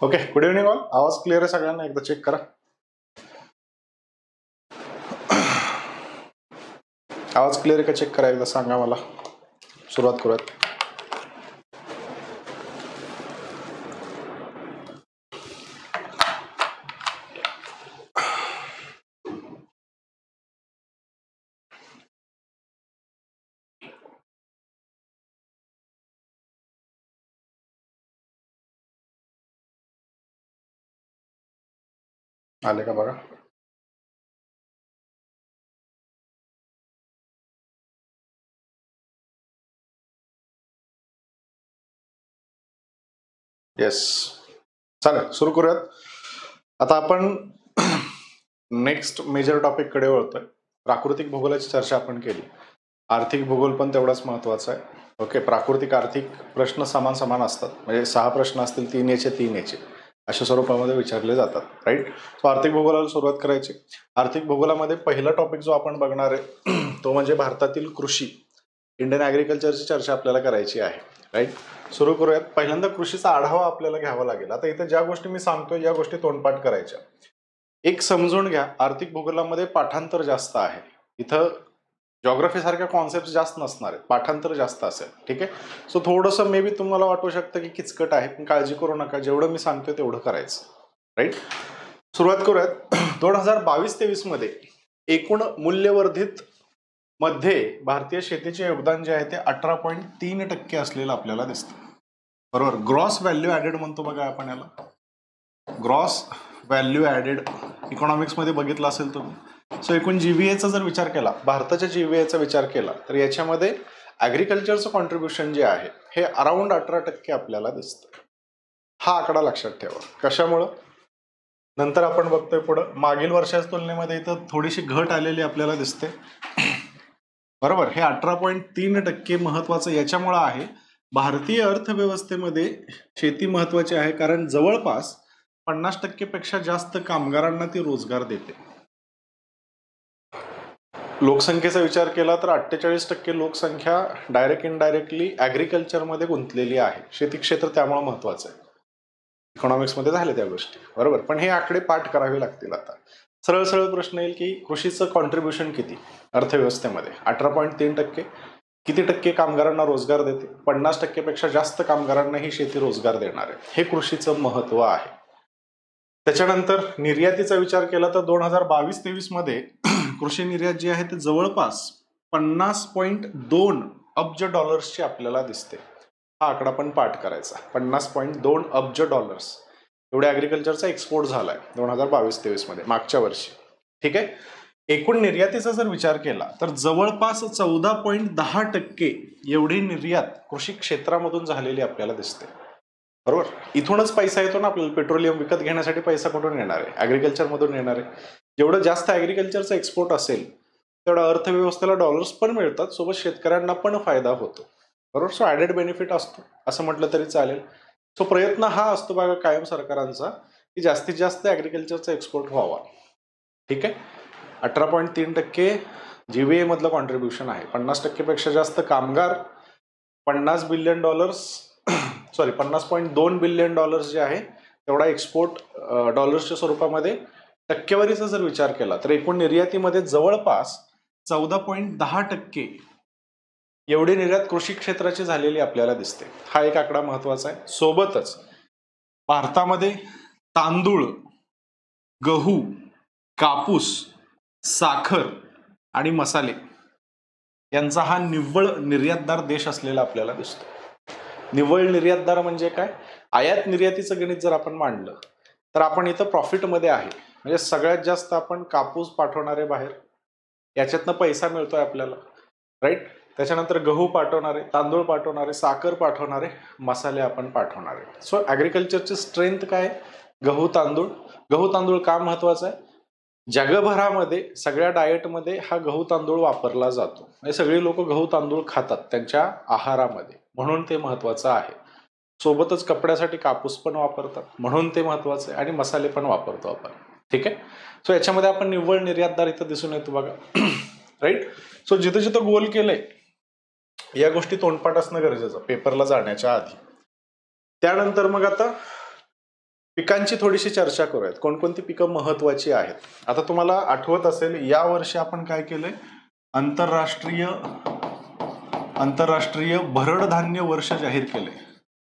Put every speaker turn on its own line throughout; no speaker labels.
Okay, good evening all. आवाज clear आहे सगळ्यांना? एकदा चेक करा. आवाज क्लिअर आहे का चेक करा, एकदा सांगा मला. सुरुवात करूयात. आले का बघा. येस, चालेल, सुरू करूयात. आता आपण नेक्स्ट मेजर टॉपिक कडे वळतोय. प्राकृतिक भूगोलाची चर्चा आपण केली. आर्थिक भूगोल पण तेवढाच महत्वाचा आहे. ओके, प्राकृतिक आर्थिक प्रश्न समान समान असतात. म्हणजे 6 प्रश्न असतील, 3 याचे 3 याचे अशा स्वरूपामध्ये विचारले जातात. राईट. सो आर्थिक भूगोलाला सुरुवात करायची. आर्थिक भूगोलामध्ये पहिला टॉपिक जो आपण बघणार आहे तो म्हणजे भारतातील कृषी, इंडियन ॲग्रिकल्चरची चर्चा आपल्याला करायची आहे. राईट. सुरू करूयात. पहिल्यांदा कृषीचा आढावा आपल्याला घ्यावा लागेल. आता इथे ज्या गोष्टी मी सांगतोय या गोष्टी तोंडपाठ करायच्या. एक समजून घ्या, आर्थिक भूगोलामध्ये पाठांतर जास्त आहे. इथं जॉग्राफी सारख्या कॉन्सेप्ट जास्त नसणार आहेत, पाठांतर जास्त असेल. ठीक आहे. सो थोडंसं मे बी तुम्हाला वाटू शकतं की किचकट आहे, पण काळजी करू नका, जेवढं मी सांगतोय तेवढं करायचं. राईट. सुरुवात करूयात. 2022-23 मध्ये एकूण मूल्यवर्धित मध्ये भारतीय शेतीचे योगदान जे आहे ते 18.3% असलेलं आपल्याला दिसतं. बरोबर. ग्रॉस व्हॅल्यू ऍडेड म्हणतो बघा आपण याला. ग्रॉस व्हॅल्यू ऍडेड इकॉनॉमिक्स मध्ये बघितलं असेल तुम्ही. सो एकूण जीव्हीएचा जर विचार केला, भारताच्या जीव्हीएचा विचार केला, तर याच्यामध्ये ऍग्रिकल्चरचं कॉन्ट्रीब्युशन जे आहे हे अराउंड 18% आपल्याला दिसतं. हा आकडा लक्षात ठेवा. कशामुळं? नंतर आपण बघतोय पुढं मागील वर्षाच्या तुलनेमध्ये इथं थोडीशी घट आलेली आपल्याला दिसते. बरोबर. हे 18.3% महत्वाचं याच्यामुळं आहे, भारतीय अर्थव्यवस्थेमध्ये शेती महत्वाची आहे, कारण जवळपास 50% पेक्षा जास्त कामगारांना ती रोजगार देते. लोकसंख्येचा विचार केला तर 48% लोकसंख्या डायरेक्ट इनडायरेक्टली ॲग्रिकल्चरमध्ये गुंतलेली आहे. शेती क्षेत्र त्यामुळे महत्वाचं आहे. इकॉनॉमिक्समध्ये झाले त्या गोष्टी. बरोबर. पण हे आकडे पाठ करावे लागतील. आता सरळ सरळ प्रश्न येईल की कृषीचं कॉन्ट्रीब्युशन किती अर्थव्यवस्थेमध्ये? 18.3%. किती टक्के कामगारांना रोजगार देते? 50% पेक्षा जास्त कामगारांना ही शेती रोजगार देणार आहे. हे कृषीचं महत्व आहे. त्याच्यानंतर निर्यातीचा विचार केला तर 2022-23 मध्ये कृषी निर्यात जी आहे ते जवळपास 50.2 अब्ज डॉलर्सची आपल्याला दिसते. हा आकडा पण पाठ करायचा. 50.2 अब्ज डॉलर्स एवढे ॲग्रिकल्चरचा एक्सपोर्ट झालाय 2022-23 मध्ये, मागच्या वर्षी. ठीक आहे. एकूण निर्यातीचा जर विचार केला तर जवळपास 14.10% एवढी निर्यात कृषी क्षेत्रामधून झालेली आपल्याला दिसते. बरोबर. इथूनच पैसा येतो ना आपल्याला. पेट्रोलियम विकत घेण्यासाठी पैसा कुठून येणार आहे? ॲग्रिकल्चर मधून येणार आहे. जेवढं जास्त ॲग्रिकल्चरचा एक्सपोर्ट असेल तेवढा अर्थव्यवस्थेला डॉलर्स पण मिळतात, सोबत शेतकऱ्यांना पण फायदा होतो. बरोबर. सो ॲडेड बेनिफिट असतो असं म्हटलं तरी चालेल. सो प्रयत्न हा असतो बघा कायम सरकारांचा की जास्तीत जास्त ॲग्रिकल्चरचा एक्सपोर्ट व्हावा. ठीक आहे. 18.3% जीव्हीए मधलं कॉन्ट्रीब्युशन आहे. 50% पेक्षा जास्त कामगार, $50 बिलियन, सॉरी $50.2 बिलियन जे आहे तेवढा एक्सपोर्ट डॉलर्सच्या स्वरूपामध्ये. टक्केवारीचा जर विचार केला तर एकूण निर्यातीमध्ये जवळपास 14.10% एवढी निर्यात कृषी क्षेत्राची झालेली आपल्याला दिसते. हा एक आकडा महत्वाचा आहे. सोबतच भारतामध्ये तांदूळ, गहू, कापूस, साखर आणि मसाले यांचा हा निव्वळ निर्यातदार देश असलेला आपल्याला दिसतो. निव्वळ निर्यातदार म्हणजे काय? आयात निर्यातीचं गणित जर आपण मांडलं तर आपण इथं प्रॉफिटमध्ये आहे. म्हणजे सगळ्यात जास्त आपण कापूस पाठवणारे बाहेर, याच्यातनं पैसा मिळतोय आपल्याला. राईट. त्याच्यानंतर गहू पाठवणारे, तांदूळ पाठवणारे, साखर पाठवणारे, मसाले आपण पाठवणारे. सो ॲग्रिकल्चरची स्ट्रेंथ काय? गहू तांदूळ. गहू तांदूळ का महत्वाचा आहे? जगभरामध्ये सगळ्या डाएटमध्ये हा गहू तांदूळ वापरला जातो. म्हणजे सगळी लोक गहू तांदूळ खातात त्यांच्या आहारामध्ये, म्हणून ते महत्वाचं आहे. सोबतच कपड्यासाठी कापूस पण वापरतात, म्हणून ते महत्वाचं आहे. आणि मसाले पण वापरतो आपण. ठीक आहे. सो याच्यामध्ये आपण निव्वळ निर्यातदार इथं दिसून येतो बघा. राईट. सो जिथं जिथं गोल केलंय या गोष्टी तोंडपाठ असणं गरजेचं पेपरला जाण्याच्या आधी. त्यानंतर मग आता पिकांची थोडीशी चर्चा करूयात. कोणकोणती पिकं महत्वाची आहेत. आता तुम्हाला आठवत असेल, या वर्षी आपण काय केलंय, आंतरराष्ट्रीय भरड धान्य वर्ष जाहीर केले,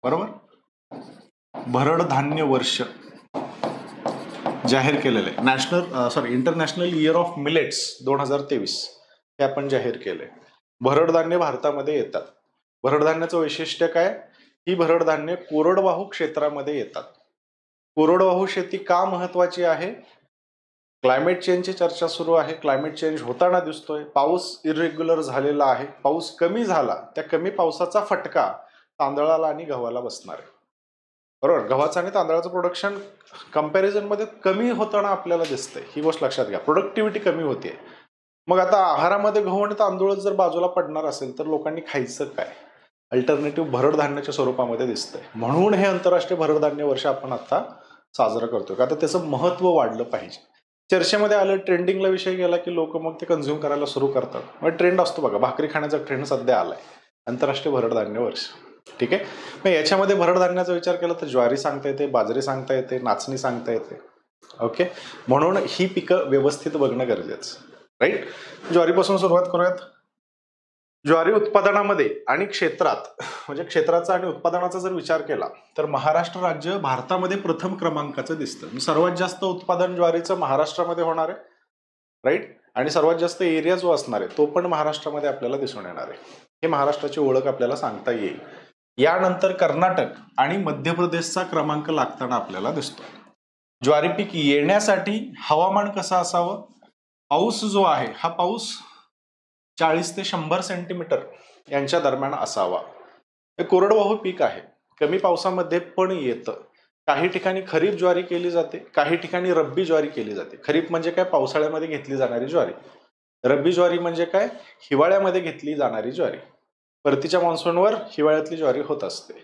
बरोबर. भरड धान्य वर्ष जाहीर केलेले, इंटरनॅशनल इयर ऑफ मिलेट्स 2023 हे आपण जाहीर केले. भरड धान्य भारतामध्ये येतात. भरड धान्याचं वैशिष्ट्य काय, ही भरड धान्य कोरडवाहू क्षेत्रामध्ये येतात. कोरडवाहू शेती का महत्वाची आहे, क्लायमेट चेंजची चर्चा सुरू आहे. क्लायमेट चेंज होताना दिसतोय. पाऊस इरेग्युलर झालेला आहे. पाऊस कमी झाला, त्या कमी पावसाचा फटका तांदळाला आणि गव्हाला बसणार आहे, बरोबर. गव्हाचं आणि तांदळाचं प्रोडक्शन कंपॅरिझन मध्ये कमी होताना आपल्याला दिसतंय. ही गोष्ट लक्षात घ्या, प्रोडक्टिव्हिटी कमी होते. मग आता आहारामध्ये गहू आणि तांदूळ जर बाजूला पडणार असेल तर लोकांनी खायचं काय, अल्टरनेटिव्ह भरड धान्याच्या स्वरूपामध्ये दिसतंय. म्हणून हे आंतरराष्ट्रीय भरड धान्य वर्ष आपण आता साजरं करतोय, का तर त्याचं महत्व वाढलं पाहिजे. चर्चेमध्ये आलं, ट्रेंडिंगला विषय गेला की लोक मग ते कन्झ्युम करायला सुरू करतात. मग ट्रेंड असतो बघा, भाकरी खाण्याचा ट्रेंड सध्या आलाय, आंतरराष्ट्रीय भरड धान्य वर्ष. ठीक आहे. मग याच्यामध्ये भरड धान्याचा विचार केला तर ज्वारी सांगता येते, बाजरी सांगता येते, नाचणी सांगता येते. ओके, म्हणून ही पिकं व्यवस्थित बघणं गरजेचं, राईट. ज्वारीपासून सुरुवात करूयात. ज्वारी उत्पादनामध्ये आणि क्षेत्रात, म्हणजे क्षेत्राचा आणि उत्पादनाचा जर विचार केला तर महाराष्ट्र राज्य भारतामध्ये प्रथम क्रमांकाचं दिसतं. सर्वात जास्त उत्पादन ज्वारीचं महाराष्ट्रामध्ये होणार आहे, राईट. आणि सर्वात जास्त एरिया जो असणार आहे तो पण महाराष्ट्रामध्ये आपल्याला दिसून येणार आहे. हे महाराष्ट्राची ओळख आपल्याला सांगता येईल. यानंतर कर्नाटक आणि मध्य प्रदेशचा क्रमांक लागताना आपल्याला दिसतो. ज्वारी पीक येण्यासाठी हवामान कसं असावं, पाऊस जो आहे हा पाऊस 40 ते 100 सेंटीमीटर यांच्या दरम्यान असावा. हे कोरडवाहू पीक आहे, कमी पावसामध्ये पण येतं. काही ठिकाणी खरीप ज्वारी केली जाते, काही ठिकाणी रब्बी ज्वारी केली जाते. खरीप म्हणजे काय, पावसाळ्यामध्ये घेतली जाणारी ज्वारी. रब्बी ज्वारी म्हणजे काय, हिवाळ्यामध्ये घेतली जाणारी ज्वारी. परतीच्या मान्सूनवर हिवाळ्यातली ज्वारी होत असते,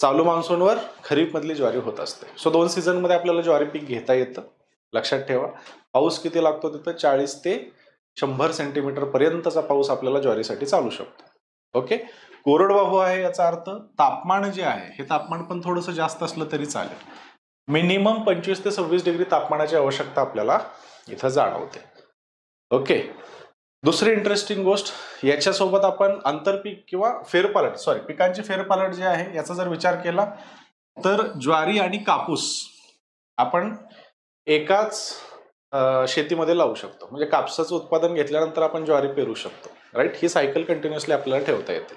चालू मान्सूनवर खरीप मधली ज्वारी होत असते. सो 2 सीझन मध्ये आपल्याला ज्वारी पीक घेता येतं. लक्षात ठेवा, पाऊस किती लागतो तिथं, 40 ते 100 सेंटीमीटर पर्यंतचा पाऊस आपल्याला ज्वारीसाठी चालू शकतो. ओके, कोरडवाहू आहे याचा अर्थ तापमान जे आहे हे तापमान पण थोडंसं जास्त असलं तरी चालेल. मिनिमम 25 ते 26 डिग्री तापमानाची आवश्यकता आपल्याला इथं जाणवते. ओके, दुसरी इंटरेस्टिंग गोष्ट, याच्यासोबत आपण आंतरपीक किंवा पिकांची फेरपालट जे आहे याचा जर विचार केला तर ज्वारी आणि कापूस आपण एकाच शेतीमध्ये लावू शकतो. म्हणजे कापसाचं उत्पादन घेतल्यानंतर आपण ज्वारी पेरू शकतो, राईट. ही सायकल कंटिन्युअसली आपल्याला ठेवता येते.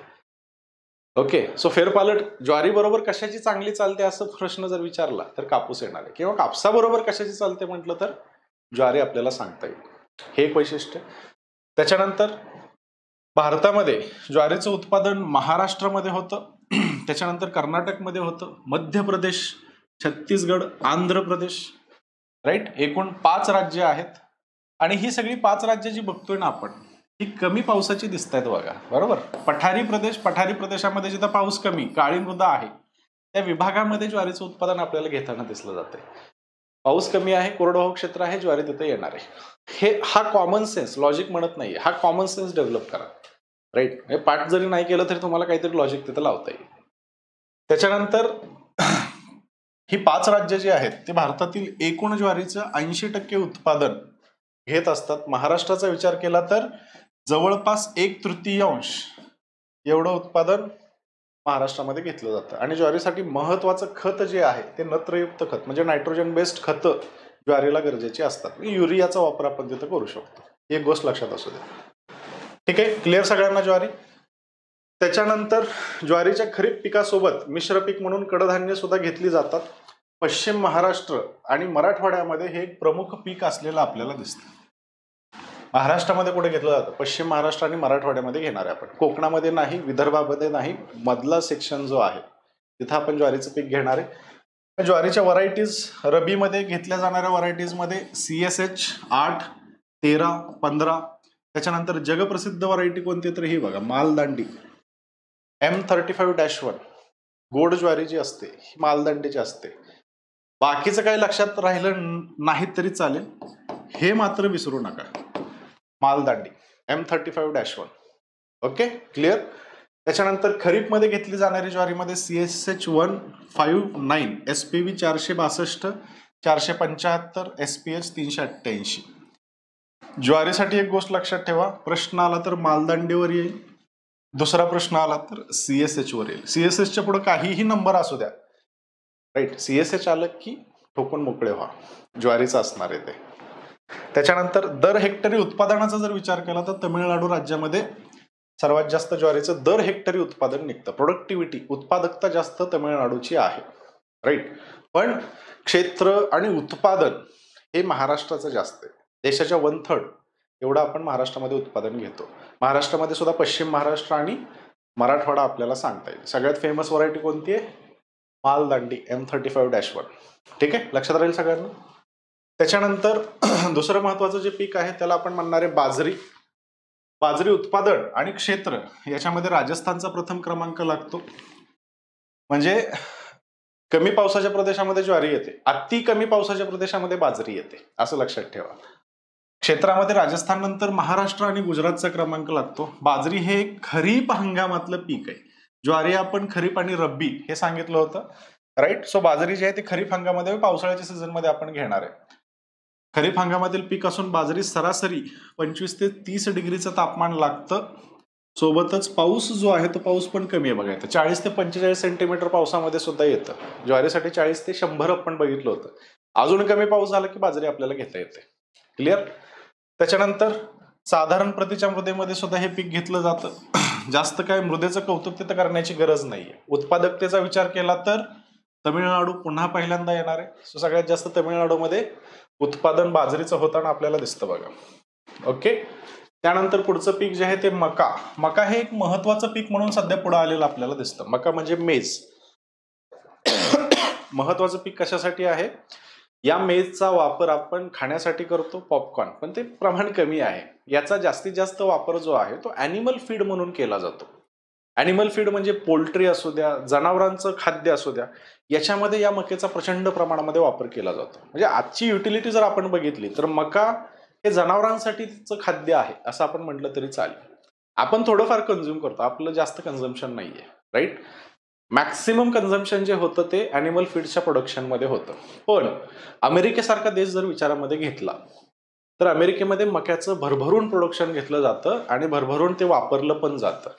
ओके, सो फेरपालट ज्वारी बरोबर कशाची चांगली चालते असं प्रश्न जर विचारला तर कापूस येणार आहे, किंवा कापसाबरोबर कशाची चालते म्हटलं तर ज्वारी आपल्याला सांगता येईल. हे एक वैशिष्ट्य. त्याच्यानंतर भारतामध्ये ज्वारीचं उत्पादन महाराष्ट्रामध्ये होतं, त्याच्यानंतर कर्नाटकमध्ये होतं, मध्य प्रदेश, छत्तीसगड, आंध्र प्रदेश, राईट. एकूण 5 राज्य आहेत. आणि ही सगळी 5 राज्य जी बघतोय ना आपण, ही कमी पावसाची दिसत आहेत बघा, बरोबर. पठारी प्रदेशामध्ये जिथं पाऊस कमी, काळी मृदा आहे, त्या विभागामध्ये ज्वारीचं उत्पादन आपल्याला घेताना दिसलं जाते. पाऊस कमी आहे, कोरडवाहू क्षेत्र आहे, ज्वारी तिथे येणार आहे. हा कॉमन सेन्स, लॉजिक म्हणत नाहीये, हा कॉमन सेन्स डेव्हलप करा, राईट. हे पाठ जरी नाही केलं तरी तुम्हाला काहीतरी लॉजिक तिथे लावता येईल. त्याच्यानंतर ही 5 राज्य जी आहेत ते भारतातील एकूण ज्वारीचं 80% उत्पादन घेत असतात. महाराष्ट्राचा विचार केला तर जवळपास 1/3 एवढं उत्पादन महाराष्ट्रामध्ये घेतलं जातं. आणि ज्वारीसाठी महत्वाचं खत जे आहे ते नत्रयुक्त खत, म्हणजे नायट्रोजन बेस्ड खत ज्वारीला गरजेची असतात. युरियाचा वापर आपण तिथं करू शकतो. एक गोष्ट लक्षात असू दे. ठीक आहे, क्लिअर सगळ्यांना ज्वारी. त्याच्यानंतर ज्वारीच्या खरीप पिकासोबत मिश्र पीक म्हणून कडधान्य सुद्धा घेतली जातात. पश्चिम महाराष्ट्र आणि मराठवाड्यामध्ये हे एक प्रमुख पीक असलेलं आपल्याला दिसतं. महाराष्ट्रामध्ये कुठे घेतलं जातं, पश्चिम महाराष्ट्र आणि मराठवाड्यामध्ये घेणार आहे आपण. कोकणामध्ये नाही, विदर्भामध्ये नाही, मधला सेक्शन जो आहे तिथं आपण ज्वारीचं पीक घेणार आहे. ज्वारीच्या व्हरायटीज, रबीमध्ये घेतल्या जाणाऱ्या व्हरायटीजमध्ये CSH 8, 13, 15. त्याच्यानंतर जगप्रसिद्ध व्हरायटी कोणती तर ही बघा, मालदांडी M35-1. गोड ज्वारी जी असते ही मालदांडीची असते. बाकीचं काही लक्षात राहिलं नाही तरी चालेल, हे मात्र विसरू नका, मालदांडी M35-1. Okay, clear. त्याच्यानंतर खरीपमध्ये घेतली जाणारी ज्वारीमध्ये CSH159, SPV 462, 475, SPH 388. ज्वारीसाठी एक गोष्ट लक्षात ठेवा, प्रश्न आला तर मालदांडीवर येईल, दुसरा प्रश्न आला तर CSH वर येईल. CSHच्या पुढे काहीही नंबर असू द्या, राईट, CSH आलं की ठोकून मोकळे व्हा, ज्वारीचं असणार आहे ते. त्याच्यानंतर दर हेक्टरी उत्पादनाचा जर विचार केला तर तमिळनाडू राज्यामध्ये सर्वात जास्त ज्वारीचं दर हेक्टरी उत्पादन निघतं. प्रोडक्टिव्हिटी, उत्पादकता जास्त तमिळनाडूची आहे, राईट. पण क्षेत्र आणि उत्पादन हे महाराष्ट्राचं जास्त आहे. देशाच्या 1/3 एवढं आपण महाराष्ट्रामध्ये उत्पादन घेतो. महाराष्ट्रामध्ये सुद्धा पश्चिम महाराष्ट्र आणि मराठवाडा आपल्याला सांगता येईल. सगळ्यात फेमस व्हरायटी कोणती आहे? मालदांडी M35-1. ठीक आहे, लक्षात राहील सगळ्यांना. त्याच्यानंतर दुसरं महत्वाचं जे पीक आहे त्याला आपण म्हणणार आहे बाजरी. बाजरी उत्पादन आणि क्षेत्र याच्यामध्ये राजस्थानचा प्रथम क्रमांक लागतो. म्हणजे कमी पावसाच्या प्रदेशामध्ये ज्वारी येते, अति कमी पावसाच्या प्रदेशामध्ये बाजरी येते, असं लक्षात ठेवा. क्षेत्रामध्ये राजस्थान नंतर महाराष्ट्र आणि गुजरातचा क्रमांक लागतो. बाजरी हे खरीप हंगामातलं पीक आहे. ज्वारी आपण खरीप आणि रब्बी हे सांगितलं होतं, राईट. सो बाजरी जी आहे ती खरीप हंगामामध्ये, पावसाळ्याच्या सीझन मध्ये आपण घेणार आहे. खरीप हंगामातील पीक असून बाजरी सरासरी 25 ते 30 डिग्रीचं तापमान लागतं. सोबतच पाऊस जो आहे तो पाऊस पण कमी आहे. बघा येतं 40 ते 45 सेंटीमीटर पावसामध्ये सुद्धा येतं. ज्वारीसाठी 40 ते 100 आपण बघितलं होतं. अजून कमी पाऊस झाला की बाजरी आपल्याला घेता येते. क्लिअर. त्याच्यानंतर साधारण प्रतीच्या मृदेमध्ये सुद्धा हे पीक घेतलं जातं. जास्त काय मृदेचं कौतुक तिथं करण्याची गरज नाहीये. उत्पादकतेचा विचार केला तर तमिळनाडू पुन्हा पहिल्यांदा येणार आहे. सो सगळ्यात जास्त तमिळनाडूमध्ये उत्पादन बाजरीचं होताना आपल्याला दिसतं बघा. ओके. त्यानंतर पुढचं पीक जे आहे ते मका. मका हे एक महत्वाचं पीक म्हणून सध्या पुढे आलेलं आपल्याला दिसतं. मका म्हणजे मेज. महत्वाचं पीक कशासाठी आहे? या मेजचा वापर आपण खाण्यासाठी करतो, पॉपकॉर्न, पण ते प्रमाण कमी आहे. याचा जास्तीत जास्त वापर जो आहे तो ॲनिमल फीड म्हणून केला जातो. ॲनिमल फीड म्हणजे पोल्ट्री असू द्या, जनावरांचं खाद्य असू द्या, याच्यामध्ये या मक्याचा प्रचंड प्रमाणामध्ये वापर केला जातो. म्हणजे आजची युटिलिटी जर आपण बघितली तर मका हे जनावरांसाठीचं खाद्य आहे असं आपण म्हटलं तरी चालेल. आपण थोडंफार कन्झ्युम करतो, आपलं जास्त कन्झम्पशन नाहीये, राईट. मॅक्सिमम कन्झम्पशन जे होतं ते ॲनिमल फीडच्या प्रोडक्शनमध्ये होतं. पण अमेरिकेसारखा देश जर विचारामध्ये घेतला तर अमेरिकेमध्ये मक्याचं भरभरून प्रोडक्शन घेतलं जातं आणि भरभरून ते वापरलं पण जातं,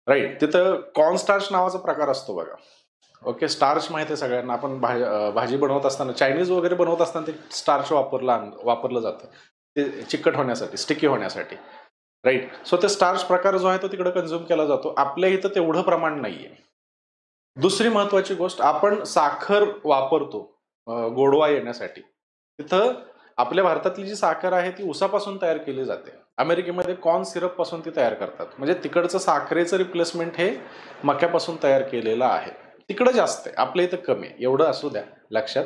राईट. तिथं कॉर्नस्टार्च नावाचा प्रकार असतो बघा. ओके, स्टार्च माहिती आहे सगळ्यांना. आपण भाजी बनवत असताना, चायनीज वगैरे बनवत असताना ते स्टार्च वापरलं जातं ते चिकट होण्यासाठी, स्टिकी होण्यासाठी, राईट. सो ते स्टार्च प्रकार जो आहे तो तिकडे कन्झ्युम केला जातो. आपल्या इथं तेवढं प्रमाण नाहीये. दुसरी महत्वाची गोष्ट, आपण साखर वापरतो गोडवा येण्यासाठी. तिथं आपल्या भारतातली जी साखर आहे ती ऊसापासून तयार केली जाते. अमेरिकेमध्ये कॉर्न सिरप पासून ती तयार करतात. म्हणजे तिकडचं साखरेचं रिप्लेसमेंट हे मक्यापासून तयार केलेलं आहे. तिकडं जास्त आहे, आपल्या इथं कमी आहे, एवढं असू द्या लक्षात.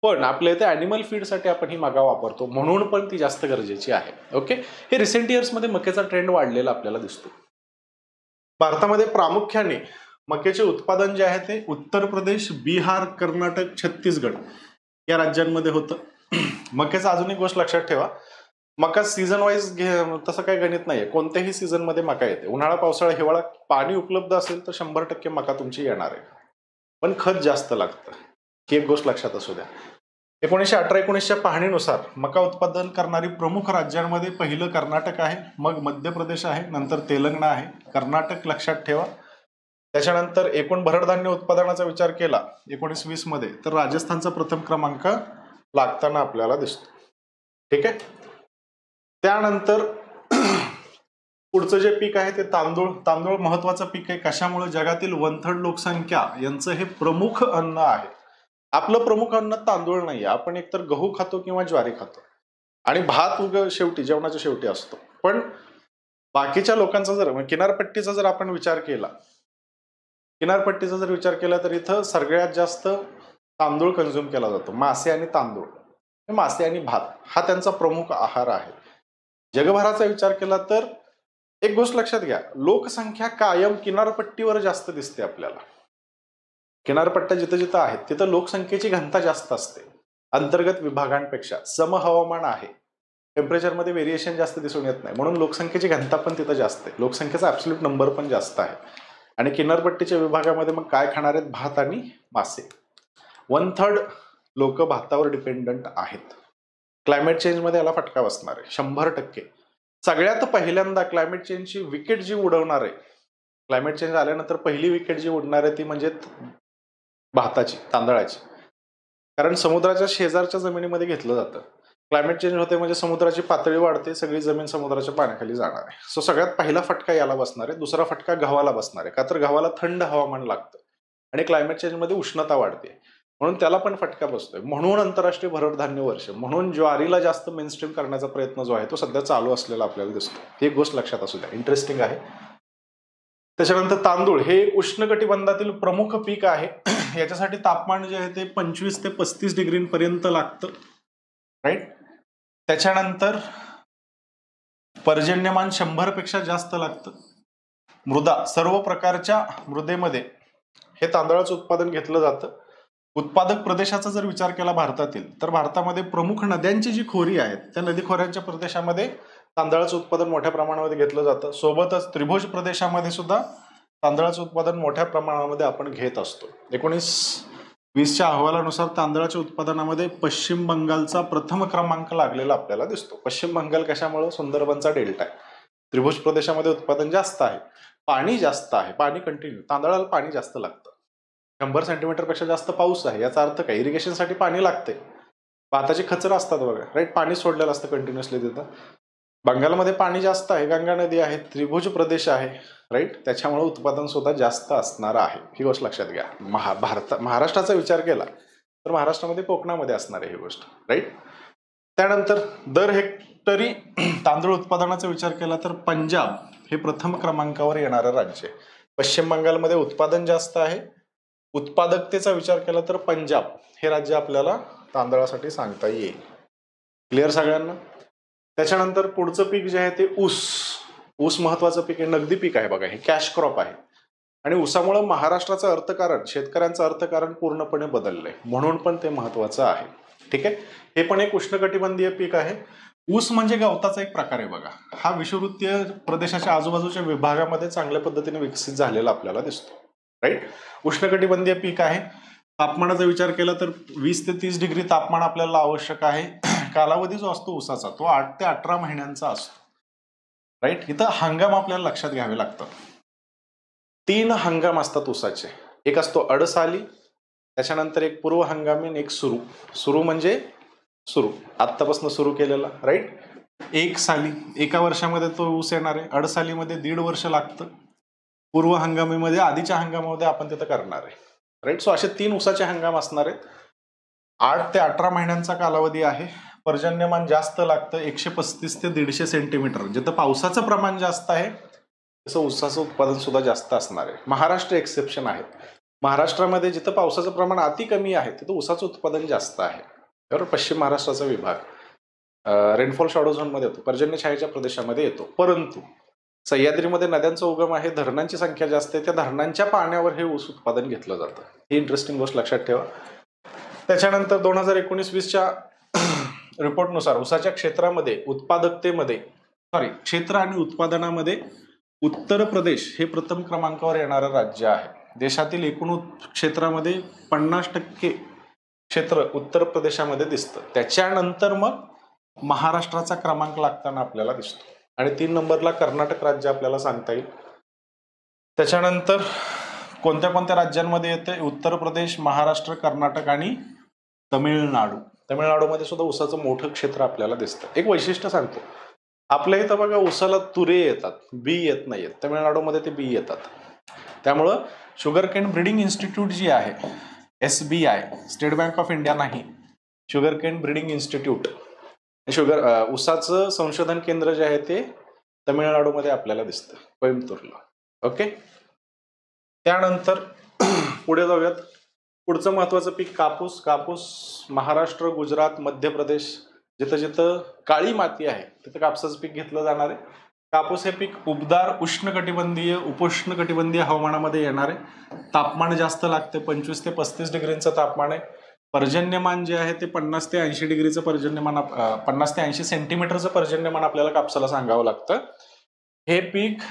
पण आपल्या इथे ॲनिमल फीडसाठी आपण ही मका वापरतो म्हणून पण ती जास्त गरजेची आहे. ओके. हे रिसेंट इयर्समध्ये मक्याचा ट्रेंड वाढलेला आपल्याला दिसतो. भारतामध्ये प्रामुख्याने मक्याचे उत्पादन जे आहे ते उत्तर प्रदेश, बिहार, कर्नाटक, छत्तीसगड या राज्यांमध्ये होतं. मक्याचं अजून एक गोष्ट लक्षात ठेवा, मका सीझन वाईज तसं काही गणित नाहीये. कोणत्याही सीझन मध्ये मका येते. उन्हाळा, पावसाळा, हिवाळा पाणी उपलब्ध असेल तर 100% मका तुमची येणार आहे. पण खत जास्त लागतं, ही एक गोष्ट लक्षात असू द्या. 1918-19च्या पाहणीनुसार मका उत्पादन करणारी प्रमुख राज्यांमध्ये पहिलं कर्नाटक आहे, मग मध्य प्रदेश आहे, नंतर तेलंगणा आहे. कर्नाटक लक्षात ठेवा. त्याच्यानंतर एकूण भरडधान्य उत्पादनाचा विचार केला 1920 मध्ये तर राजस्थानचा प्रथम क्रमांक लागताना आपल्याला दिसतो. ठीक आहे. त्यानंतर पुढचं जे पीक आहे ते तांदूळ. तांदूळ महत्वाचं पीक आहे. कशामुळे? जगातील 1/3 लोकसंख्या यांचं हे प्रमुख अन्न आहे. आपलं प्रमुख अन्न तांदूळ नाही. आपण एकतर गहू खातो किंवा ज्वारी खातो आणि भात शेवटी जेवणाच्या शेवटी असतो. पण बाकीच्या लोकांचा जर किनारपट्टीचा जर आपण विचार केला, तर इथं सगळ्यात जास्त तांदूळ कन्झ्युम केला जातो. मासे आणि तांदूळ, मासे आणि भात हा त्यांचा प्रमुख आहार आहे. जगभराचा विचार केला तर एक गोष्ट लक्षात घ्या, लोकसंख्या कायम किनारपट्टीवर जास्त दिसते आपल्याला. किनारपट्ट्या जिथं जिथं आहेत तिथं लोकसंख्येची घनता जास्त असते अंतर्गत विभागांपेक्षा. समहवामान आहे, टेम्परेचरमध्ये व्हेरिएशन जास्त दिसून येत नाही, म्हणून लोकसंख्येची घनता पण तिथं जास्त आहे, लोकसंख्येचा ॲब्सोल्यूट नंबर पण जास्त आहे. आणि किनारपट्टीच्या विभागामध्ये मग काय खाणार आहेत? भात आणि मासे. 1/3 लोक भातावर डिपेंडंट आहेत. क्लायमेट चेंजमध्ये याला फटका बसणार आहे 100%. सगळ्यात पहिल्यांदा क्लायमेट चेंजची विकेट जी उडवणार आहे, क्लायमेट चेंज आल्यानंतर पहिली विकेट जी उडणार आहे ती म्हणजे भाताची, तांदळाची. कारण समुद्राच्या शेजारच्या जमिनीमध्ये घेतलं जातं. क्लायमेट चेंज होते म्हणजे समुद्राची पातळी वाढते, सगळी जमीन समुद्राच्या पाण्याखाली जाणार आहे. सो सगळ्यात पहिला फटका याला बसणार आहे. दुसरा फटका गव्हाला बसणार आहे, का तर गव्हाला थंड हवामान लागतं आणि क्लायमेट चेंजमध्ये उष्णता वाढते, म्हणून त्याला पण फटका बसतोय. म्हणून आंतरराष्ट्रीय भरड धान्य वर्ष, म्हणून ज्वारीला जास्त मेनस्ट्रीम करण्याचा प्रयत्न जो आहे तो सध्या चालू असलेला आपल्याला दिसतो. ही एक गोष्ट लक्षात असू द्या, इंटरेस्टिंग आहे. त्याच्यानंतर तांदूळ हे एक उष्णकटिबंधातील प्रमुख पीक आहे. याच्यासाठी तापमान जे आहे ते 25 ते 35 डिग्रीपर्यंत लागतं, राईट. त्याच्यानंतर पर्जन्यमान 100पेक्षा जास्त लागतं. मृदा, सर्व प्रकारच्या मृदेमध्ये हे तांदळाचं उत्पादन घेतलं जातं. उत्पादक प्रदेशाचा जर विचार केला भारतातील, तर भारतामध्ये प्रमुख नद्यांची जी खोरी आहेत त्या नदी खोऱ्यांच्या प्रदेशामध्ये तांदळाचं उत्पादन मोठ्या प्रमाणामध्ये घेतलं जातं. सोबतच त्रिभुज प्रदेशामध्ये सुद्धा तांदळाचं उत्पादन मोठ्या प्रमाणामध्ये आपण घेत असतो. 1920च्या अहवालानुसार तांदळाच्या उत्पादनामध्ये पश्चिम बंगालचा प्रथम क्रमांक लागलेला आपल्याला दिसतो. पश्चिम बंगाल कशामुळे? सुंदरबनचा डेल्टा आहे. त्रिभुज प्रदेशामध्ये उत्पादन जास्त आहे, पाणी जास्त आहे, पाणी कंटिन्यू, तांदळाला पाणी जास्त लागतं. 100 सेंटीमीटरपेक्षा जास्त पाऊस आहे, याचा अर्थ काय? इरिगेशनसाठी पाणी लागते. भाताची खचर असतात बघा, राईट, पाणी सोडलेलं असतं कंटिन्युअसली तिथं. बंगालमध्ये पाणी जास्त आहे, गंगा नदी आहे, त्रिभुज प्रदेश आहे, राईट, त्याच्यामुळे उत्पादन सुद्धा जास्त असणार आहे. ही गोष्ट लक्षात घ्या. महाराष्ट्राचा विचार केला तर महाराष्ट्रामध्ये, कोकणामध्ये असणार आहे ही गोष्ट, राईट. त्यानंतर दर हेक्टरी तांदूळ उत्पादनाचा विचार केला तर पंजाब हे प्रथम क्रमांकावर येणारं राज्य आहे. पश्चिम बंगालमध्ये उत्पादन जास्त आहे. उत्पादकतेचा विचार केला तर पंजाब हे राज्य आपल्याला तांदळासाठी सांगता येईल. क्लिअर सगळ्यांना? त्याच्यानंतर पुढचं पीक जे आहे ते ऊस. ऊस महत्वाचं पीक आहे, नगदी पीक आहे बघा, हे कॅश क्रॉप आहे. आणि ऊसामुळे महाराष्ट्राचं अर्थकारण, शेतकऱ्यांचं अर्थकारण पूर्णपणे बदललंय, म्हणून पण ते महत्वाचं आहे. ठीक आहे. हे पण एक उष्णकटिबंधीय पीक आहे. ऊस म्हणजे गवताचा एक प्रकार आहे बघा. हा विषुववृत्तीय प्रदेशाच्या आजूबाजूच्या विभागामध्ये चांगल्या पद्धतीने विकसित झालेला आपल्याला दिसतो, राईट. उष्णकटिबंधीय पीक आहे. तापमानाचा विचार केला तर 20 ते 30 डिग्री तापमान आपल्याला आवश्यक आहे. कालावधी जो असतो ऊसाचा तो 8 ते 18 महिन्यांचा असतो, राईट. इथं हंगाम आपल्याला लक्षात घ्यावे लागतात. 3 हंगाम असतात ऊसाचे. एक असतो अडसाली, त्याच्यानंतर एक पूर्व हंगामी आणि एक सुरू. सुरू म्हणजे सुरू, आत्तापासून सुरू केलेला, राईट. एक साली, एका वर्षामध्ये तो ऊस येणार आहे. अडसालीमध्ये 1.5 वर्ष लागतं. पूर्व हंगामीमध्ये आधीच्या हंगामामध्ये आपण तिथं करणार आहे, राईट. सो असे 3 ऊसाचे हंगाम असणार आहेत. 8 ते 18 महिन्यांचा कालावधी आहे. पर्जन्यमान जास्त लागतं, 135 ते 150 सेंटीमीटर. जिथं पावसाचं प्रमाण जास्त आहे तसं ऊसाचं उत्पादन सुद्धा जास्त असणार आहे. महाराष्ट्र एक्सेप्शन आहे. महाराष्ट्रामध्ये जिथं पावसाचं प्रमाण अति कमी आहे तिथं ऊसाचं उत्पादन जास्त आहे, बरोबर. पश्चिम महाराष्ट्राचा विभाग रेनफॉल शॅडो झोनमध्ये येतो, पर्जन्य छायेच्या प्रदेशामध्ये येतो. परंतु सह्याद्रीमध्ये नद्यांचा उगम आहे, धरणांची संख्या जास्त आहे, त्या धरणांच्या पाण्यावर हे ऊस उत्पादन घेतलं जातं. ही इंटरेस्टिंग गोष्ट लक्षात ठेवा. त्याच्यानंतर 2019-20च्या रिपोर्टनुसार ऊसाच्या क्षेत्रामध्ये उत्पादकतेमध्ये क्षेत्र आणि उत्पादनामध्ये उत्तर प्रदेश हे प्रथम क्रमांकावर येणारं राज्य आहे. देशातील एकूण क्षेत्रामध्ये 50% क्षेत्र उत्तर प्रदेशामध्ये दिसतं. त्याच्यानंतर मग महाराष्ट्राचा क्रमांक लागताना आपल्याला दिसतो आणि 3 नंबरला कर्नाटक राज्य आपल्याला सांगता येईल. त्याच्यानंतर कोणत्या कोणत्या राज्यांमध्ये येते? उत्तर प्रदेश, महाराष्ट्र, कर्नाटक आणि तमिळनाडू. तमिळनाडूमध्ये सुद्धा ऊसाचं मोठं क्षेत्र आपल्याला दिसतं. एक वैशिष्ट्य सांगतो, आपल्या इथं बघा ऊसाला तुरे येतात, बी येत नाहीयेत. तमिळनाडूमध्ये ते बी येतात. त्यामुळं शुगर केन ब्रीडिंग इन्स्टिट्यूट जी आहे, SBI, state bank of India नाही, शुगर केन ब्रीडिंग इन्स्टिट्यूट, ऊसाचं संशोधन केंद्र जे आहे ते तमिळनाडूमध्ये आपल्याला दिसतं, कोइंबतूरला. ओके. त्यानंतर पुढे जाऊयात. पुढचं महत्वाचं पीक कापूस. कापूस महाराष्ट्र, गुजरात, मध्य प्रदेश, जिथं जिथं काळी माती आहे तिथं कापसाचं पीक घेतलं जाणार आहे. कापूस हे पीक उबदार उष्णकटिबंधीय, उपोष्णकटिबंधीय हवामानामध्ये येणार आहे. तापमान जास्त लागते, 25 ते 35 डिग्रीचं तापमान आहे. पर्जन्यमान जे आहे ते 50 ते 80 डिग्रीचं पर्जन्यमान 50 ते 80 सेंटीमीटरचं पर्जन्यमान आपल्याला कापसाला सांगावं लागतं. हे पीक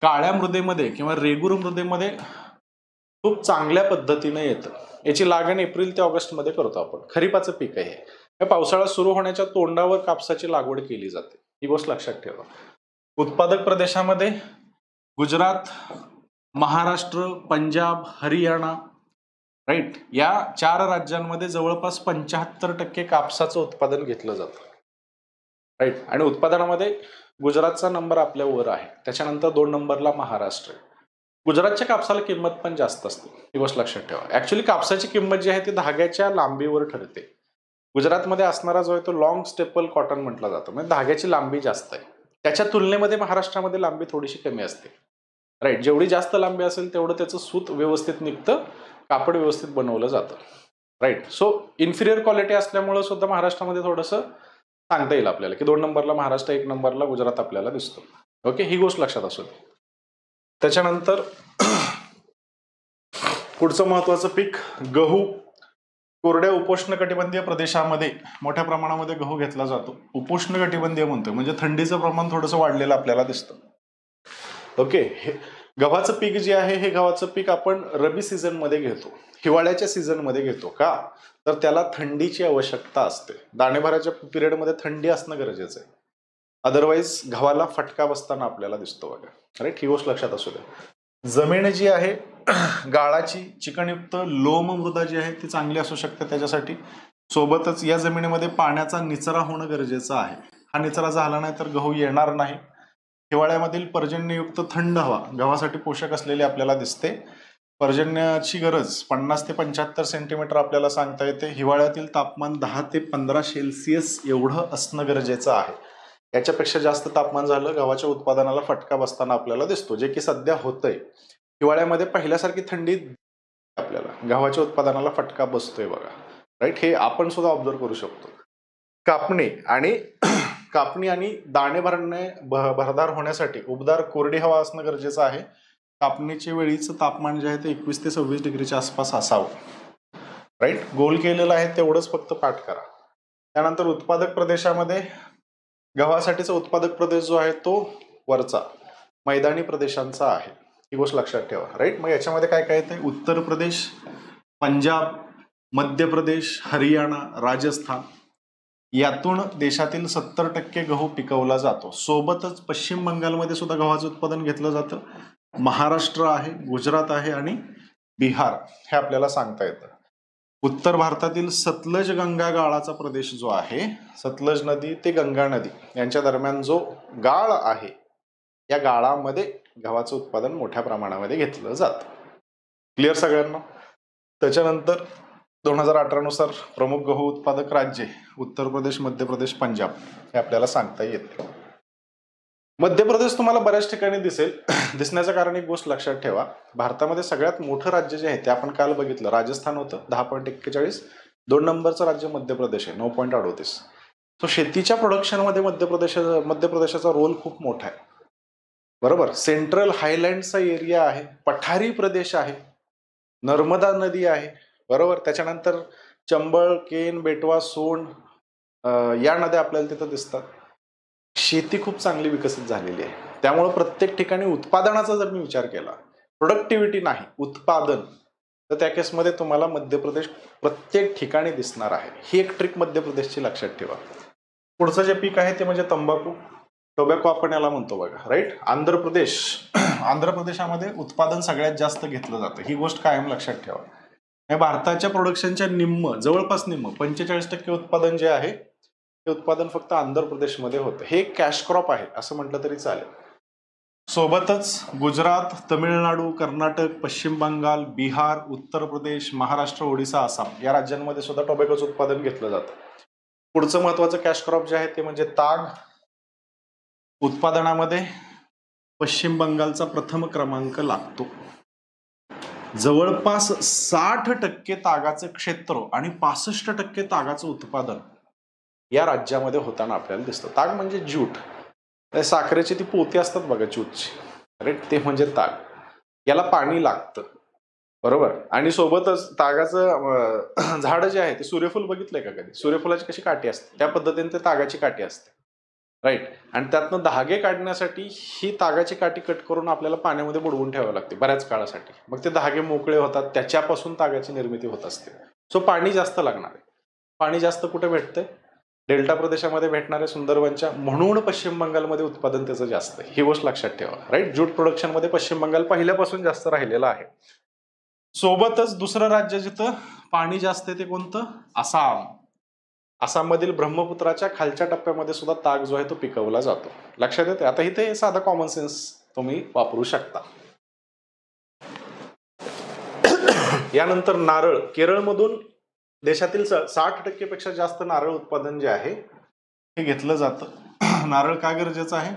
काळ्या मृदेमध्ये किंवा रेगूर मृदेमध्ये खूप चांगल्या पद्धतीने येतं. याची लागण एप्रिल ते ऑगस्ट मध्ये करतो आपण. खरीपाचं पीक आहे हे. पावसाळा सुरू होण्याच्या तोंडावर कापसाची लागवड केली जाते, ही गोष्ट लक्षात ठेवा. उत्पादक प्रदेशामध्ये गुजरात, महाराष्ट्र, पंजाब, हरियाणा, राईट, या 4 राज्यांमध्ये जवळपास 75% कापसाचं उत्पादन घेतलं जातं. राईट, आणि उत्पादनामध्ये गुजरातचा नंबर आपल्या वर आहे, त्याच्यानंतर 2 नंबरला महाराष्ट्र. गुजरातच्या कापसाला किंमत पण जास्त असते, ही गोष्ट लक्षात ठेवा. ऍक्च्युली कापसाची किंमत जी आहे ती धाग्याच्या लांबीवर ठरते. गुजरातमध्ये असणारा जो आहे तो लॉंग स्टेपल कॉटन म्हटला जातो, म्हणजे धाग्याची लांबी जास्त आहे. त्याच्या तुलनेमध्ये महाराष्ट्रामध्ये लांबी थोडीशी कमी असते. राईट, जेवढी जास्त लांबी असेल तेवढं त्याचं सूत व्यवस्थित निघतं, कापड व्यवस्थित बनवलं जातं. राईट, सो इन्फिरियर क्वालिटी असल्यामुळे सुद्धा महाराष्ट्रामध्ये थोडंसं सांगता येईल आपल्याला की 2 नंबरला महाराष्ट्र, 1 नंबरला गुजरात आपल्याला दिसतो. ओके, ही गोष्ट लक्षात असू दे. त्याच्यानंतर पुढचं महत्वाचं पीक गहू. कोरड्या उपोष्ण कटिबंधीय प्रदेशामध्ये मोठ्या प्रमाणामध्ये गहू घेतला जातो. उपोष्ण कटिबंधीय म्हणतोय म्हणजे थंडीचं प्रमाण थोडंसं वाढलेलं आपल्याला दिसतं. ओके, गव्हाचं पीक जे आहे हे गव्हाचं पीक आपण रबी सीझन मध्ये घेतो, हिवाळ्याच्या सीझन मध्ये घेतो. का तर त्याला थंडीची आवश्यकता असते. दाणेभराच्या पिरियडमध्ये थंडी असणं गरजेचं आहे, अदरवाईज गव्हाला फटका बसताना आपल्याला दिसतो बघा. राईट, ही गोष्ट लक्षात असू द्या. जमीन जी आहे गाळाची, चिकणयुक्त लोम मृदा जी आहे ती चांगली असू शकते त्याच्यासाठी. सोबतच या जमिनीमध्ये पाण्याचा निचरा होणं गरजेचं आहे. हा निचरा झाला नाही तर गहू येणार नाही. हिवाळ्यामधील पर्जन्ययुक्त थंड हवा गव्हासाठी पोषक असलेली आपल्याला दिसते. पर्जन्याची गरज 50 ते 75 सेंटीमीटर आपल्याला सांगता येते. हिवाळ्यातील तापमान 10 ते 15 सेल्सिअस एवढं असणं गरजेचं आहे. याच्यापेक्षा जास्त तापमान झालं गव्हाच्या उत्पादनाला फटका बसताना आपल्याला दिसतो, जे की सध्या होतंय. हिवाळ्यामध्ये पहिल्यासारखी थंडी आपल्याला गव्हाच्या उत्पादनाला फटका बसतोय बघा. राईट, हे आपण सुद्धा ऑब्झर्व करू शकतो. कापणी आणि दाणे भरदार होण्यासाठी उबदार कोरडी हवा असणं गरजेचं आहे. कापणीच्या वेळीचं तापमान जे आहे ते 21 ते 26 डिग्रीच्या आसपास असावं. राईट, गोल केलेलं आहे तेवढंच फक्त पाठ करा. त्यानंतर उत्पादक प्रदेशामध्ये गव्हासाठीचा उत्पादक प्रदेश जो आहे तो वरचा मैदानी प्रदेशांचा आहे, ही गोष्ट लक्षात ठेवा. राईट, मग याच्यामध्ये काय काय येते? उत्तर प्रदेश, पंजाब, मध्य प्रदेश, हरियाणा, राजस्थान, यातून देशातील 70% गहू पिकवला जातो. सोबतच पश्चिम बंगालमध्ये सुद्धा गव्हाचं उत्पादन घेतलं जातं. महाराष्ट्र आहे, गुजरात आहे आणि बिहार हे आपल्याला सांगता येतं. उत्तर भारतातील सतलज गंगा गाळाचा प्रदेश जो आहे, सतलज नदी ते गंगा नदी यांच्या दरम्यान जो गाळ आहे, या गाळामध्ये गव्हाचं उत्पादन मोठ्या प्रमाणामध्ये घेतलं जातं. क्लिअर सगळ्यांना? त्याच्यानंतर 2018 नुसार प्रमुख गहू उत्पादक राज्ये उत्तर प्रदेश, मध्य प्रदेश, पंजाब हे आपल्याला सांगता येते. मध्य प्रदेश तुम्हाला बऱ्याच ठिकाणी दिसण्याचं कारण एक गोष्ट लक्षात ठेवा. भारतामध्ये सगळ्यात मोठं राज्य जे आहे ते आपण काल बघितलं, राजस्थान होतं 10.41. 2 नंबरचं राज्य मध्य प्रदेश आहे 9.38. सो शेतीच्या प्रोडक्शन मध्ये मध्य प्रदेशाचा रोल खूप मोठा आहे. बरोबर, सेंट्रल हायलँडचा एरिया आहे, पठारी प्रदेश आहे, नर्मदा नदी आहे. बरोबर, त्याच्यानंतर चंबळ, केन, बेटवा, सोंड या नद्या आपल्याला तिथं दिसतात. शेती खूप चांगली विकसित झालेली आहे. त्यामुळे प्रत्येक ठिकाणी उत्पादनाचा जर मी विचार केला, प्रोडक्टिव्हिटी नाही उत्पादन, तर त्या केसमध्ये तुम्हाला मध्य प्रदेश प्रत्येक ठिकाणी दिसणार आहे. ही एक ट्रिक मध्य प्रदेशची लक्षात ठेवा. पुढचं जे पीक आहे ते म्हणजे तंबाखू, टोबॅको आपण याला म्हणतो बघा. राईट, आंध्र प्रदेशामध्ये उत्पादन सगळ्यात जास्त घेतलं जातं, ही गोष्ट कायम लक्षात ठेवा. भारताच्या प्रोडक्शनच्या जवळपास निम्म 45% उत्पादन जे आहे ते उत्पादन फक्त आंध्र प्रदेशमध्ये होतं. हे कॅश क्रॉप आहे असं म्हटलं तरी चालेल. सोबतच गुजरात, तमिळनाडू, कर्नाटक, पश्चिम बंगाल, बिहार, उत्तर प्रदेश, महाराष्ट्र, ओडिसा, आसाम या राज्यांमध्ये सुद्धा टोबॅकोचं उत्पादन घेतलं जातं. पुढचं महत्वाचं कॅश क्रॉप जे आहे ते म्हणजे ताग. उत्पादनामध्ये पश्चिम बंगालचा प्रथम क्रमांक लागतो. जवळपास 60% तागाचं क्षेत्र आणि 65% तागाचं उत्पादन या राज्यामध्ये होताना आपल्याला दिसतं. ताग म्हणजे ज्यूट, साखरेची ती पोती असतात बघा ज्यूटची. राईट, ते म्हणजे ताग. याला पाणी लागतं. बरोबर. आणि सोबतच तागाचं झाड जे आहे ते सूर्यफूल बघितलंय का कधी? सूर्यफुलाची कशी काठी असते त्या पद्धतीने ते तागाची काठी असते, राईट. आणि त्यातनं धागे काढण्यासाठी ही तागाची काठी कट करून आपल्याला पाण्यामध्ये बुडवून ठेवावी लागते बऱ्याच काळासाठी. मग ते धागे मोकळे होतात, त्याच्यापासून तागाची निर्मिती होत असते. सो पाणी जास्त लागणार आहे. पाणी जास्त कुठे भेटतंय? डेल्टा प्रदेशामध्ये भेटणाऱ्या सुंदरवनच्या, म्हणून पश्चिम बंगालमध्ये उत्पादन त्याचं जास्त आहे. ही गोष्ट लक्षात ठेवा, राईट. ज्यूट प्रोडक्शन मध्ये पश्चिम बंगाल पहिल्यापासून जास्त राहिलेलं आहे. सोबतच दुसरं राज्य जिथं पाणी जास्त आहे ते कोणतं? आसाम. आसाममधील ब्रह्मपुत्राच्या खालच्या टप्प्यामध्ये सुद्धा ताग जो आहे तो पिकवला जातो. लक्षात येते? आता इथे साधा कॉमन सेन्स तुम्ही वापरू शकता. यानंतर नारळ. केरळमधून देशातील 60% पेक्षा जास्त नारळ उत्पादन जे आहे हे घेतलं जातं. नारळ का गरजेचं आहे?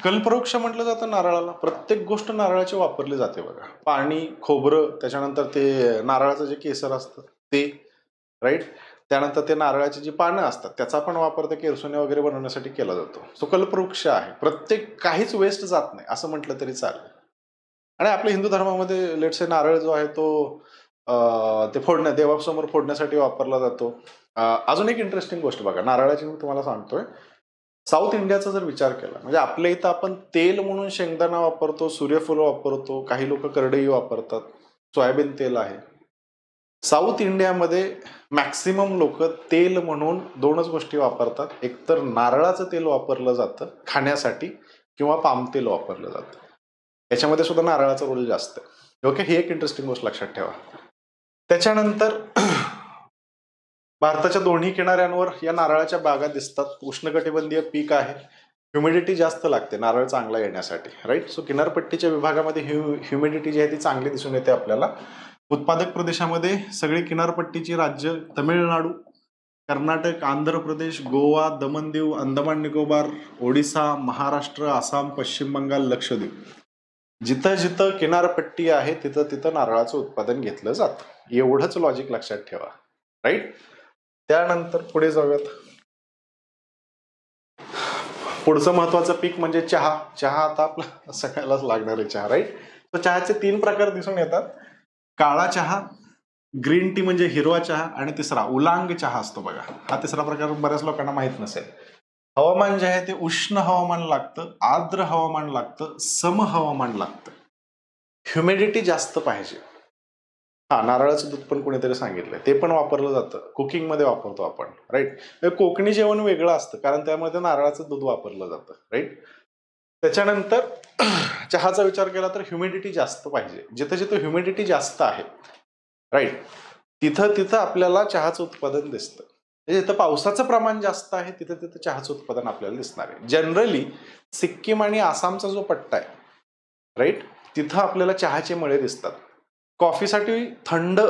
कल्पवृक्ष म्हटलं जातं नारळाला. प्रत्येक गोष्ट नारळाची वापरली जाते बघा. पाणी, खोबरं, त्याच्यानंतर ते नारळाचं जे केसर असतं ते, राईट. त्यानंतर ते नारळाची जी पानं असतात त्याचा पण वापर ते केरसुणे वगैरे बनवण्यासाठी केला जातो. तो कल्पवृक्ष आहे. प्रत्येक काहीच वेस्ट जात नाही असं म्हटलं तरी चालेल. आणि आपल्या हिंदू धर्मामध्ये लेट्स से नारळ जो आहे तो ते देवासमोर फोडण्यासाठी वापरला जातो. अजून एक इंटरेस्टिंग गोष्ट बघा नारळाची मी तुम्हाला सांगतोय. साऊथ इंडियाचा जर विचार केला, म्हणजे आपल्या इथं आपण तेल म्हणून शेंगदाणा वापरतो, सूर्यफूल वापरतो, काही लोक करडई वापरतात, सोयाबीन तेल आहे. साऊथ इंडियामध्ये मॅक्सिमम लोक तेल म्हणून दोनच गोष्टी वापरतात. एकतर नारळाचं तेल वापरलं जातं खाण्यासाठी किंवा पाम तेल वापरलं जातं. याच्यामध्ये सुद्धा नारळाचा रोल जास्त आहे. ओके, ही एक इंटरेस्टिंग गोष्ट लक्षात ठेवा. त्याच्यानंतर भारताच्या दोन्ही किनाऱ्यांवर या नारळाच्या बागा दिसतात. उष्णकटिबंधीय पीक आहे. ह्युमिडिटी जास्त लागते नारळ चांगला येण्यासाठी, राईट. सो किनारपट्टीच्या विभागामध्ये ह्युमिडिटी जी आहे ती चांगली दिसून येते आपल्याला. उत्पादक प्रदेशामध्ये सगळी किनारपट्टीची राज्य तमिळनाडू, कर्नाटक, आंध्र प्रदेश, गोवा, दमण दीव, अंदमान निकोबार, ओडिसा, महाराष्ट्र, आसाम, पश्चिम बंगाल, लक्षद्वीप, जिथं जिथं किनारपट्टी आहे तिथं तिथं नारळाचं उत्पादन घेतलं जातं. एवढंच लॉजिक लक्षात ठेवा, राईट. त्यानंतर पुढे जाऊयात. पुढचं महत्वाचं पीक म्हणजे चहा. चहा आता आपला सगळ्यालाच लागणार आहे चहा, राईट. तर चहाचे 3 प्रकार दिसून येतात. काळा चहा, ग्रीन टी म्हणजे हिरवा चहा, आणि तिसरा उलांग चहा असतो बघा. हा तिसरा प्रकार बऱ्याच लोकांना माहित नसेल. हवामान जे आहे ते उष्ण हवामान लागतं, आर्द्र हवामान लागतं, सम हवामान लागतं. ह्युमिडिटी जास्त पाहिजे. नारळाचं दूध पण कोणीतरी सांगितलंय, ते पण वापरलं जातं. कुकिंग मध्ये वापरतो आपण, राईट. कोकणी जेवण वेगळं असतं कारण त्यामध्ये नारळाचं दूध वापरलं जातं, राईट. त्याच्यानंतर चहाचा विचार केला तर ह्युमिडिटी जास्त पाहिजे. जिथं जिथं ह्युमिडिटी जास्त आहे, राईट, तिथं तिथं आपल्याला चहाचं उत्पादन दिसतं. जिथं पावसाचं प्रमाण जास्त आहे तिथं तिथं चहाचं उत्पादन आपल्याला दिसणार आहे. जनरली सिक्कीम आणि आसामचा जो पट्टा आहे, राईट, तिथं आपल्याला चहाचे मळे दिसतात. कॉफीसाठी थंड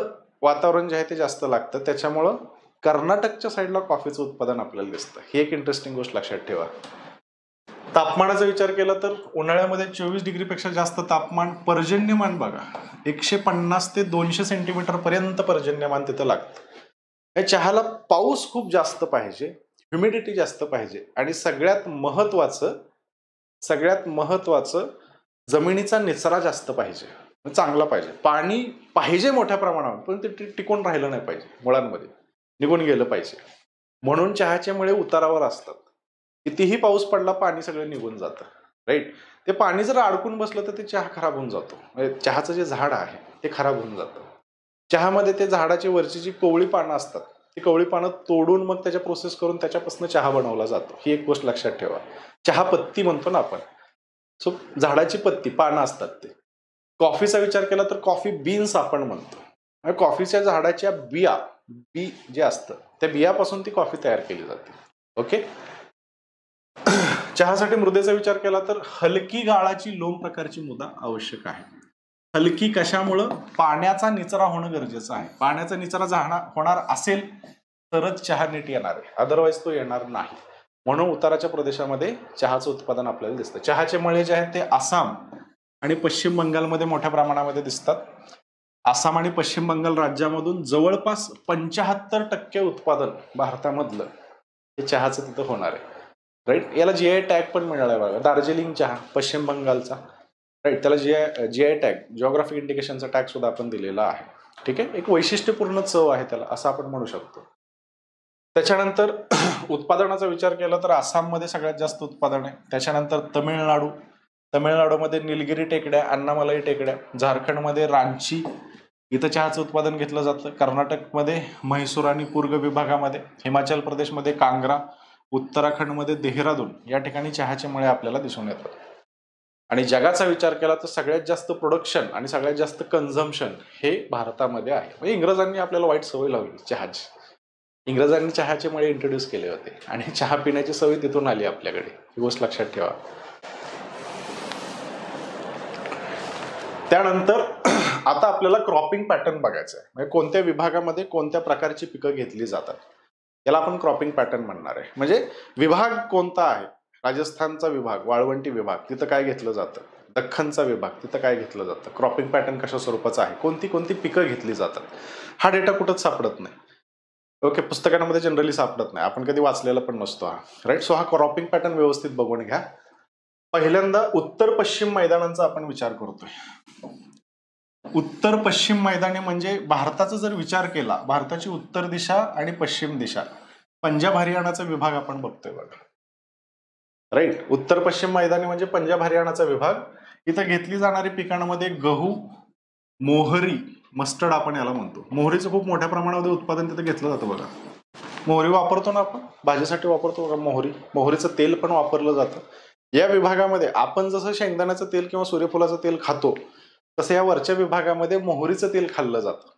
वातावरण जे आहे ते जास्त लागतं, त्याच्यामुळं कर्नाटकच्या साईडला कॉफीचं उत्पादन आपल्याला दिसतं. ही एक इंटरेस्टिंग गोष्ट लक्षात ठेवा. तापमानाचा विचार केला तर उन्हाळ्यामध्ये 24 डिग्रीपेक्षा जास्त तापमान. पर्जन्यमान बघा 150 ते 200 सेंटीमीटर पर्यंत पर्जन्यमान तिथं लागतं. या चहाला पाऊस खूप जास्त पाहिजे, ह्युमिडिटी जास्त पाहिजे, आणि सगळ्यात महत्वाचं जमिनीचा निचरा जास्त पाहिजे, चांगला पाहिजे. पाणी पाहिजे मोठ्या प्रमाणावर, पण ते टिकून राहिलं नाही पाहिजे, मुळांमध्ये निघून गेलं पाहिजे. म्हणून चहाचे मळे उतारावर असतात. कितीही पाऊस पडला पाणी सगळं निघून जातं, राईट. ते पाणी जर अडकून बसलं तर ते चहा खराब होऊन जातो. म्हणजे चहाचं जे झाड आहे ते खराब होऊन जातं. चहामध्ये ते झाडाची वरची जी कोवळी पानं असतात ती कवळी पानं तोडून मग त्याच्या प्रोसेस करून त्याच्यापासून चहा बनवला जातो. ही एक गोष्ट लक्षात ठेवा. चहा पत्ती म्हणतो ना आपण, सो झाडाची पत्ती पानं असतात ते. कॉफीचा विचार केला तर कॉफी बीन्स आपण म्हणतो. कॉफीच्या झाडाच्या बी जे असतं त्या बियापासून ती कॉफी तयार केली जाते. ओके. चहासाठी मृदेचा विचार केला तर हलकी गाळाची लोम प्रकारची मृदा आवश्यक आहे. हलकी कशामुळं? पाण्याचा निचरा होणं गरजेचं आहे. पाण्याचा निचरा होणार असेल तरच चहा नीट येणार आहे, अदरवाईज तो येणार नाही. म्हणून उताराच्या प्रदेशामध्ये चहाचं उत्पादन आपल्याला दिसतं. चहाचे मळे जे आहेत ते आसाम आणि पश्चिम बंगालमध्ये मोठ्या प्रमाणामध्ये दिसतात. आसाम आणि पश्चिम बंगाल राज्यामधून जवळपास 75% उत्पादन भारतामधलं हे चहाचं तिथं होणार आहे, राईट. याला जीआय टॅग पण मिळालाय बघा. दार्जिलिंग चहा पश्चिम बंगालचा, राईट. त्याला जीआय टॅग, जिओग्राफिक इंडिकेशनचा टॅग सुद्धा आपण दिलेला आहे. ठीक आहे, एक वैशिष्ट्यपूर्ण चव आहे त्याला, असं आपण म्हणू शकतो. त्याच्यानंतर उत्पादनाचा विचार केला तर आसाममध्ये सगळ्यात जास्त उत्पादन आहे. त्याच्यानंतर तमिळनाडूमध्ये निलगिरी टेकड्या, अन्नामलाई टेकड्या. झारखंडमध्ये रांची, इथं चहाचं उत्पादन घेतलं जातं. कर्नाटकमध्ये म्हैसूर आणि कुर्ग विभागामध्ये. हिमाचल प्रदेशमध्ये कांगरा, उत्तराखंडमध्ये देहरादून या ठिकाणी चहाचे मळे आपल्याला दिसून येतात. आणि जगाचा विचार केला तर सगळ्यात जास्त प्रोडक्शन आणि सगळ्यात जास्त कन्झम्पशन हे भारतामध्ये आहे. म्हणजे इंग्रजांनी आपल्याला वाईट सवय लावली चहाची. इंग्रजांनी चहाचे मळे इंट्रोड्यूस केले होते आणि चहा पिण्याची सवय तिथून आली आपल्याकडे, ही गोष्ट लक्षात ठेवा. त्यानंतर आता आपल्याला क्रॉपिंग पॅटर्न बघायचं आहे. म्हणजे कोणत्या विभागामध्ये कोणत्या प्रकारची पिकं घेतली जातात, याला आपण क्रॉपिंग पॅटर्न म्हणणार आहे. म्हणजे विभाग कोणता आहे, राजस्थानचा विभाग, वाळवंटी विभाग, तिथं काय घेतलं जातं. दख्खनचा विभाग, तिथं काय घेतलं जातं. क्रॉपिंग पॅटर्न कशा स्वरूपाचा आहे, कोणती कोणती पिकं घेतली जातात, हा डेटा कुठंच सापडत नाही. ओके, पुस्तकांमध्ये जनरली सापडत नाही, आपण कधी वाचलेला पण नसतो हा. राईट. सो हा क्रॉपिंग पॅटर्न व्यवस्थित बघून घ्या. पहिल्यांदा उत्तर पश्चिम मैदानांचा आपण विचार करतोय. उत्तर पश्चिम मैदाने म्हणजे भारताचा जर विचार केला, भारताची उत्तर दिशा आणि पश्चिम दिशा, पंजाब हरियाणाचा विभाग आपण बघतोय बघा. राईट. उत्तर पश्चिम मैदानी म्हणजे पंजाब हरियाणाचा विभाग. इथं घेतली जाणारी पिकांमध्ये गहू, मोहरी, मस्टर्ड आपण याला म्हणतो. मोहरीचं खूप मोठ्या प्रमाणामध्ये उत्पादन तिथं घेतलं जातं बघा. मोहरी वापरतो ना आपण, भाजीसाठी वापरतो बघा मोहरी. मोहरीचं तेल पण वापरलं जातं. या विभागामध्ये आपण जसं शेंगदाण्याचं तेल किंवा सूर्यफुलाचं तेल खातो, तसं या वरच्या विभागामध्ये मोहरीचं तेल खाल्लं जातं.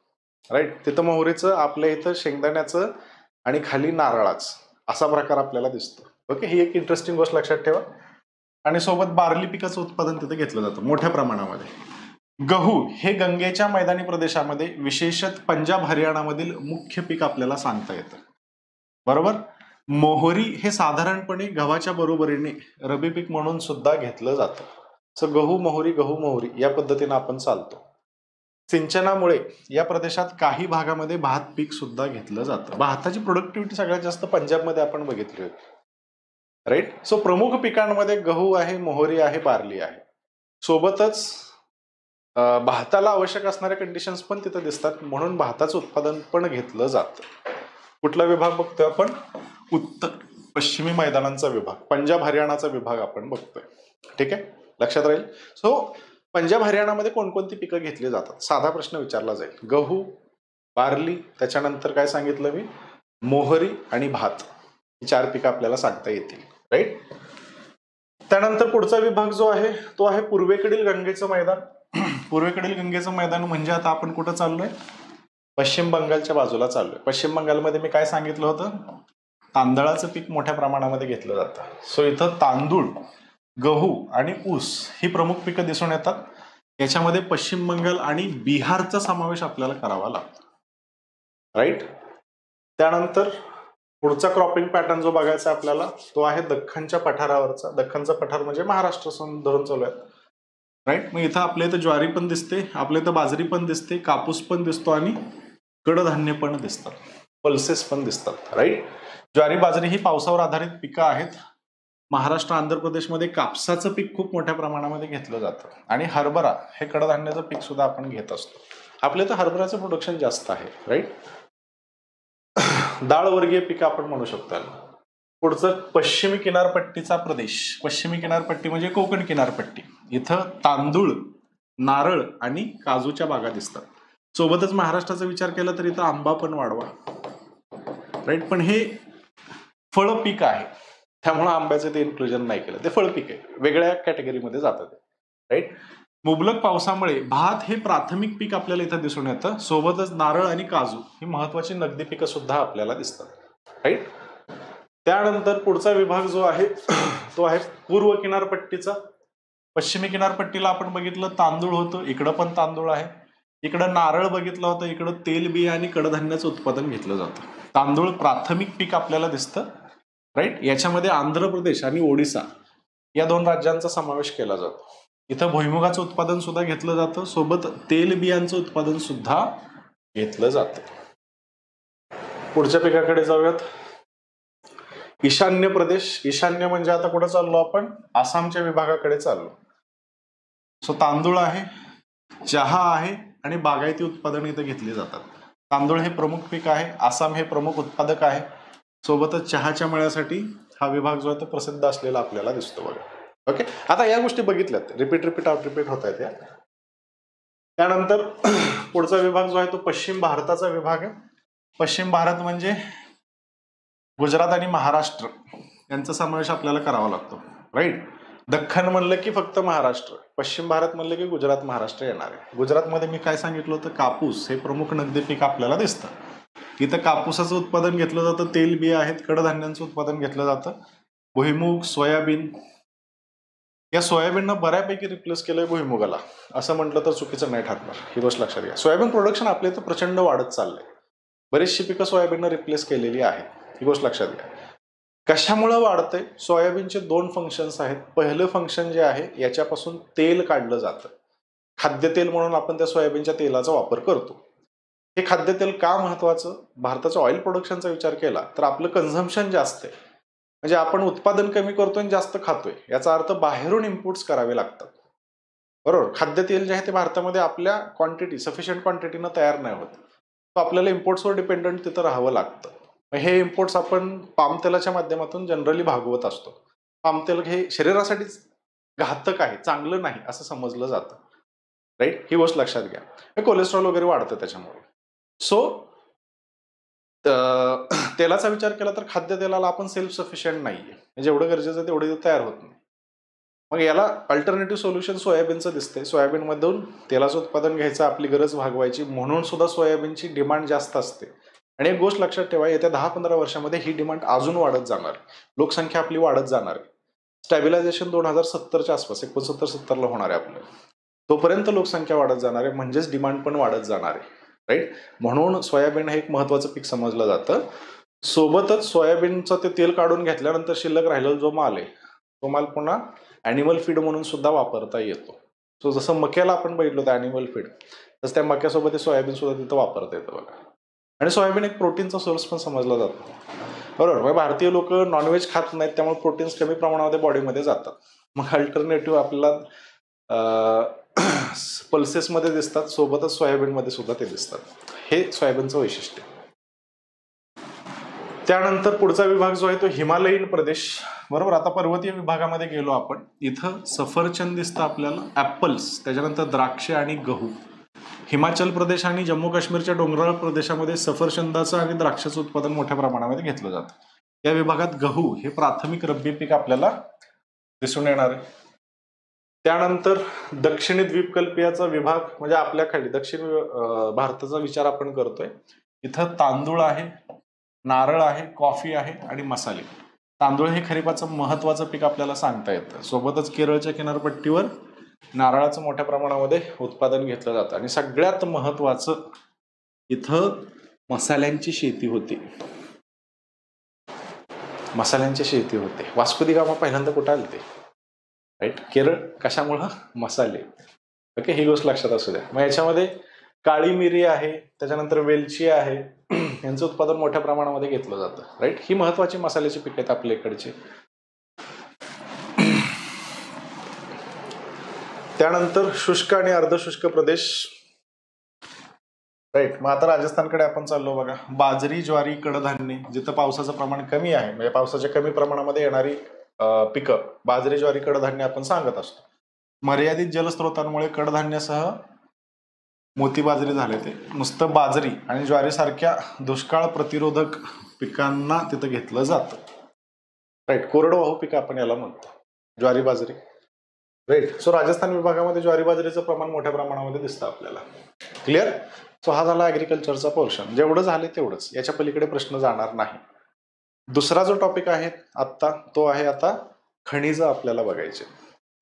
राईट. तिथं मोहरीचं, आपल्या इथं शेंगदाण्याचं आणि खाली नारळाचं, असा प्रकार आपल्याला दिसतो. ओके, ही एक इंटरेस्टिंग गोष्ट लक्षात ठेवा. आणि सोबत बार्ली पिकाचं उत्पादन तिथे घेतलं जातं मोठ्या प्रमाणामध्ये. गहू हे गंगेच्या मैदानी प्रदेशामध्ये, विशेषतः पंजाब हरियाणामधील मुख्य पीक आपल्याला सांगता येतं. बरोबर. मोहरी हे साधारणपणे गव्हाच्या बरोबरीने रब्बी पीक म्हणून सुद्धा घेतलं जातं. सो गहू मोहरी या पद्धतीने आपण चालतो. सिंचनामुळे या प्रदेशात काही भागामध्ये भात पीक सुद्धा घेतलं जातं. भाताची प्रोडक्टिव्हिटी सगळ्यात जास्त पंजाबमध्ये आपण बघितली होती. राईट. सो प्रमुख पिकांमध्ये गहू आहे, मोहरी आहे, बार्ली आहे. सोबतच भाताला आवश्यक असणाऱ्या कंडिशन्स पण तिथं दिसतात, म्हणून भाताचं उत्पादन पण घेतलं जातं. कुठला विभाग बघतोय आपण, उत्तर पश्चिमी मैदानांचा विभाग, पंजाब हरियाणाचा विभाग आपण बघतोय. ठीक आहे, लक्षात राहील. सो पंजाब हरियाणामध्ये कोणकोणती पिकं घेतली जातात, साधा प्रश्न विचारला जाईल. गहू, बार्ली, त्याच्यानंतर काय सांगितलं मी, मोहरी आणि भात, ही 4 पिकं आपल्याला सांगता येतील. राईट. त्यानंतर पुढचा विभाग जो आहे तो आहे पूर्वेकडील गंगेचं मैदान. पूर्वेकडील गंगेचं मैदान म्हणजे आता आपण कुठं चाललोय, पश्चिम बंगालच्या बाजूला चाललोय. पश्चिम बंगालमध्ये मी काय सांगितलं होतं, तांदळाचं पीक मोठ्या प्रमाणामध्ये घेतलं जातं. सो इथं तांदूळ, गहू आणि ऊस ही प्रमुख पिकं दिसून येतात. याच्यामध्ये पश्चिम बंगाल आणि बिहारचा समावेश आपल्याला करावा लागतो. राईट. त्यानंतर पुढचा क्रॉपिंग पॅटर्न जो बघायचा आपल्याला तो आहे दख्खनच्या पठारावरचा. दख्खनचा पठार म्हणजे महाराष्ट्र धरून चालू आहे. राईट. मग इथं आपल्या इथं ज्वारी पण दिसते, आपल्या इथं बाजरी पण दिसते, कापूस पण दिसतो आणि कडधान्य पण दिसतात, पल्सेस पण दिसतात. राईट. ज्वारी बाजरी ही पावसावर आधारित पिकं आहेत. महाराष्ट्र आंध्र प्रदेशमध्ये कापसाचं पीक खूप मोठ्या प्रमाणामध्ये घेतलं जातं आणि हरभरा हे कडधान्याचं पीक सुद्धा आपण घेत असतो. आपल्या इथं हरभऱ्याचं प्रोडक्शन जास्त आहे. राईट. डाळवर्गीय पिकं आपण म्हणू शकतो. पुढचं पश्चिमी किनारपट्टीचा प्रदेश. पश्चिमी किनारपट्टी म्हणजे कोकण किनारपट्टी. इथं तांदूळ, नारळ आणि काजूच्या बागा दिसतात. सोबतच महाराष्ट्राचा विचार केला तर इथं आंबा पण वाढवा. राईट. पण हे फळ पीक आहे, त्यामुळे आंब्याचं ते इन्क्लुजन नाही केलं, ते फळ पीक आहे, वेगळ्या कॅटेगरीमध्ये जातं ते. राईट. मुबलक पावसामुळे भात हे प्राथमिक पीक आपल्याला इथं दिसून येतं. सोबतच नारळ आणि काजू ही महत्वाची नगदी पिकं सुद्धा आपल्याला दिसतात. राईट. त्यानंतर पुढचा विभाग जो आहे तो आहे पूर्व किनारपट्टीचा. पश्चिमी किनारपट्टीला आपण बघितलं तांदूळ होतं, इकडं पण तांदूळ आहे. इकडं नारळ बघितलं होतं, इकडं तेलबिया आणि कडधान्याचं उत्पादन घेतलं जातं. तांदूळ प्राथमिक पीक आपल्याला दिसतं. राईट. याच्यामध्ये आंध्र प्रदेश आणि ओडिसा या 2 राज्यांचा समावेश केला जातो. इथं भुईमुगाचं उत्पादन सुद्धा घेतलं जातं, सोबत तेलबियांचं उत्पादन सुद्धा घेतलं जातं. पुढच्या पिकाकडे जाऊयात. ईशान्य प्रदेश. ईशान्य म्हणजे आता कुठं चाललो आपण, आसामच्या विभागाकडे चाललो. सो तांदूळ आहे, चहा आहे आणि बागायती उत्पादन इथे घेतली जातात. तांदूळ हे प्रमुख पीक आहे, आसाम हे प्रमुख उत्पादक आहे. सोबतच चहाच्या मळ्यासाठी हा विभाग जो आहे तो प्रसिद्ध असलेला आपल्याला दिसतो बघा. ओके, आता या गोष्टी बघितल्यात, रिपीट होत आहेत या. त्यानंतर पुढचा विभाग जो आहे तो पश्चिम भारताचा विभाग आहे. पश्चिम भारत म्हणजे गुजरात आणि महाराष्ट्र यांचा समावेश आपल्याला करावा लागतो, राईट. दख्खन म्हणलं की फक्त महाराष्ट्र, पश्चिम भारत म्हणलं की गुजरात महाराष्ट्र येणार आहे. गुजरातमध्ये मी काय सांगितलं होतं, कापूस हे प्रमुख नगदी पीक आपल्याला दिसतं. इथं कापूसाचं उत्पादन घेतलं जातं, तेल बिया आहेत, कडधान्यांचं उत्पादन घेतलं जातं, भुईमूग, सोयाबीन. या सोयाबीननं बऱ्यापैकी रिप्लेस केलंय भुईमुगाला, असं म्हटलं तर चुकीचं नाही ठरणार. ही गोष्ट लक्षात घ्या. सोयाबीन प्रोडक्शन आपल्या इथं प्रचंड वाढत चाललंय, बरीचशी पिकं सोयाबीननं रिप्लेस केलेली आहे. ही गोष्ट लक्षात घ्या. कशामुळे वाढतंय? सोयाबीनचे 2 फंक्शन्स आहेत. पहिलं फंक्शन जे आहे, याच्यापासून तेल काढलं जातं, खाद्यतेल म्हणून आपण त्या सोयाबीनच्या तेलाचा वापर करतो. हे खाद्यतेल का महत्वाचं? भारताच्या ऑइल प्रोडक्शनचा विचार केला तर आपलं कन्झम्पशन जास्त आहे, म्हणजे आपण उत्पादन कमी करतोय आणि जास्त खातोय, याचा अर्थ बाहेरून इम्पोर्ट्स करावे लागतात, बरोबर. खाद्यतेल जे आहे ते भारतामध्ये आपल्या क्वांटिटी, सफिशियंट क्वांटिटीनं तयार नाही होत, तर आपल्याला इम्पोर्ट्सवर डिपेंडंट तिथं राहावं लागतं. हे इम्पोर्ट्स आपण पाम तेलाच्या माध्यमातून जनरली भागवत असतो. पाम तेल हे शरीरासाठीच घातक आहे, चांगलं नाही असं समजलं जातं, राईट. ही गोष्ट लक्षात घ्या. हे कोलेस्ट्रॉल वगैरे वाढतं त्याच्यामुळे. सो तेलाचा विचार केला तर खाद्यतेलाला आपण सेल्फ सफिशियंट नाहीये, जेवढं गरजेचं तेवढं तयार होत नाही. मग याला अल्टरनेटिव्ह सोल्युशन सोयाबीनचं दिसतंय. सोयाबीनमधून तेलाचं उत्पादन घ्यायचं, आपली गरज भागवायची, म्हणून सुद्धा सोयाबीनची डिमांड जास्त असते. आणि एक गोष्ट लक्षात ठेवा, येत्या 10-15 वर्षामध्ये ही डिमांड अजून वाढत जाणार, लोकसंख्या आपली वाढत जाणार आहे. स्टॅबिलायझेशन 2070च्या आसपास 69-70ला होणार आहे आपलं. तोपर्यंत लोकसंख्या वाढत जाणार आहे, म्हणजेच डिमांड पण वाढत जाणार आहे, राईट. म्हणून सोयाबीन हे एक महत्वाचं पीक समजलं जातं. सोबतच सोयाबीनचं ते तेल काढून घेतल्यानंतर शिल्लक राहिलेला जो माल आहे, तो माल पुन्हा ॲनिमल फीड म्हणून सुद्धा वापरता येतो. सो जसं मक्याला आपण बघितलं होतं ॲनिमल फीड, तसं त्या मक्यासोबत ते सोयाबीन सुद्धा तिथं वापरता येतं बघा. आणि सोयाबीन एक प्रोटीनचा सोर्स पण समजला जातो, बरोबर. मग भारतीय लोक नॉनव्हेज खात नाहीत, त्यामुळे प्रोटीन्स कमी प्रमाणामध्ये बॉडीमध्ये जातात. मग अल्टरनेटिव्ह आपल्याला पल्सेसमध्ये दिसतात, सोबतच सोयाबीनमध्ये सुद्धा ते दिसतात. हे सोयाबीनचं वैशिष्ट्य. त्यानंतर पुढचा विभाग जो आहे तो हिमालयीन प्रदेश, बरोबर. आता पर्वतीय विभागामध्ये गेलो आपण, इथं सफरचंद दिसतं आपल्याला, ऍपल्स, त्याच्यानंतर द्राक्षे आणि गहू. हिमाचल प्रदेश आणि जम्मू काश्मीरच्या डोंगराळ प्रदेशामध्ये सफरचंदाचं आणि द्राक्षाचं उत्पादन मोठ्या प्रमाणामध्ये घेतलं जातं. या विभागात गहू हे प्राथमिक रब्बी पीक आपल्याला दिसून येणार आहे. त्यानंतर दक्षिणी द्वीपकल्पीयाचा विभाग, म्हणजे आपल्या खाली दक्षिण भारताचा विचार आपण करतोय. इथं तांदूळ आहे, नारळ आहे, कॉफी आहे आणि मसाले. तांदूळ हे खरीपाचं महत्वाचं पीक आपल्याला सांगता येतं. सोबतच केरळच्या किनारपट्टीवर नारळाचं मोठ्या प्रमाणामध्ये उत्पादन घेतलं जातं. आणि सगळ्यात महत्वाचं, इथं मसाल्यांची शेती होती, मसाल्यांची शेती होते. वास्को दी गामा पहिल्यांदा कुठं आले ते, राईट, केरळ. कशामुळं? मसाले. ओके, ही गोष्ट लक्षात असू द्या. मग याच्यामध्ये काळी मिरी आहे, त्याच्यानंतर वेलची आहे, यांचं उत्पादन मोठ्या प्रमाणामध्ये घेतलं जातं, राईट. ही महत्वाची मसाल्याची पिकं आहेत आपल्या इकडची. त्यानंतर शुष्क आणि अर्धशुष्क प्रदेश, राईट. मग आता राजस्थानकडे आपण चाललो बघा. बाजरी, ज्वारी, कडधान्य, जिथं पावसाचं प्रमाण कमी आहे, म्हणजे पावसाच्या कमी प्रमाणामध्ये येणारी पिकं, बाजरी, ज्वारी, कडधान्य आपण सांगत असतो. मर्यादित जलस्रोतांमुळे कडधान्यासह मोती बाजरी झाले ते. नुसतं बाजरी आणि ज्वारी सारख्या दुष्काळ प्रतिरोधक पिकांना तिथं घेतलं जातं, राईट. कोरडवाहू पिकं आपण याला म्हणतो, ज्वारी, बाजरी, राईट. सो राजस्थान विभागामध्ये ज्वारी बाजरीचं प्रमाण मोठ्या प्रमाणामध्ये दिसतं आपल्याला. क्लिअर? सो हा झाला ऍग्रिकल्चरचा पोर्शन. जेवढं झाले तेवढंच, याच्या पलीकडे प्रश्न जाणार नाही. दुसरा जो टॉपिक आहे आत्ता, तो आहे आता खनिज आपल्याला बघायचे.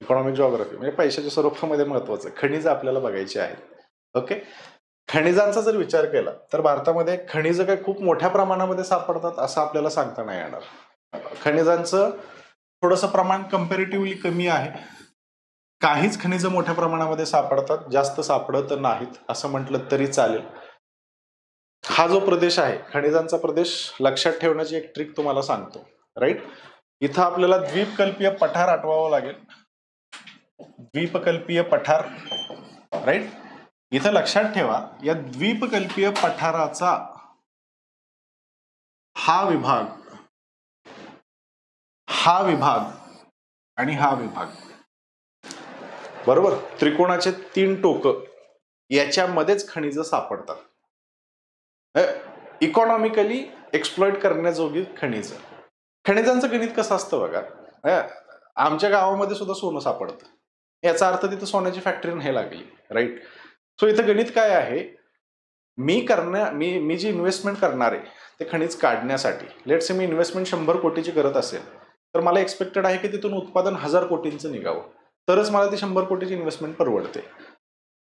इकॉनॉमिक जिओग्राफी म्हणजे पैशाच्या स्वरूपामध्ये महत्वाचं, खनिज आपल्याला बघायचे आहेत. ओके, खनिजांचा जर विचार केला तर भारतामध्ये खनिज काय खूप मोठ्या प्रमाणामध्ये सापडतात असं आपल्याला सांगता नाही येणार. खनिजांचं थोडंसं प्रमाण कम्पॅरेटिव्हली कमी आहे. काहीच खनिज मोठ्या प्रमाणामध्ये सापडतात, जास्त सापडत नाहीत असं म्हटलं तरी चालेल. हा जो प्रदेश आहे खनिजांचा प्रदेश, लक्षात ठेवण्याची एक ट्रिक तुम्हाला सांगतो, राईट. इथं आपल्याला द्वीपकल्पीय पठार आठवावं लागेल. द्वीपकल्पीय पठार, राईट. इथं लक्षात ठेवा, या द्वीपकल्पीय पठाराचा हा विभाग आणि हा विभाग, बरोबर, त्रिकोणाचे 3 टोक, याच्यामध्येच खनिज सापडतात. इकॉनॉमिकली एक्सप्लॉइट करण्याजोगी खनिज. खनिजांचं गणित कसं असतं बघा, आमच्या गावामध्ये सुद्धा सोनं सापडतं, याचा अर्थ तिथं सोन्याची फॅक्टरी नाही लागली, राईट. सो इथं गणित काय आहे, मी जी इन्व्हेस्टमेंट करणार आहे ते खनिज काढण्यासाठी, लेट्स से मी इन्व्हेस्टमेंट 100 कोटीची करत असेल तर मला एक्सपेक्टेड आहे की तिथून उत्पादन 1000 कोटींचं निघावं, तरच मला ती 100 कोटीची इन्व्हेस्टमेंट परवडते,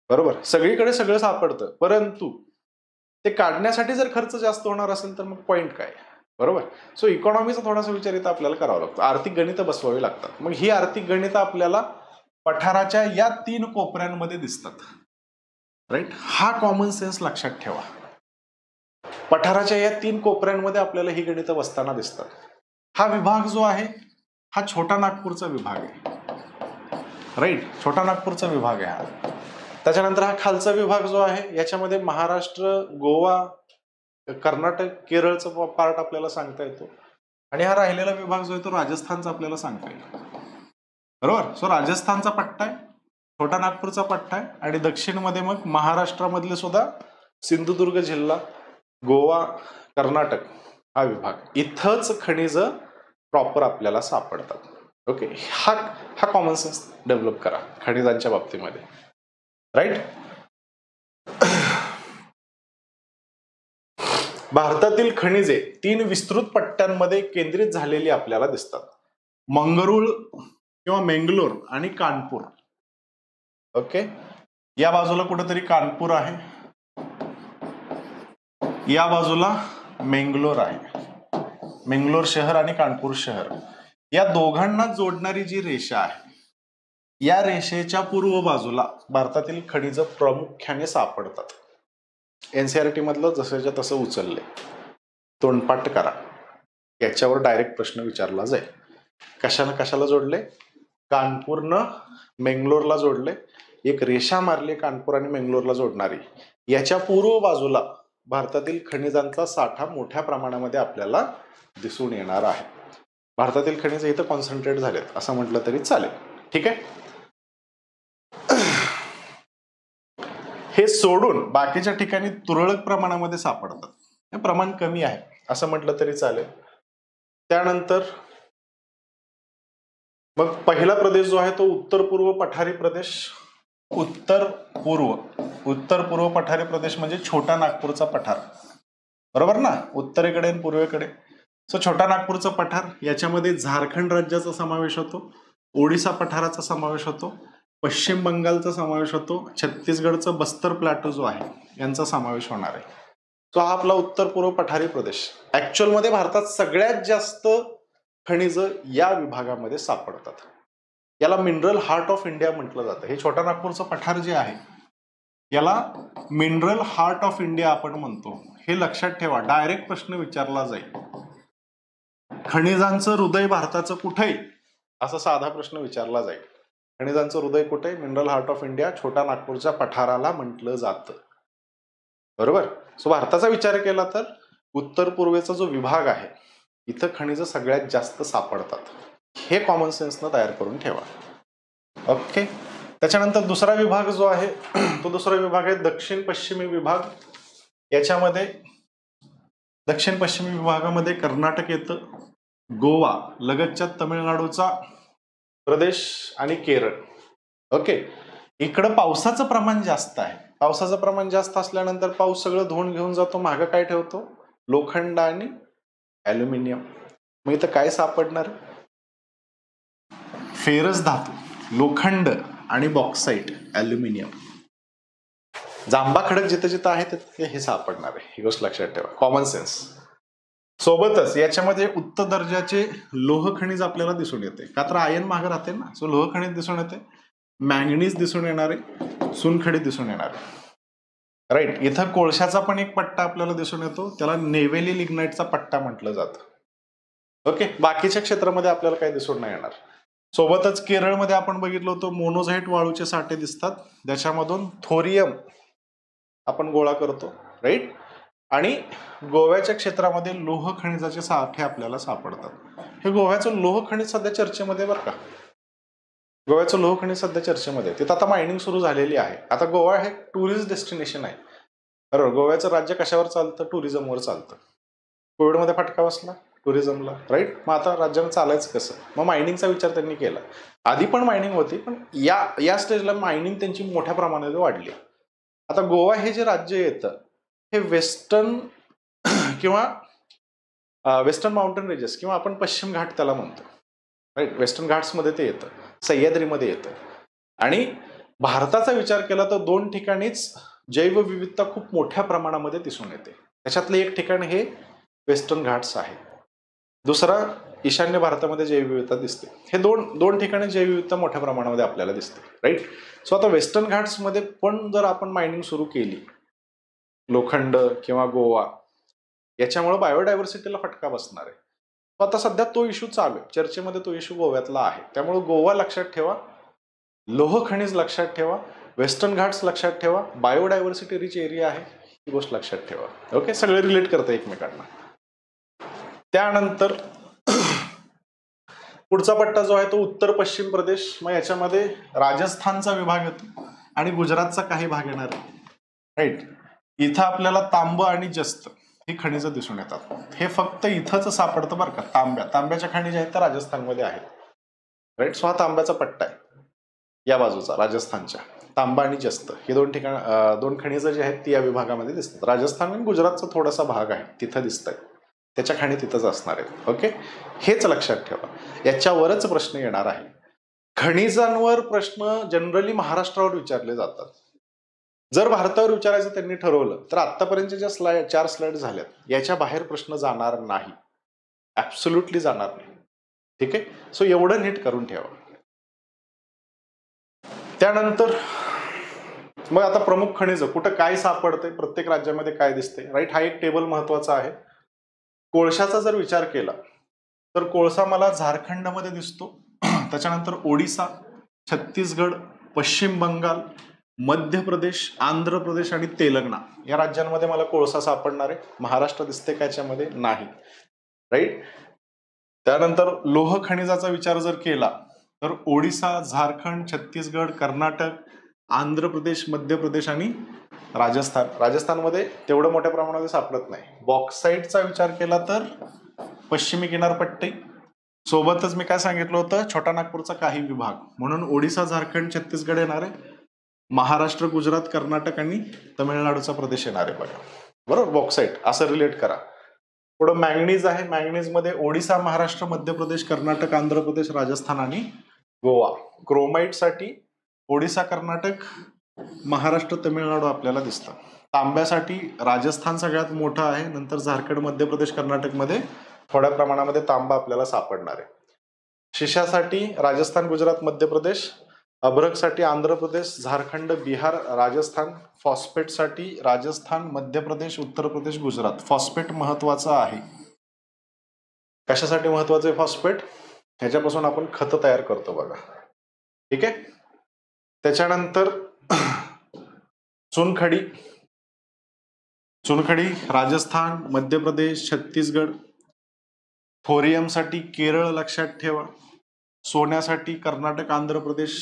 बरोबर. सगळीकडे सगळं सापडतं, परंतु ते काढण्यासाठी जर खर्च जास्त होणार असेल तर मग पॉइंट काय, बरोबर. सो इकॉनॉमीचा थोडासा विचार इथं आपल्याला करावा लागतो, आर्थिक गणितं बसवावी लागतात. मग ही आर्थिक गणितं आपल्याला पठाराच्या या 3 कोपऱ्यांमध्ये दिसतात, राईट. हा कॉमन सेन्स लक्षात ठेवा. पठाराच्या या 3 कोपऱ्यांमध्ये आपल्याला ही गणितं बसताना दिसतात. हा विभाग जो आहे हा छोटा नागपूरचा विभाग आहे, राईट. छोटा नागपूरचा विभाग आहे हा. त्याच्यानंतर हा खालचा विभाग जो आहे याच्यामध्ये महाराष्ट्र, गोवा, कर्नाटक, केरळचा पार्ट आपल्याला सांगता येतो, आणि हा राहिलेला विभाग जो आहे तो राजस्थानचा आपल्याला सांगता येतो, बरोबर. सो राजस्थानचा पट्टा आहे, छोटा नागपूरचा पट्टा आहे, आणि दक्षिणमध्ये मग महाराष्ट्रामधले सुद्धा सिंधुदुर्ग जिल्हा, गोवा, कर्नाटक हा विभाग. इथंच खनिज प्रॉपर आपल्याला सापडतात. ओके, हा कॉमन सेन्स डेव्हलप करा खनिजांच्या बाबतीमध्ये, राईट. भारतातील खनिजे 3 विस्तृत पट्ट्यांमध्ये केंद्रित झालेली आपल्याला दिसतात. मंगरुळ किंवा मेंगलोर आणि कानपूर. ओके, या बाजूला कुठेतरी कानपूर आहे, या बाजूला मेंगलोर आहे. मेंगलोर शहर आणि कानपूर शहर, या दोघांना जोडणारी जी रेषा आहे, या रेषेच्या पूर्व बाजूला भारतातील खनिज प्रामुख्याने सापडतात. एनसीआरटी मधलं जसंच्या तसं उचलले, तोंडपाठ करा, याच्यावर डायरेक्ट प्रश्न विचारला जाईल. कशाला जोडले, कानपूरनं मेंगलोरला जोडले, एक रेषा मारली कानपूर आणि मेंगलोरला जोडणारी. याच्या पूर्व बाजूला भारतातील खनिजांचा साठा मोठ्या प्रमाणामध्ये आपल्याला दिसून येणार आहे. भारतातील खनिज इथं कॉन्सन्ट्रेट झालेत असं म्हटलं तरी चालेल, ठीक आहे. हे सोडून बाकीच्या ठिकाणी तुरळक प्रमाणामध्ये सापडतात, हे प्रमाण कमी आहे असं म्हटलं तरी चालेल. त्यानंतर मग पहिला प्रदेश जो आहे तो उत्तर पूर्व पठारी प्रदेश. उत्तर पूर्व पठारी प्रदेश म्हणजे छोटा नागपूरचा पठार, बरोबर ना, उत्तरेकडे आणि पूर्वेकडे. सो छोटा नागपूरचा पठार, याच्यामध्ये झारखंड राज्याचा समावेश होतो, ओडिसा पठाराचा समावेश होतो, पश्चिम बंगालचा समावेश होतो, छत्तीसगडचा बस्तर प्लॅटो जो आहे यांचा समावेश होणार आहे. तो हा आपला उत्तर पूर्व पठारी प्रदेश. ऍक्च्युअल मध्ये भारतात सगळ्यात जास्त खनिज या विभागामध्ये सापडतात. याला मिनरल हार्ट ऑफ इंडिया म्हटलं जातं. हे छोटा नागपूरचं पठार जे आहे याला मिनरल हार्ट ऑफ इंडिया आपण म्हणतो. हे लक्षात ठेवा, डायरेक्ट प्रश्न विचारला जाईल. खनिजांचं हृदय भारताचं कुठे, असा साधा प्रश्न विचारला जाईल. खनिजांचं हृदय कुठे, मिनरल हार्ट ऑफ इंडिया छोटा नागपूरच्या पठाराला म्हटलं जातं, बरोबर. सो भारताचा विचार केला तर उत्तर पूर्वेचा जो विभाग आहे इथं खनिज सगळ्यात जास्त सापडतात. हे कॉमन सेन्सनं तयार करून ठेवा. ओके, त्याच्यानंतर दुसरा विभाग जो आहे तो दुसरा विभाग आहे दक्षिण पश्चिमी विभाग. याच्यामध्ये दक्षिण पश्चिमी विभागामध्ये कर्नाटक येतं, गोवा, लगतच्या तमिळनाडूचा प्रदेश आणि केरळ. ओके, इकडं पावसाचं प्रमाण जास्त आहे. पावसाचं प्रमाण जास्त असल्यानंतर पाऊस सगळं धुवून घेऊन जातो, मागं काय ठेवतो, लोखंड आणि ॲल्युमिनियम. मग इथं काय सापडणार, फेरस धातू, लोखंड आणि बॉक्साईट, ॲल्युमिनियम. जांबा खडक जिथं जिथं आहे तिथे हे सापडणार आहे, ही गोष्ट लक्षात ठेवा, कॉमन सेन्स. सोबतच याच्यामध्ये उच्च दर्जाचे लोह खनिज आपल्याला दिसून येते, का तर आयन महाग राहते ना. सो लोह खनिज दिसून येते, मॅंगनीज दिसून येणारे, चुनखडी दिसून येणारे, राईट. इथं कोळशाचा पण एक पट्टा आपल्याला दिसून येतो, त्याला नेवेली लिग्नाइटचा पट्टा म्हटलं जातं. ओके, बाकीच्या क्षेत्रामध्ये आपल्याला काही दिसून नाही येणार. सोबतच केरळमध्ये आपण बघितलं होतं मोनोझाईट वाळूचे साठे दिसतात, ज्याच्यामधून थोरियम आपण गोळा करतो, राईट. आणि गोव्याच्या क्षेत्रामध्ये लोह खनिजाचे साठे आपल्याला सापडतात. हे गोव्याचं लोह खनिज सध्या चर्चेमध्ये बरं का. गोव्याचं लोह खनिज सध्या चर्चेमध्ये, तिथं आता मायनिंग सुरू झालेली आहे. आता गोवा हे टुरिस्ट डेस्टिनेशन आहे, बरोबर. गोव्याचं राज्य कशावर चालतं? टुरिझमवर चालतं. कोविडमध्ये फटका बसला टुरिझमला, राईट. मग आता राज्यानं चालायचं कसं? मग मायनिंगचा विचार त्यांनी केला. आधी पण मायनिंग होती, पण या स्टेजला मायनिंग त्यांची मोठ्या प्रमाणात वाढली. आता गोवा हे जे राज्य येतं हे वेस्टर्न किंवा वेस्टर्न माउंटेन रेंजेस किंवा आपण पश्चिम घाट त्याला म्हणतो, राईट. वेस्टर्न घाट्समध्ये ते येतं, सह्याद्रीमध्ये येतं. आणि भारताचा विचार केला तर 2 ठिकाणीच जैवविविधता खूप मोठ्या प्रमाणामध्ये दिसून येते. त्याच्यातलं एक ठिकाण हे वेस्टर्न घाट्स आहे, दुसरा ईशान्य भारतामध्ये जैवविविधता दिसते. हे दोन ठिकाणी जैवविविधता मोठ्या प्रमाणामध्ये आपल्याला दिसते, राईट. सो आता वेस्टर्न घाट्समध्ये पण जर आपण मायनिंग सुरू केली, लोखंड किंवा गोवा, याच्यामुळे बायोडायव्हर्सिटीला फटका बसणार आहे. आता सध्या तो इश्यू चालू आहे, चर्चेमध्ये तो इश्यू गोव्यातला आहे. त्यामुळे गोवा लक्षात ठेवा, लोह खनिज लक्षात ठेवा, वेस्टर्न घाट्स लक्षात ठेवा, बायोडायव्हर्सिटी रिच एरिया आहे, ही गोष्ट लक्षात ठेवा. ओके, सगळे रिलेट करतं एकमेकांना. त्यानंतर पुढचा पट्टा जो आहे तो उत्तर पश्चिम प्रदेश. मग याच्यामध्ये राजस्थानचा विभाग येतो आणि गुजरातचा काही भाग येणार आहे, राईट. इथं आपल्याला तांब आणि जस्त ही खनिजं दिसून येतात. हे फक्त इथंच सापडतं बरं का. तांब्याच्या खनिज आहेत तर राजस्थानमध्ये आहेत, राईट. सो हा तांब्याचा पट्टा आहे या बाजूचा राजस्थानच्या. तांबा आणि जस्त हे 2 खनिजं जी आहेत ती या विभागामध्ये दिसतात. राजस्थान आणि गुजरातचा थोडासा भाग आहे तिथं दिसत आहे, त्याच्या खाणी तिथंच असणार आहेत. ओके, हेच लक्षात ठेवा. याच्यावरच प्रश्न येणार आहे. खनिजांवर प्रश्न जनरली महाराष्ट्रावर विचारले जातात. जर भारतावर विचारायचं त्यांनी ठरवलं तर आतापर्यंतच्या ज्या 4 स्लाइड झाल्यात याच्या बाहेर प्रश्न जाणार नाही, ऍब्सोल्युटली जाणार नाही. ठीक आहे, सो एवढं नीट करून ठेवा. त्यानंतर मग आता प्रमुख खनिज कुठं काय सापडते, प्रत्येक राज्यामध्ये काय दिसते, राईट. हा एक टेबल महत्वाचा आहे. कोळशाचा जर विचार केला तर कोळसा मला झारखंडमध्ये दिसतो, त्याच्यानंतर ओडिसा, छत्तीसगड, पश्चिम बंगाल, मध्य प्रदेश, आंध्र प्रदेश आणि तेलंगणा या राज्यांमध्ये मला कोळसा सापडणार आहे. महाराष्ट्र दिसते का याच्यामध्ये? नाही, राईट. त्यानंतर लोह खनिजाचा विचार जर केला तर ओडिसा, झारखंड, छत्तीसगड, कर्नाटक, आंध्र प्रदेश, मध्य प्रदेश आणि राजस्थानमध्ये तेवढं मोठ्या प्रमाणात सापडत नाही. बॉक्साईटचा विचार केला तर पश्चिमी किनारपट्टी, सोबतच मी काय सांगितलं होतं, छोटा नागपूरचा काही विभाग, म्हणून ओडिसा, झारखंड, छत्तीसगड येणार आहे. महाराष्ट्र, गुजरात, कर्नाटक आणि तमिळनाडूचा प्रदेश येणार आहे बघा, बरोबर. बॉक्साईट असं रिलेट करा. पुढं मॅंगनीज आहे. मॅंगनीज मध्ये ओडिसा, महाराष्ट्र, मध्य प्रदेश, कर्नाटक, आंध्र प्रदेश, राजस्थान आणि गोवा. क्रोमाइट साठी ओडिसा, कर्नाटक, महाराष्ट्र, तमिळनाडू आपल्याला दिसतं. तांब्यासाठी राजस्थान सगळ्यात मोठं आहे, नंतर झारखंड, मध्य प्रदेश, कर्नाटकमध्ये थोड्या प्रमाणामध्ये तांबा आपल्याला सापडणार आहे. शिशासाठी राजस्थान, गुजरात, मध्य प्रदेश. अभ्रकसाठी आंध्र प्रदेश, झारखंड, बिहार, राजस्थान. फॉस्फेटसाठी राजस्थान, मध्य प्रदेश, उत्तर प्रदेश, गुजरात. फॉस्फेट महत्वाचं आहे. कशासाठी महत्वाचं आहे फॉस्फेट? ह्याच्यापासून आपण खत तयार करतो बघा, ठीक आहे. त्याच्यानंतर चुनखडी राजस्थान, मध्य प्रदेश, छत्तीसगड. थोरियमसाठी केरळ लक्षात ठेवा. सोन्यासाठी कर्नाटक, आंध्र प्रदेश,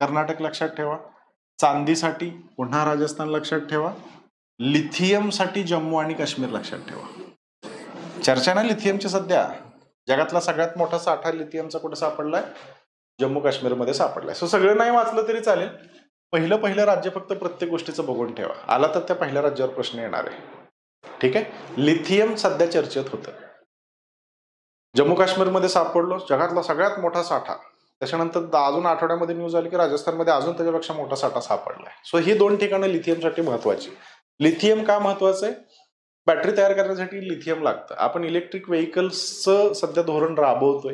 कर्नाटक लक्षात ठेवा. चांदीसाठी पुन्हा राजस्थान लक्षात ठेवा. लिथियमसाठी जम्मू आणि काश्मीर लक्षात ठेवा. चर्चा ना लिथियमची सध्या. जगातला सगळ्यात मोठा साठा लिथियमचा कुठे सापडलाय? जम्मू काश्मीरमध्ये सापडलाय. सो सगळं नाही वाचलं तरी चालेल, पहिलं राज्य फक्त प्रत्येक गोष्टीचं बघून ठेवा. आला तर त्या पहिल्या राज्यावर प्रश्न येणार आहे, ठीक आहे. लिथियम सध्या चर्चेत होतं. जम्मू काश्मीरमध्ये सापडलो, जगातला सगळ्यात मोठा साठा. त्याच्यानंतर अजून आठवड्यामध्ये न्यूज आली की राजस्थानमध्ये अजून त्याच्यापेक्षा मोठा साठा सापडलाय. सो ही 2 ठिकाणं लिथियमसाठी महत्वाची. लिथियम का महत्वाचं आहे? बॅटरी तयार करण्यासाठी लिथियम लागतं. आपण इलेक्ट्रिक व्हेकल्सचं सध्या धोरण राबवतोय,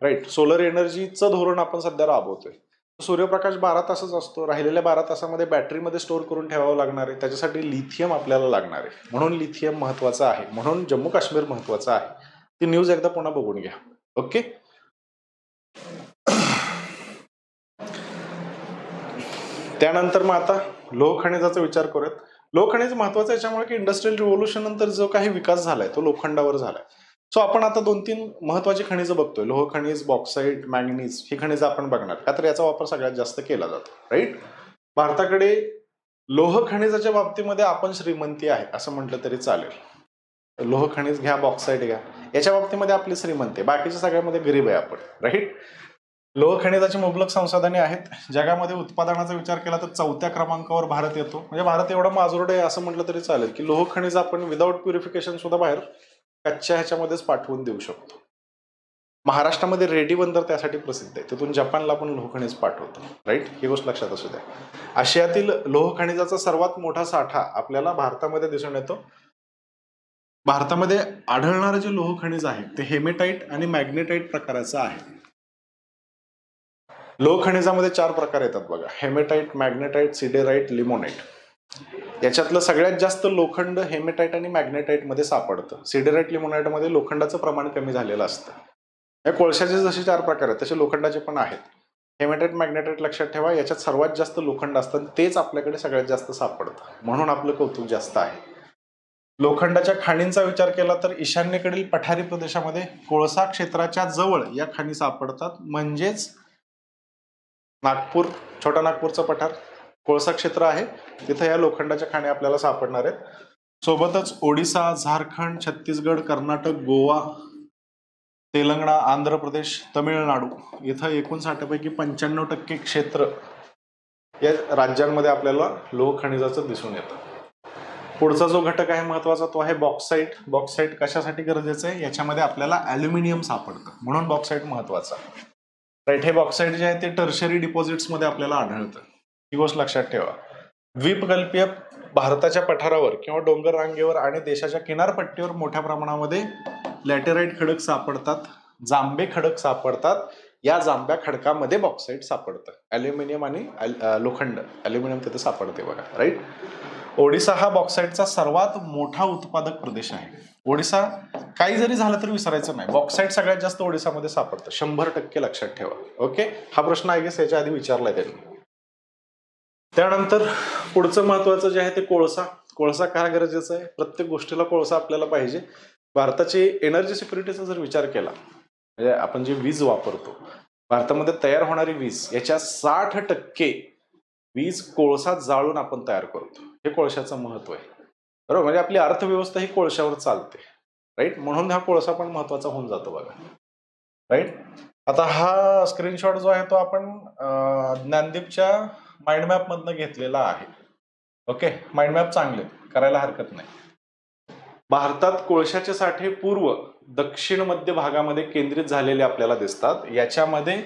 राईट. सोलर एनर्जीचं धोरण आपण सध्या राबवतोय. सूर्यप्रकाश 12 तासच असतो, राहिलेल्या 12 तासामध्ये बॅटरीमध्ये स्टोअर करून ठेवावं लागणार आहे. त्याच्यासाठी लिथियम आपल्याला लागणार आहे, म्हणून लिथियम महत्वाचं आहे, म्हणून जम्मू काश्मीर महत्वाचं आहे. ती न्यूज एकदा पुन्हा बघून घ्या, ओके. त्यानंतर मग आता लोह खनिजाचा विचार करूयात. लोह खनिज महत्वाचं याच्यामुळे की इंडस्ट्रियल रिव्होल्युशन नंतर जो काही विकास झालाय तो लोखंडावर झालाय. सो आपण आता 2-3 महत्वाची खनिजं बघतोय. लोह खनिज, बॉक्साईट, मॅंगनीज ही खनिजं आपण बघणार, का तर याचा वापर सगळ्यात जास्त केला जातो. राईट. भारताकडे लोह खनिजाच्या बाबतीमध्ये आपण श्रीमंती आहे असं म्हटलं तरी चालेल. लोह खनिज घ्या, बॉक्साईट घ्या, याच्या बाबतीमध्ये आपली श्रीमंती, बाकीच्या सगळ्यामध्ये गरीब आहे आपण. राईट. लोह खनिजाची मुबलक संसाधने आहेत. जगामध्ये उत्पादनाचा विचार केला तर 4थ्या क्रमांकावर भारत येतो. म्हणजे भारत एवढा माजोरडा आहे असं म्हटलं तरी चालेल की लोह खनिज आपण विदाऊट प्युरिफिकेशन सुद्धा बाहेर कच्च्या ह्याच्यामध्येच पाठवून देऊ शकतो. महाराष्ट्रामध्ये रेडी बंदर त्यासाठी प्रसिद्ध आहे. तिथून जपानला पण लोह खनिज पाठवतो. राईट. ही गोष्ट लक्षात असू द्या. आशियातील लोह खनिजाचा सर्वात मोठा साठा आपल्याला भारतामध्ये दिसून येतो. भारतामध्ये आढळणारे जे लोह खनिज आहे ते हेमेटाईट आणि मॅग्नेटाईट प्रकाराचं आहे. लोह खनिजामध्ये 4 प्रकार येतात बघा. Haematite, magnetite, siderite, limonite. याच्यातलं सगळ्यात जास्त लोखंड हेमेटाईट आणि मॅग्नेटाईट मध्ये सापडतं. सिडेराईट, लिमोनाईट मध्ये लोखंडाचं प्रमाण कमी झालेलं असतं. या कोळशाचे जसे 4 प्रकार आहेत तसे लोखंडाचे पण आहेत. हेमेटाईट, मॅग्नेटाईट लक्षात ठेवा. याच्यात सर्वात जास्त लोखंड असतं, तेच आपल्याकडे सगळ्यात जास्त सापडतं, म्हणून आपलं कौतुक जास्त आहे. लोखंडाच्या खाणींचा विचार केला तर ईशान्येकडील पठारी प्रदेशामध्ये कोळसा क्षेत्राच्या जवळ या खाणी सापडतात. म्हणजेच नागपूर, छोटा नागपूरचा पठार कोळसा क्षेत्र आहे, तिथे या लोखंडाच्या खाणी आपल्याला सापडणार आहेत. सोबतच ओडिसा, झारखंड, छत्तीसगड, कर्नाटक, गोवा, तेलंगणा, आंध्र प्रदेश, तमिळनाडू इथं एकूण साठ्यापैकी 95% क्षेत्र या राज्यांमध्ये आपल्याला लोह खनिजाचं दिसून येतं. पुढचा जो घटक आहे महत्वाचा तो आहे बॉक्साईट. बॉक्साईट कशासाठी गरजेचं आहे? याच्यामध्ये आपल्याला ॲल्युमिनियम सापडतं, म्हणून बॉक्साईट महत्वाचा. राईट. हे बॉक्साईट जे आहे ते टर्शरी डिपॉझिट्स मध्ये आपल्याला आढळतं. ही गोष्ट लक्षात ठेवा. द्वीपकल्पीय भारताच्या पठारावर किंवा डोंगर रांगेवर आणि देशाच्या किनारपट्टीवर मोठ्या प्रमाणामध्ये लॅटेराईट खडक सापडतात, जांबे खडक सापडतात. या जांभ्या खडकामध्ये बॉक्साईट सापडतं. ॲल्युमिनियम आणि लोखंड, ॲल्युमिनियम तिथे सापडते बघा. राईट. ओडिसा हा बॉक्साईटचा सर्वात मोठा उत्पादक प्रदेश आहे. ओडिसा काही जरी झालं तरी विसरायचं नाही, बॉक्साईट सगळ्यात जास्त ओडिसामध्ये सापडतं, 100% लक्षात ठेवा. ओके. हा प्रश्न आय गेस याच्या आधी विचारलाय त्यांनी. त्यानंतर पुढचं महत्वाचं जे आहे ते कोळसा. कोळसा का गरजेचा आहे? प्रत्येक गोष्टीला कोळसा आपल्याला पाहिजे. भारताची एनर्जी सिक्युरिटीचा जर विचार केला, म्हणजे आपण जी वीज वापरतो, भारतामध्ये तयार होणारी वीज याच्या 60% वीज कोळसा जाळून आपण तयार करतो. हे कोळशाचं महत्व आहे. बरोबर. म्हणजे आपली अर्थव्यवस्था ही कोळशावर चालते. राईट. म्हणून हा कोळसा पण महत्वाचा होऊन जातो बघा. राईट. आता हा स्क्रीनशॉट जो आहे तो आपण ज्ञानदीपच्या माइंड मॅप मधनं घेतलेला आहे. ओके. माइंड मॅप चांगले, करायला हरकत नाही. भारतात कोळशाचे साठे पूर्व, दक्षिण मध्य भागामध्ये केंद्रित झालेले आपल्याला दिसतात. याच्यामध्ये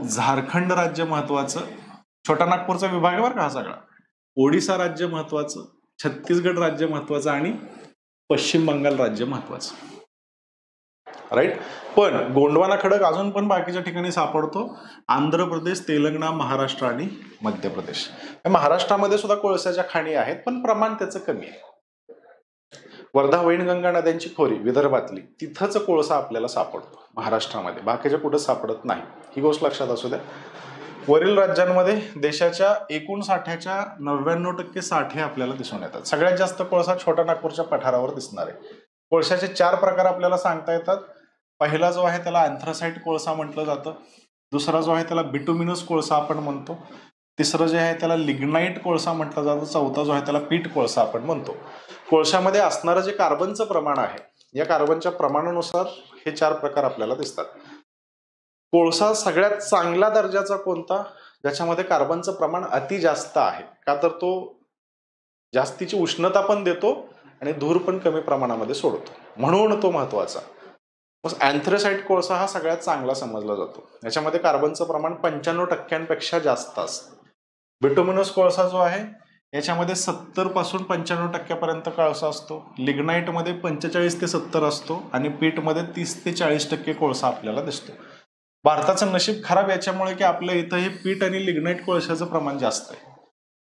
झारखंड राज्य महत्वाचं, छोटा नागपूरचा विभाग आहे बरं का हा सगळा. ओडिसा राज्य महत्वाचं, छत्तीसगड राज्य महत्वाचं आणि पश्चिम बंगाल राज्य महत्वाचं. राईट. पण गोंडवाना खडक अजून पण बाकीच्या ठिकाणी सापडतो. आंध्र प्रदेश, तेलंगणा, महाराष्ट्र आणि मध्य प्रदेश. महाराष्ट्रामध्ये सुद्धा कोळशाच्या खाणी आहेत, पण प्रमाण त्याचं कमी आहे. वर्धा, वैनगंगा नद्यांची खोरी विदर्भातली, तिथंच कोळसा आपल्याला सापडतो महाराष्ट्रामध्ये, बाकीच्या कुठं सापडत नाही. ही गोष्ट लक्षात असू द्या. वरील राज्यांमध्ये देशाच्या एकूण साठ्याच्या 99% साठे आपल्याला दिसून येतात. सगळ्यात जास्त कोळसा छोटा नागपूरच्या पठारावर दिसणार आहे. कोळशाचे 4 प्रकार आपल्याला सांगता येतात. पहिला जो आहे त्याला अँथ्रासाइट कोळसा म्हटलं जातं. दुसरा जो आहे त्याला बिटुमिनस कोळसा आपण म्हणतो. तिसरं जे आहे त्याला लिग्नाइट कोळसा म्हटलं जातं. चौथा जो आहे त्याला पीठ कोळसा आपण म्हणतो. कोळशामध्ये असणारं जे कार्बनचं प्रमाण आहे, या कार्बनच्या प्रमाणानुसार हे 4 प्रकार आपल्याला दिसतात. कोळसा सगळ्यात चांगला दर्जाचा कोणता? ज्याच्यामध्ये कार्बनचं प्रमाण अति जास्त आहे, का तर तो जास्तीची उष्णता पण देतो आणि धूर पण कमी प्रमाणामध्ये सोडतो, म्हणून तो महत्वाचा. अँथ्रासाइट कोळसा हा सगळ्यात चांगला समजला जातो. याच्यामध्ये कार्बनचं प्रमाण 95% जास्त असतं. बिटुमिनस कोळसा जो आहे याच्यामध्ये 70 पासून 95% पर्यंत कोळसा असतो. लिग्नाइट मध्ये 45 ते 70 असतो आणि पीठ मध्ये 30 ते 40% कोळसा आपल्याला दिसतो. भारताचं नशीब खराब याच्यामुळे की आपल्या इथं हे पीठ आणि लिग्नाइट कोळशाचं प्रमाण जास्त आहे.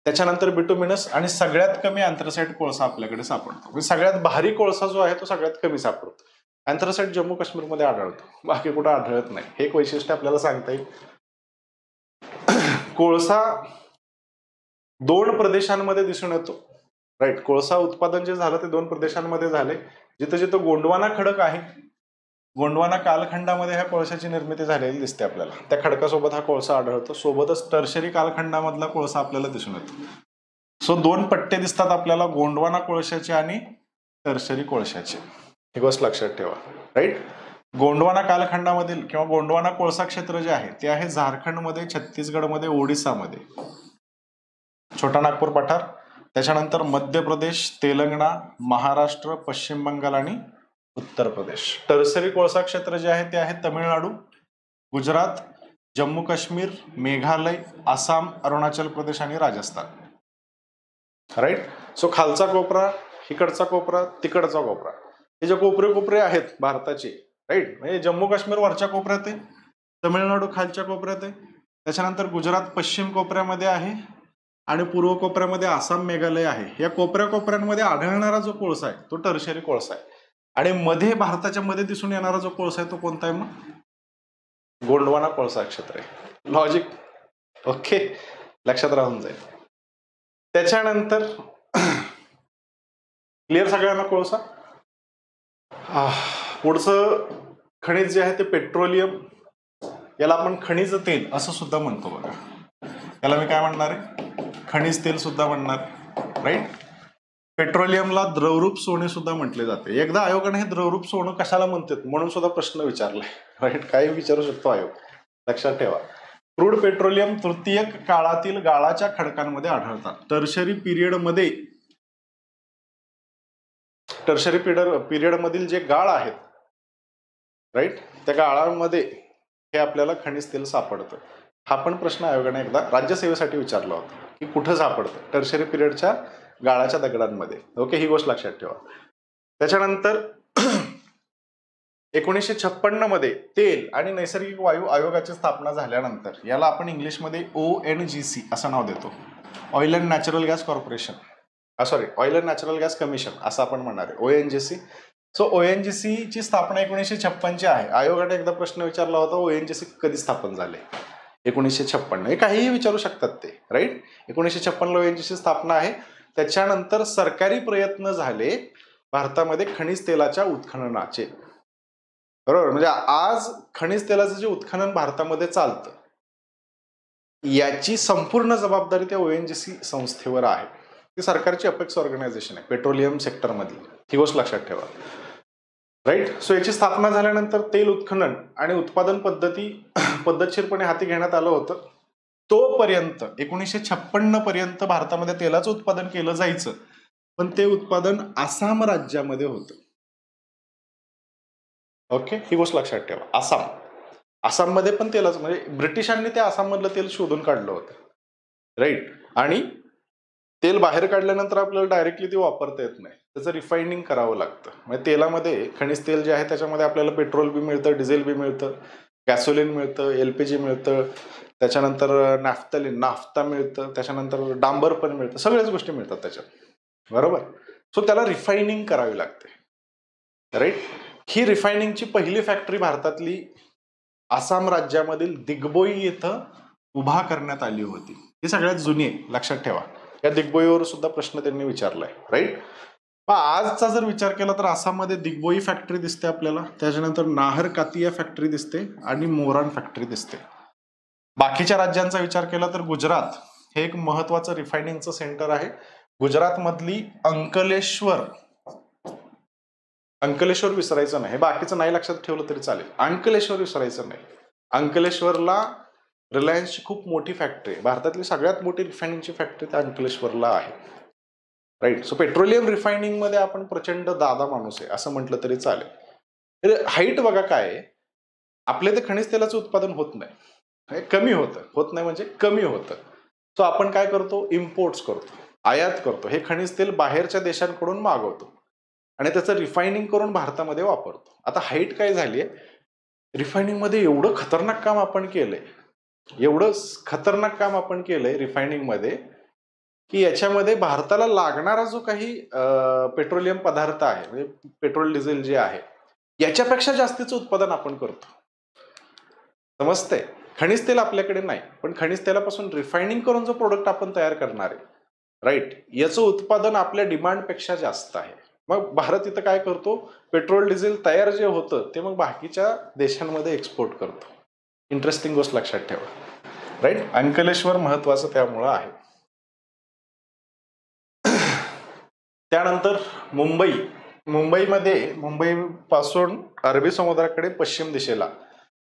त्याच्यानंतर बिटुमिनस आणि सगळ्यात कमी अँथ्रासाइट कोळसा आपल्याकडे सापडतो. म्हणजे सगळ्यात भारी कोळसा जो आहे तो सगळ्यात कमी सापडतो. अँथ्रासाइट जम्मू काश्मीरमध्ये आढळतो, बाकी कुठं आढळत नाही. हे एक वैशिष्ट्य आपल्याला सांगता येईल. कोळसा 2 प्रदेशांमध्ये दिसून येतो. राईट, कोळसा उत्पादन जे झालं ते 2 प्रदेशांमध्ये झाले. जिथं जिथं गोंडवाना खडक आहे, गोंडवाना कालखंडामध्ये ह्या कोळशाची निर्मिती झालेली दिसते आपल्याला. त्या खडकासोबत हा कोळसा आढळतो. सोबतच टर्शरी कालखंडामधला कोळसा आपल्याला दिसून येतो. सो 2 पट्टे दिसतात आपल्याला, गोंडवाना कोळशाचे आणि टर्शरी कोळशाचे. ही गोष्ट लक्षात ठेवा. राईट, गोंडवाना कालखंडामधील किंवा गोंडवाना कोळसा क्षेत्र जे आहे ते आहे झारखंडमध्ये, छत्तीसगडमध्ये, ओडिसामध्ये, छोटा नागपूर पठार. त्याच्यानंतर मध्य प्रदेश, तेलंगणा, महाराष्ट्र, पश्चिम बंगाल आणि उत्तर प्रदेश. टर्सरी कोळसा क्षेत्र जे आहे ते आहे तमिळनाडू, गुजरात, जम्मू काश्मीर, मेघालय, आसाम, अरुणाचल प्रदेश आणि राजस्थान. राईट, सो खालचा कोपरा, इकडचा कोपरा, तिकडचा कोपरा, हे जे कोपरे आहेत भारताचे, राईट, म्हणजे जम्मू काश्मीर वरच्या कोपऱ्यात आहे, तमिळनाडू खालच्या कोपऱ्यात आहे, त्याच्यानंतर गुजरात पश्चिम कोपऱ्यामध्ये आहे आणि पूर्व कोपऱ्यामध्ये आसाम, मेघालय आहे. या कोपऱ्यांमध्ये आढळणारा जो कोळसा आहे तो टर्शरी कोळसा आहे. आणि मध्ये भारताच्या मध्ये दिसून येणारा जो कोळसा आहे तो कोणता आहे मग? गोंडवाना कोळसा क्षेत्र आहे. लॉजिक ओके, लक्षात राहून जाईल. त्याच्यानंतर क्लिअर सगळ्यांना कोळसा. पुढचं खनिज जे आहे ते पेट्रोलियम. याला आपण खनिज तेल असं सुद्धा म्हणतो बघा. याला मी काय म्हणणार आहे? खनिज तेल सुद्धा म्हणणार. राईट, पेट्रोलियमला द्रवरूप सोने सुद्धा म्हटले जाते. एकदा आयोगाने हे द्रवरूप सोनं कशाला म्हणतात म्हणून सुद्धा प्रश्न विचारलाय. राईट, काही विचारू शकतो आयोग, लक्षात ठेवा. क्रूड पेट्रोलियम तृतीयक काळातील गाळाच्या खडकांमध्ये आढळतात. टर्शरी पिरियड मधील जे गाळ आहेत, राईट, त्या गाळांमध्ये हे आपल्याला खनिज तेल सापडतं. हा पण प्रश्न आयोगाने एकदा राज्यसेवेसाठी विचारला होता की कुठं सापडतं? टर्शरी पिरियडच्या गाळाच्या दगडांमध्ये. ओके, ही गोष्ट लक्षात ठेवा. त्याच्यानंतर 1956 मध्ये तेल आणि नैसर्गिक वायू आयोगाची स्थापना झाल्यानंतर याला आपण इंग्लिशमध्ये ONGC असं नाव देतो. Oil and natural gas corporation, oil and natural gas commission असं आपण म्हणणार आहे, ONGC. सो ONGC ची स्थापना 1956 ची आहे. आयोगाने एकदा प्रश्न विचारला होता, ONGC कधी स्थापन झाले? 1956. हे काहीही विचारू शकतात ते. राईट, 1956 ला ONGC स्थापना आहे. त्याच्यानंतर सरकारी प्रयत्न झाले भारतामध्ये खनिज तेलाच्या उत्खननाचे. बरोबर, म्हणजे आज खनिज तेलाचं जे उत्खनन भारतामध्ये चालतं याची संपूर्ण जबाबदारी त्या ONGC संस्थेवर आहे. ती सरकारची अपेक्स ऑर्गनायझेशन आहे पेट्रोलियम सेक्टर मधली. ही गोष्ट लक्षात ठेवा. राईट, सो याची स्थापना झाल्यानंतर तेल उत्खनन आणि उत्पादन पद्धतशीरपणे हाती घेण्यात आलं होतं. तोपर्यंत 1956 पर्यंत भारतामध्ये तेलाचं उत्पादन केलं जायचं, पण ते उत्पादन आसाम राज्यामध्ये होतं. ओके, ही गोष्ट लक्षात ठेवा. आसाममध्ये पण तेलाचं, म्हणजे ब्रिटिशांनी त्या आसाममधलं तेल शोधून काढलं होतं. राईट, आणि तेल बाहेर काढल्यानंतर आपल्याला डायरेक्टली ते वापरता येत नाही, त्याचं रिफायनिंग करावं लागतं. म्हणजे तेलामध्ये खनिज तेल जे आहे त्याच्यामध्ये आपल्याला पेट्रोल बी मिळतं, डिझेल बी मिळतं, गॅसोलिन मिळतं, LPG मिळतं, त्याच्यानंतर नाफ्ता मिळतं, त्याच्यानंतर डांबर पण मिळतं, सगळ्याच गोष्टी मिळतात त्याच्यात. बरोबर, सो त्याला रिफायनिंग करावी लागते. राईट, ही रिफायनिंगची पहिली फॅक्टरी भारतातली आसाम राज्यामधील दिग्बोई येथं उभा करण्यात आली होती. ही सगळ्यात जुनी आहे, लक्षात ठेवा. या दिग्बोईवर सुद्धा प्रश्न त्यांनी विचारलाय. राईट, आजचा जर विचार केला तर आसाममध्ये दिग्बोई फॅक्टरी दिसते आपल्याला, त्याच्यानंतर नाहर कातिया फॅक्टरी दिसते आणि मोरान फॅक्टरी दिसते. बाकीच्या राज्यांचा विचार केला तर गुजरात हे एक महत्वाचं रिफायनिंगचं सेंटर आहे. गुजरात मधली अंकलेश्वर विसरायचं नाही. हे बाकीचं नाही लक्षात ठेवलं तरी चालेल, अंकलेश्वर विसरायचं नाही. अंकलेश्वरला रिलायन्सची खूप मोठी फॅक्टरी आहे. भारतातली सगळ्यात मोठी रिफायनिंगची फॅक्टरी त्या अंकलेश्वरला आहे. राईट, सो पेट्रोलियम रिफायनिंग मध्ये आपण प्रचंड दादा माणूस आहे असं म्हटलं तरी चालेल. हाईट बघा काय आहे, आपल्या ते खनिज तेलाचं उत्पादन होत नाही, कमी होत नाही म्हणजे कमी होतं. सो आपण काय करतो? इम्पोर्ट्स करतो, आयात करतो. हे खनिज तेल बाहेरच्या देशांकडून मागवतो आणि त्याचं रिफायनिंग करून भारतामध्ये वापरतो. आता हाईट काय झालीय, रिफायनिंग मध्ये एवढं खतरनाक काम आपण केलंय रिफायनिंग मध्ये, की याच्यामध्ये भारताला लागणारा जो काही पेट्रोलियम पदार्थ आहे, म्हणजे पेट्रोल डिझेल जे आहे, याच्यापेक्षा जास्तीचं उत्पादन आपण करतो. समजतंय? खनिज तेल आपल्याकडे नाही, पण खनिज तेलापासून रिफायनिंग करून जो प्रोडक्ट आपण तयार करणार आहे, राईट, याचं उत्पादन आपल्या डिमांडपेक्षा जास्त आहे. मग भारत इथं काय करतो, पेट्रोल डिझेल तयार जे होतं ते मग बाकीच्या देशांमध्ये एक्सपोर्ट करतो. इंटरेस्टिंग गोष्ट लक्षात ठेवा, राईट. अंकलेश्वर महत्वाचं त्यामुळं आहे. त्यानंतर मुंबई पासून अरबी समुद्राकडे पश्चिम दिशेला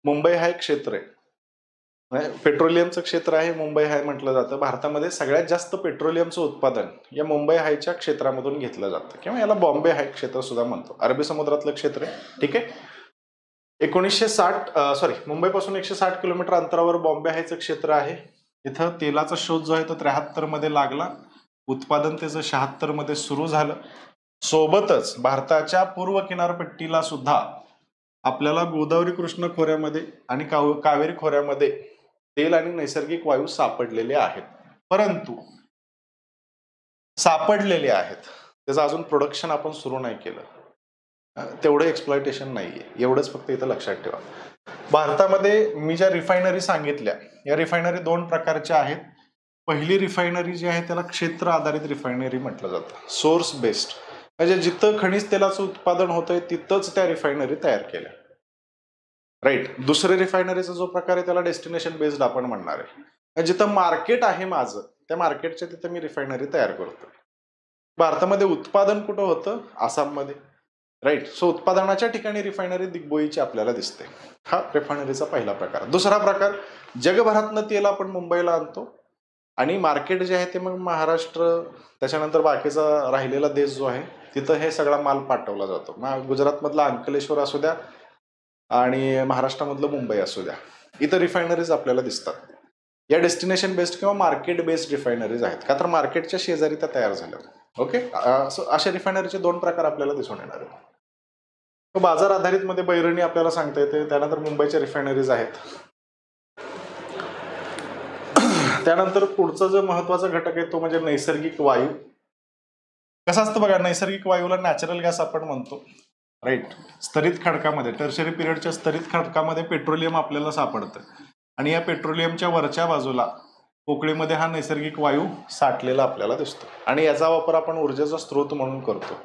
मुंबई हा एक क्षेत्र आहे, पेट्रोलियमचं क्षेत्र आहे. मुंबई हाय म्हटलं जातं. भारतामध्ये सगळ्यात जास्त पेट्रोलियमचं उत्पादन या मुंबई हायच्या क्षेत्रामधून घेतलं जातं, किंवा याला बॉम्बे हाय क्षेत्र सुद्धा म्हणतो. अरबी समुद्रातलं क्षेत्र आहे, ठीक आहे. 1960 मुंबईपासून 160 किलोमीटर अंतरावर बॉम्बे हायचं क्षेत्र आहे. इथं तेलाचा शोध जो आहे तो 73 मध्ये लागला, उत्पादन त्याचं 76 मध्ये सुरू झालं. सोबतच भारताच्या पूर्व किनारपट्टीला सुद्धा आपल्याला गोदावरी कृष्ण खोऱ्यामध्ये आणि कावेरी खोऱ्यामध्ये तेल आणि नैसर्गिक वायू सापडलेले आहेत, परंतु त्याचं अजून प्रोडक्शन आपण सुरू नाही केलं, तेवढं एक्सप्लॉयटेशन नाहीये. एवढंच फक्त इथं लक्षात ठेवा. भारतामध्ये मी ज्या रिफायनरी सांगितल्या, या रिफायनरी 2 प्रकारच्या आहेत. पहिली रिफायनरी जी आहे त्याला क्षेत्र आधारित रिफायनरी म्हटलं जातं, सोर्स बेस्ड, म्हणजे जिथं खनिज तेलाचं उत्पादन होतंय तिथंच त्या रिफायनरी तयार केल्या, राईट. दुसरे रिफायनरीचा जो प्रकार आहे त्याला डेस्टिनेशन बेस्ड आपण म्हणणार आहे. जिथं मार्केट आहे माझं, त्या मार्केटच्या तिथं मी रिफायनरी तयार करतो. भारतामध्ये उत्पादन कुठं होतं, आसाममध्ये, राईट. सो उत्पादनाच्या ठिकाणी रिफायनरी दिग्बोईची आपल्याला दिसते. हा रिफायनरीचा पहिला प्रकार. दुसरा प्रकार, जगभरातनं तेल आपण मुंबईला आणतो आणि मार्केट जे आहे ते मग महाराष्ट्र, त्याच्यानंतर बाकीचा राहिलेला देश जो आहे तिथं हे सगळा माल पाठवला जातो. मग गुजरातमधला अंकलेश्वर असू द्या आणि महाराष्ट्रामधलं मुंबई असू द्या, इथं रिफायनरीज आपल्याला दिसतात. या डेस्टिनेशन बेस्ड किंवा मार्केट बेस्ड रिफायनरीज आहेत, का तर मार्केटच्या शेजारी त्या तयार झाल्या. ओके. अशा रिफायनरीचे 2 प्रकार आपल्याला दिसून येणार आहेत. बाजार आधारित मध्ये बैरणी आपल्याला सांगता येते. त्यानंतर मुंबईच्या रिफायनरीज आहेत. त्यानंतर पुढचा जो महत्वाचा घटक आहे तो म्हणजे नैसर्गिक वायू. कसं असतं बघा, नैसर्गिक वायूला नॅचरल गॅस आपण म्हणतो, राईट. स्तरित खडकामध्ये, टर्शरी पिरियडच्या स्तरित खडकामध्ये पेट्रोलियम आपल्याला सापडतं आणि या पेट्रोलियमच्या वरच्या बाजूला पोकळीमध्ये हा नैसर्गिक वायू साठलेला आपल्याला दिसतो आणि याचा वापर आपण ऊर्जेचा स्रोत म्हणून करतो.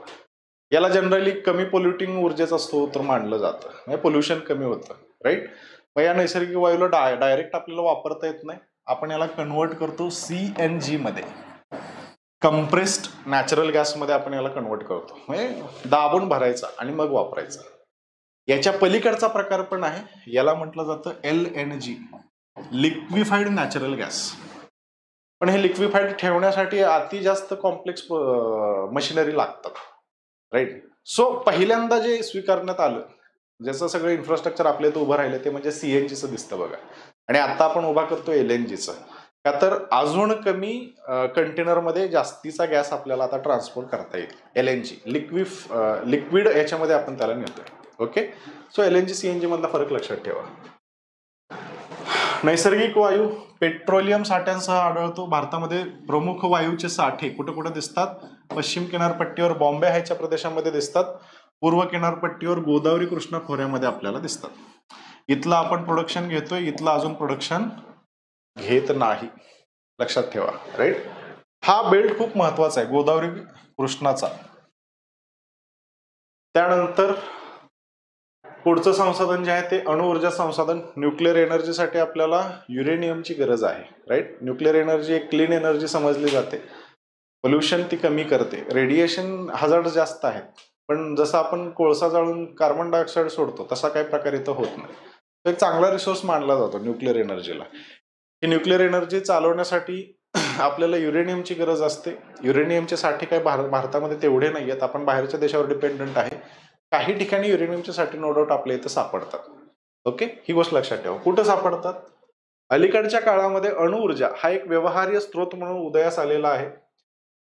याला जनरली कमी पोल्युटिंग ऊर्जेचा स्रोत मानलं जातं, म्हणजे पोल्युशन कमी होतं, राईट. मग या नैसर्गिक वायूला डायरेक्ट आपल्याला वापरता येत नाही, आपण याला कन्वर्ट करतो CNG मध्ये, कंप्रेस्ड नॅचरल गॅसमध्ये आपण याला कन्वर्ट करतो, म्हणजे दाबून भरायचा आणि मग वापरायचा. याच्या पलीकडचा प्रकार पण आहे, याला म्हटलं जातं LNG, लिक्विफाईड नॅचरल गॅस. पण हे लिक्विफाईड ठेवण्यासाठी अति जास्त कॉम्प्लेक्स मशिनरी लागतात, राईट. सो पहिल्यांदा जे स्वीकारण्यात आलं, ज्याचं सगळं इन्फ्रास्ट्रक्चर आपल्या इथं उभं राहिलं, ते म्हणजे CNGचं दिसतं बघा. आणि आता आपण उभा करतो LNGचं, का तर अजून कमी कंटेनरमध्ये जास्तीचा गॅस आपल्याला आता ट्रान्सपोर्ट करता येईल. LNG लिक्विड याच्यामध्ये आपण त्याला नेतोय. ओके. सो LNG CNG मधला फरक लक्षात ठेवा. नैसर्गिक वायू पेट्रोलियम साठ्यांसह आढळतो. भारतामध्ये प्रमुख वायूचे साठे कुठे कुठे दिसतात, पश्चिम किनारपट्टीवर बॉम्बे हायच्या प्रदेशामध्ये दिसतात, पूर्व किनारपट्टीवर गोदावरी कृष्णा खोऱ्यामध्ये आपल्याला दिसतात. इथलं आपण प्रोडक्शन घेतोय, इथलं अजून प्रोडक्शन घेत नाही, लक्षात ठेवा, राईट. हा बेल्ट खूप महत्वाचा आहे, गोदावरी कृष्णाचा. त्यानंतर पुढचं संसाधन जे आहे ते अणुऊर्जा संसाधन. न्यूक्लिअर एनर्जीसाठी आपल्याला युरेनियमची गरज आहे, राईट. न्यूक्लिअर एनर्जी एक क्लीन एनर्जी समजली जाते, पोल्युशन ती कमी करते. रेडिएशन हजार्ड जास्त आहेत, पण जसं आपण कोळसा जाळून कार्बन डायऑक्साईड सोडतो तसा काही प्रकार इथं होत नाही. एक चांगला रिसोर्स मानला जातो न्यूक्लिअर एनर्जीला. ही न्यूक्लिअर एनर्जी चालवण्यासाठी आपल्याला युरेनियमची गरज असते. युरेनियमचे साठे काही भारतामध्ये तेवढे नाही आहेत, आपण बाहेरच्या देशावर डिपेंडंट आहे. काही ठिकाणी युरेनियमचे साठे नो डाऊट आपल्या इथं सापडतात. ओके, ही गोष्ट लक्षात ठेवा. कुठं सापडतात? अलीकडच्या काळामध्ये अणुऊर्जा हा एक व्यवहार्य स्रोत म्हणून उदयास आलेला आहे.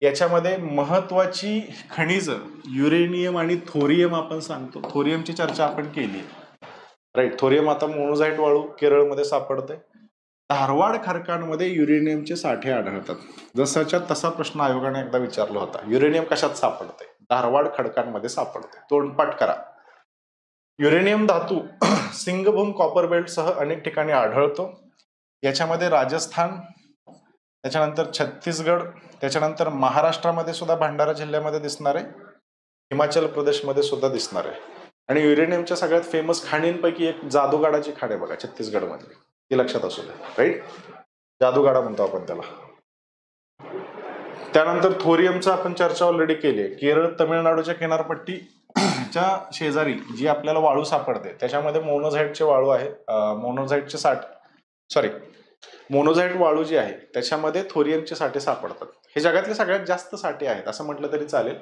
याच्यामध्ये महत्वाची खनिज युरेनियम आणि थोरियम आपण सांगतो. थोरियमची चर्चा आपण केली, राईट. थोरियम आता मोनोझाईट वाळू केरळमध्ये सापडते. धारवाड खडकांमध्ये युरेनियमचे साठे आढळतात. जसाच्या तसा प्रश्न आयोगाने एकदा विचारला होता, युरेनियम कशात सापडते? धारवाड खडकांमध्ये सापडते. तोंडपाठ करा. युरेनियम धातू सिंगभूम कॉपर बेल्ट सह अनेक ठिकाणी आढळतो. याच्यामध्ये राजस्थान, त्याच्यानंतर छत्तीसगड, त्याच्यानंतर महाराष्ट्रामध्ये सुद्धा भंडारा जिल्ह्यामध्ये दिसणार आहे, हिमाचल प्रदेशमध्ये सुद्धा दिसणार आहे. आणि युरेनियमच्या सगळ्यात फेमस खाणींपैकी एक जादूगाडाची खाण आहे बघा छत्तीसगडमध्ये, ती लक्षात असू दे. राईट, जादूगाडा म्हणतो आपण त्याला. त्यानंतर थोरियमचा आपण चर्चा ऑलरेडी केली आहे. केरळ तमिळनाडूच्या किनारपट्टीच्या शेजारी जी आपल्याला वाळू सापडते त्याच्यामध्ये मोनोझाईटचे वाळू आहे, मोनोझाईट वाळू जी आहे त्याच्यामध्ये थोरियमचे साठे सापडतात. हे जगातले सगळ्यात जास्त साठे आहेत असं म्हटलं तरी चालेल.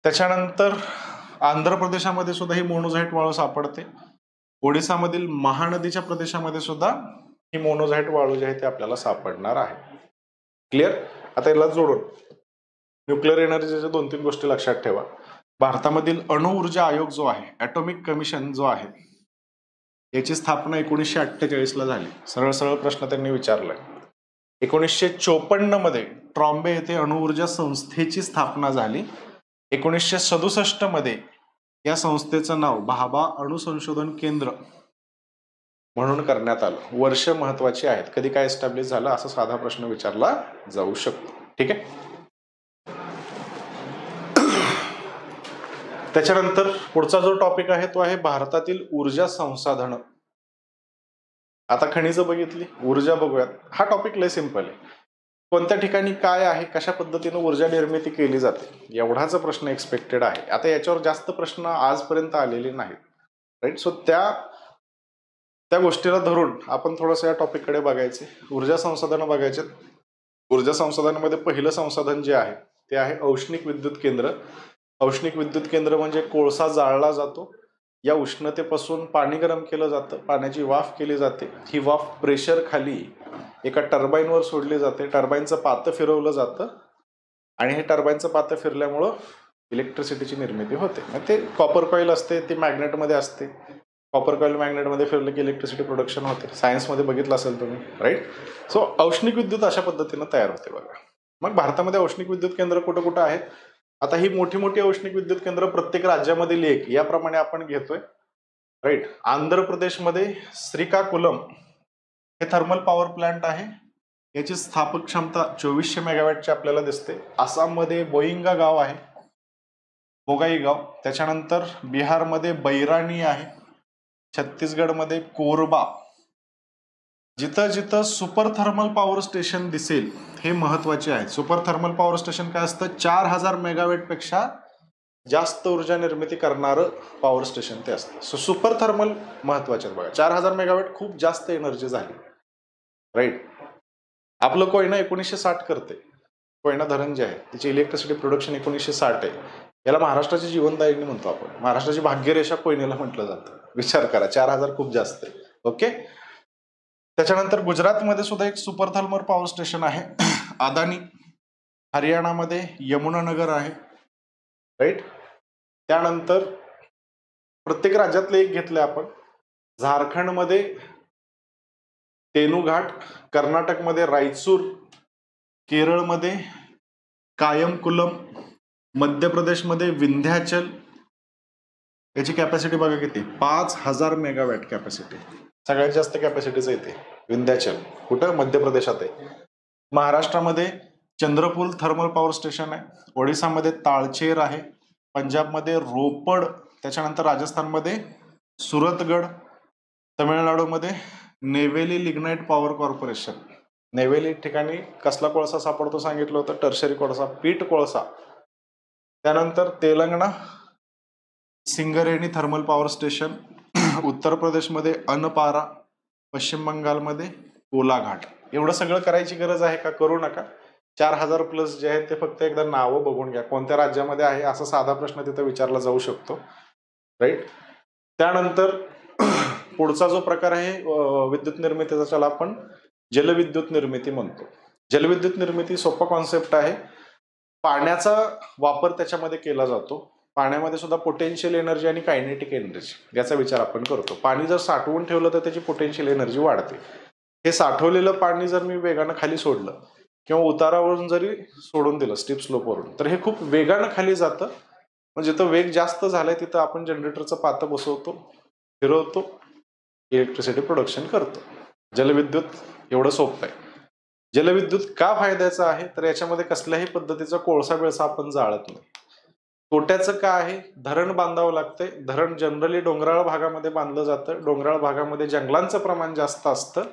त्याच्यानंतर आंध्र प्रदेशामध्ये सुद्धा ही मोनोझाईट वाळू सापडते. ओडिसामधील महानदीच्या प्रदेशामध्ये सुद्धा ही मोनोझाईट वाळू जी आहे ते आपल्याला सापडणार आहे. क्लिअर. आता याला जोडून न्यूक्लिअर एनर्जीच्या 2-3 गोष्टी लक्षात ठेवा. भारतामधील अणुऊर्जा आयोग जो आहे, ॲटॉमिक कमिशन जो आहे, याची स्थापना 1948 ला झाली. सरळ सरळ प्रश्न त्यांनी विचारलाय. 1954 मध्ये ट्रॉम्बे येथे अणुऊर्जा संस्थेची स्थापना झाली. 1967 मध्ये या संस्थेचं नाव भाभा अणु संशोधन केंद्र म्हणून करण्यात आलं. वर्ष महत्वाची आहेत. कधी काय एस्टॅब्लिश झालं असा साधा प्रश्न विचारला जाऊ शकतो. ठीक आहे. त्याच्यानंतर पुढचा जो टॉपिक आहे तो आहे भारतातील ऊर्जा संसाधन. आता खनिजं बघितली, ऊर्जा बघूयात. हा टॉपिक लय सिंपल आहे. कोणत्या ठिकाणी काय आहे, कशा पद्धतीने ऊर्जा निर्मिती केली जाते एवढाच प्रश्न एक्सपेक्टेड आहे. आता याच्यावर जास्त प्रश्न आजपर्यंत आलेले नाहीत. राईट. सो त्या गोष्टीला धरून आपण थोडंसं या टॉपिककडे बघायचे. ऊर्जा संसाधन बघायचे. ऊर्जा संसाधनामध्ये पहिलं संसाधन जे आहे ते आहे औष्णिक विद्युत केंद्र. औष्णिक विद्युत केंद्र म्हणजे कोळसा जाळला जातो, या उष्णतेपासून पाणी गरम केलं जातं, पाण्याची वाफ केली जाते. ही वाफ प्रेशर खाली एका टर्बाईनवर सोडली जाते. टर्बाईनचं पातं फिरवलं जातं आणि हे टर्बाईनचं पातं फिरल्यामुळं इलेक्ट्रिसिटीची निर्मिती होते. ते कॉपर कॉईल असते, ती मॅग्नेटमध्ये असते. कॉपर कॉईल मॅग्नेटमध्ये फिरलं की इलेक्ट्रिसिटी प्रोडक्शन होते. सायन्समध्ये बघितलं असेल तुम्ही. राईट. सो औष्णिक विद्युत अशा पद्धतीनं तयार होते बघा. मग भारतामध्ये औष्णिक विद्युत केंद्र कुठं कुठं आहेत. आता ही मोठी मोठी औष्णिक विद्युत केंद्र प्रत्येक राज्यामधील एक याप्रमाणे आपण घेतोय. राईट. आंध्र प्रदेशमध्ये श्रीकाकुलम हे थर्मल पॉवर प्लांट आहे. याची स्थापक क्षमता 2400 मेगावॅटची आपल्याला दिसते. आसाममध्ये बोईंगा गाव आहे, बोगाई गाव. त्याच्यानंतर बिहारमध्ये बैराणी आहे. छत्तीसगडमध्ये कोरबा. जिथं जिथं सुपर थर्मल पॉवर स्टेशन दिसेल हे महत्वाचे आहे. सुपर थर्मल पॉवर स्टेशन काय असतं, 4000 मेगावॅट पेक्षा जास्त ऊर्जा निर्मिती करणारं पॉवर स्टेशन ते असतं. सो सुपर थर्मल महत्वाचे आहेत बघा. 4000 मेगावॅट खूप जास्त एनर्जी झाली. राईट. आपलं कोयना 1960 करते. कोयना धरण जे आहे त्याची इलेक्ट्रिसिटी प्रोडक्शन 1960 आहे. याला महाराष्ट्राची जीवनदायिनी म्हणतो आपण. महाराष्ट्राची भाग्यरेषा कोयनेला म्हटलं जातं. विचार करा, 4000 खूप जास्त आहे. ओके. त्याच्यानंतर गुजरातमध्ये सुद्धा एक सुपर थर्मल पॉवर स्टेशन आहे, अदानी. हरियाणामध्ये यमुनानगर आहे. राईट. त्यानंतर प्रत्येक राज्यातले एक घेतले आपण. झारखंडमध्ये तेनुघाट, कर्नाटकमध्ये रायचूर, केरळमध्ये कायमकुलम, मध्य प्रदेशमध्ये विंध्याचल. याची कॅपॅसिटी बघा किती, 5000 मेगावॅट कॅपॅसिटी. सगळ्यात जास्त कॅपॅसिटीचं येते विंध्याचल. कुठं, मध्य प्रदेशात आहे. महाराष्ट्रामध्ये चंद्रपूर थर्मल पॉवर स्टेशन आहे. ओडिसामध्ये ताळचेर आहे. पंजाबमध्ये रोपड. त्याच्यानंतर राजस्थानमध्ये सुरतगड. तमिळनाडूमध्ये Neyveli lignite power corporation. Neyveli ठिकाणी कसला कोळसा सापडतो सांगितलं होतं, टर्शरी कोळसा, पीठ कोळसा. त्यानंतर Telangana Singareni thermal power station. उत्तर प्रदेशमध्ये अनपारा. पश्चिम बंगालमध्ये कोलाघाट. एवढं सगळं करायची गरज आहे का, करू नका. 4000 प्लस जे आहेत ते फक्त एकदा नावं बघून घ्या, कोणत्या राज्यामध्ये आहे असा साधा प्रश्न तिथे विचारला जाऊ शकतो. राईट. त्यानंतर पुढचा जो प्रकार आहे विद्युत निर्मितीचा, त्याला आपण जलविद्युत निर्मिती म्हणतो. जलविद्युत निर्मिती सोपा कॉन्सेप्ट आहे. पाण्याचा वापर त्याच्यामध्ये केला जातो. पाण्यामध्ये सुद्धा पोटेन्शियल एनर्जी आणि कायनेटिक एनर्जी याचा विचार आपण करतो. पाणी जर साठवून ठेवलं तर त्याची पोटेन्शियल एनर्जी वाढते. हे साठवलेलं पाणी जर मी वेगानं खाली सोडलं किंवा उतारावरून जरी सोडून दिलं स्टीप स्लोपवरून, तर हे खूप वेगानं खाली जातं मग जिथं वेग जास्त झालाय तिथं आपण जनरेटरचं पातं बसवतो, फिरवतो, इलेक्ट्रिसिटी प्रोडक्शन करतो. जलविद्युत एवढं सोपं आहे. जलविद्युत का फायद्याचं आहे, तर याच्यामध्ये कसल्याही पद्धतीचा कोळसा बिळसा आपण जाळत नाही. तोट्याचं काय आहे, धरण बांधावं लागतंय. धरण जनरली डोंगराळ भागामध्ये बांधलं जातं. डोंगराळ भागामध्ये जंगलांचं प्रमाण जास्त असतं,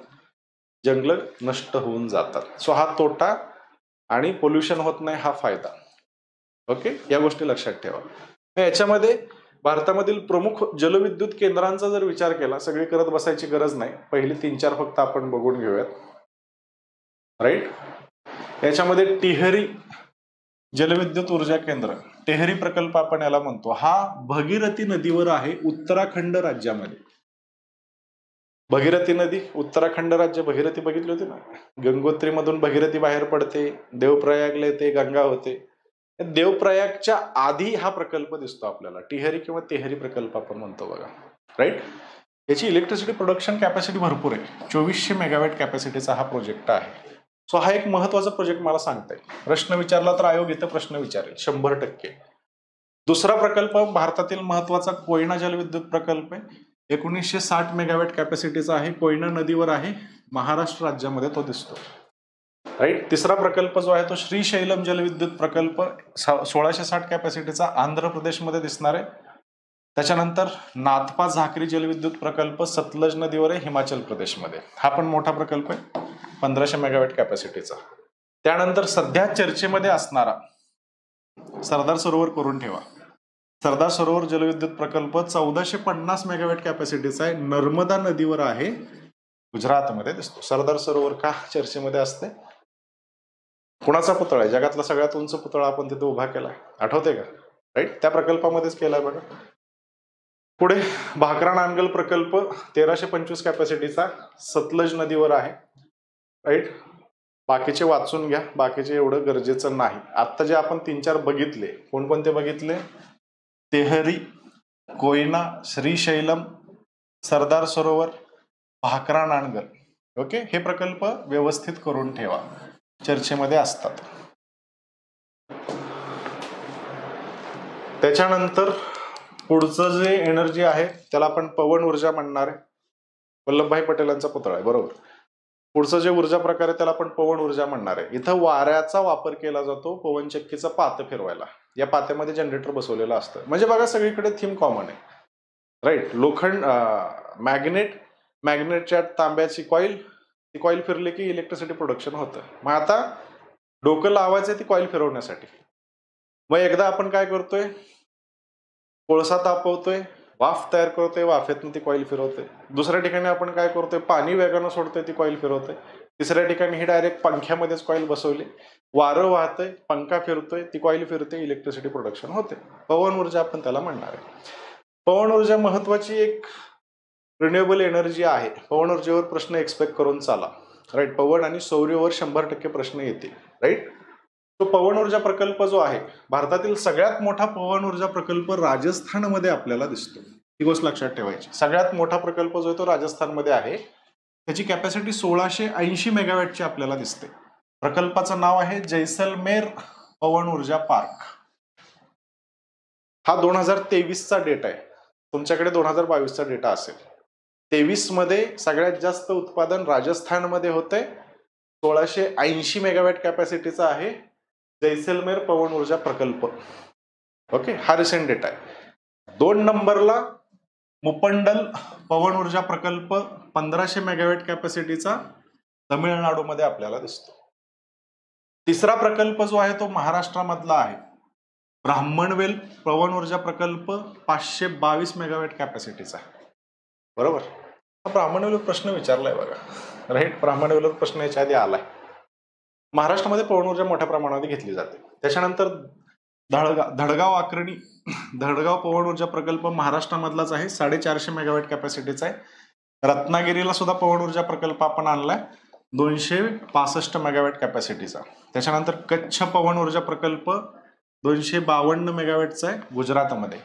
जंगल नष्ट होऊन जातात. सो हा तोटा, आणि पोल्युशन होत नाही हा फायदा. ओके, या गोष्टी लक्षात ठेवा. याच्यामध्ये भारतामधील प्रमुख जलविद्युत केंद्रांचा जर विचार केला, सगळी करत बसायची गरज नाही, पहिली 3-4 फक्त आपण बघून घेऊयात. राईट, याच्यामध्ये टिहरी जलविद्युत ऊर्जा केंद्र, टेहरी प्रकल्प आपण याला म्हणतो, हा भगीरथी नदीवर आहे उत्तराखंड राज्यामध्ये. भगीरथी नदी, उत्तराखंड राज्य. भगीरथी बघितली होती ना, गंगोत्री मधून भगीरथी बाहेर पडते, देवप्रयागला येते, गंगा होते. देवप्रयागच्या आधी हा प्रकल्प दिसतो आपल्याला, टिहरी किंवा तेहरी प्रकल्प आपण म्हणतो बघा. राईट, याची इलेक्ट्रिसिटी प्रोडक्शन कॅपॅसिटी भरपूर आहे, 2400 मेगावॅट कॅपॅसिटीचा हा प्रोजेक्ट आहे. सो हा एक महत्वाचा प्रोजेक्ट मला सांगताय. प्रश्न विचारला तर आयोग इथं प्रश्न विचारेल 100%. दुसरा प्रकल्प भारतातील महत्वाचा कोयना जलविद्युत प्रकल्प आहे, 1960 मेगावॅट कॅपॅसिटीचा आहे, कोयना नदीवर आहे, महाराष्ट्र राज्यामध्ये तो दिसतो. राईट, तिसरा प्रकल्प जो आहे तो श्रीशैलम जलविद्युत प्रकल्प, 1660 कॅपॅसिटीचा, आंध्र प्रदेशमध्ये दिसणार आहे. त्याच्यानंतर नाथपा झाकरी जलविद्युत प्रकल्प सतलज नदीवर आहे, हिमाचल प्रदेशमध्ये. हा पण मोठा प्रकल्प आहे, 1500 मेगावॅट कॅपॅसिटीचा. त्यानंतर सध्या चर्चेमध्ये असणारा सरदार सरोवर करून ठेवा. सरदार सरोवर जलविद्युत प्रकल्प 1450 मेगावॅट कॅपॅसिटीचा आहे, नर्मदा नदीवर आहे, गुजरातमध्ये दिसतो. सरदार सरोवर का चर्चेमध्ये असते? कुणाचा पुतळा आहे? जगातला सगळ्यात उंच पुतळा आपण तिथे उभा केलाय, आठवते का? राईट, त्या प्रकल्पामध्येच केलाय बघा. पुढे भाकरा नांगल प्रकल्प 1325 कॅपॅसिटीचा, सतलज नदीवर आहे. राईट, बाकीचे वाचून घ्या, बाकीचे एवढं गरजेचं नाही. आता जे आपण 3-4 बघितले, कोणकोणते बघितले? तेहरी, कोयना, श्रीशैलम, सरदार सरोवर, भाकरा नांगल. ओके, हे प्रकल्प व्यवस्थित करून ठेवा, चर्चेमध्ये असतात. त्याच्यानंतर पुढचं जे एनर्जी आहे त्याला आपण पवन ऊर्जा म्हणणार आहे. वल्लभभाई पटेलांचा पुतळा आहे, बरोबर. पुढचं जे ऊर्जा प्रकार आहे त्याला आपण पवन ऊर्जा म्हणणार आहे. इथं वाऱ्याचा वापर केला जातो पवनचक्कीचं पातं फिरवायला. या पात्यामध्ये जनरेटर बसवलेलं असतं. म्हणजे बघा सगळीकडे थीम कॉमन आहे. राईट, लोखंड, मॅग्नेटच्या तांब्याची कॉईल, ती कॉईल फिरली की इलेक्ट्रिसिटी प्रोडक्शन होतं. मग आता डोकं लावायचं ती कॉईल फिरवण्यासाठी. मग एकदा आपण काय करतोय, कोळसा तापवतोय, वाफ तयार करतोय, वाफेतून ती कॉईल फिरवतोय. दुसऱ्या ठिकाणी आपण काय करतोय, पाणी वेगानं सोडतोय, ती कॉईल फिरवतोय. तिसऱ्या ठिकाणी ही डायरेक्ट पंख्यामध्येच कॉईल बसवली, वारं वाहतंय, पंखा फिरतोय, ती कॉईल फिरते, इलेक्ट्रिसिटी प्रोडक्शन होते. पवन ऊर्जा आपण त्याला म्हणणार आहे. पवन ऊर्जा महत्वाची एक रिन्युएबल एनर्जी आहे. पवन ऊर्जेवर प्रश्न एक्सपेक्ट करून चाला. राईट, पवन आणि सौर्यवर 100% प्रश्न येतील. राईट, तो पवन ऊर्जा प्रकल्प जो आहे, भारतातील सगळ्यात मोठा पवन ऊर्जा प्रकल्प राजस्थानमध्ये आपल्याला दिसतो. ही गोष्ट लक्षात ठेवायची. सगळ्यात मोठा प्रकल्प जो आहे तो राजस्थानमध्ये आहे. त्याची कॅपॅसिटी 1680 मेगावॅटची आपल्याला दिसते. प्रकल्पाचं नाव आहे जैसलमेर पवन ऊर्जा पार्क. हा 2023चा डेटा आहे, तुमच्याकडे 2022चा डेटा असेल. 23 मध्ये सगळ्यात जास्त उत्पादन राजस्थानमध्ये होते, 1680 मेगावॅट कॅपॅसिटीचा आहे जैसलमेर पवन ऊर्जा प्रकल्प. ओके, हा रिसेंट डेटा आहे. 2 नंबरला मुपंडल पवन ऊर्जा प्रकल्प 1500 मेगावॅट कॅपॅसिटीचा, तमिळनाडूमध्ये आपल्याला दिसतो. तिसरा प्रकल्प जो आहे तो महाराष्ट्रामधला आहे, ब्राह्मणवेल पवन ऊर्जा प्रकल्प 522 मेगावॅट कॅपॅसिटीचा. बरोबर, हा ब्राह्मणवेल प्रश्न विचारलाय बघा. राईट, ब्राह्मणवेल प्रश्न याच्या आधी आलाय. महाराष्ट्रामध्ये पवन ऊर्जा मोठ्या प्रमाणामध्ये घेतली जाते. त्याच्यानंतर धडगाव आकर्णी, धडगाव पवन ऊर्जा प्रकल्प महाराष्ट्रामधलाच आहे, 450 मेगावॅट कॅपॅसिटीचा आहे. रत्नागिरीला सुद्धा पवन ऊर्जा प्रकल्प आपण आणलाय, 265 मेगावॅट कॅपॅसिटीचा. त्याच्यानंतर कच्छ पवन ऊर्जा प्रकल्प 252 मेगावॅटचा आहे, गुजरातमध्ये.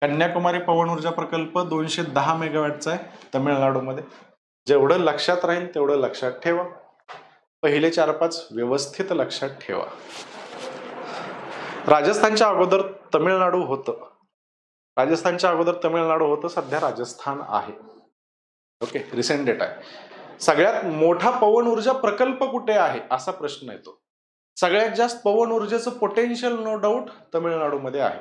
कन्याकुमारी पवन ऊर्जा प्रकल्प 210 मेगावॅटचा आहे, तमिळनाडूमध्ये. जेवढं लक्षात राहील तेवढं लक्षात ठेवा. पहिले 4-5 व्यवस्थित लक्षात ठेवा. राजस्थानच्या अगोदर तमिळनाडू होतं. राजस्थानच्या अगोदर तमिळनाडू होतं, सध्या राजस्थान आहे. ओके, रिसेंट डेटा आहे. सगळ्यात मोठा पवन ऊर्जा प्रकल्प कुठे आहे असा प्रश्न येतो. सगळ्यात जास्त पवन ऊर्जेचं पोटेन्शियल नो डाऊट तमिळनाडूमध्ये आहे.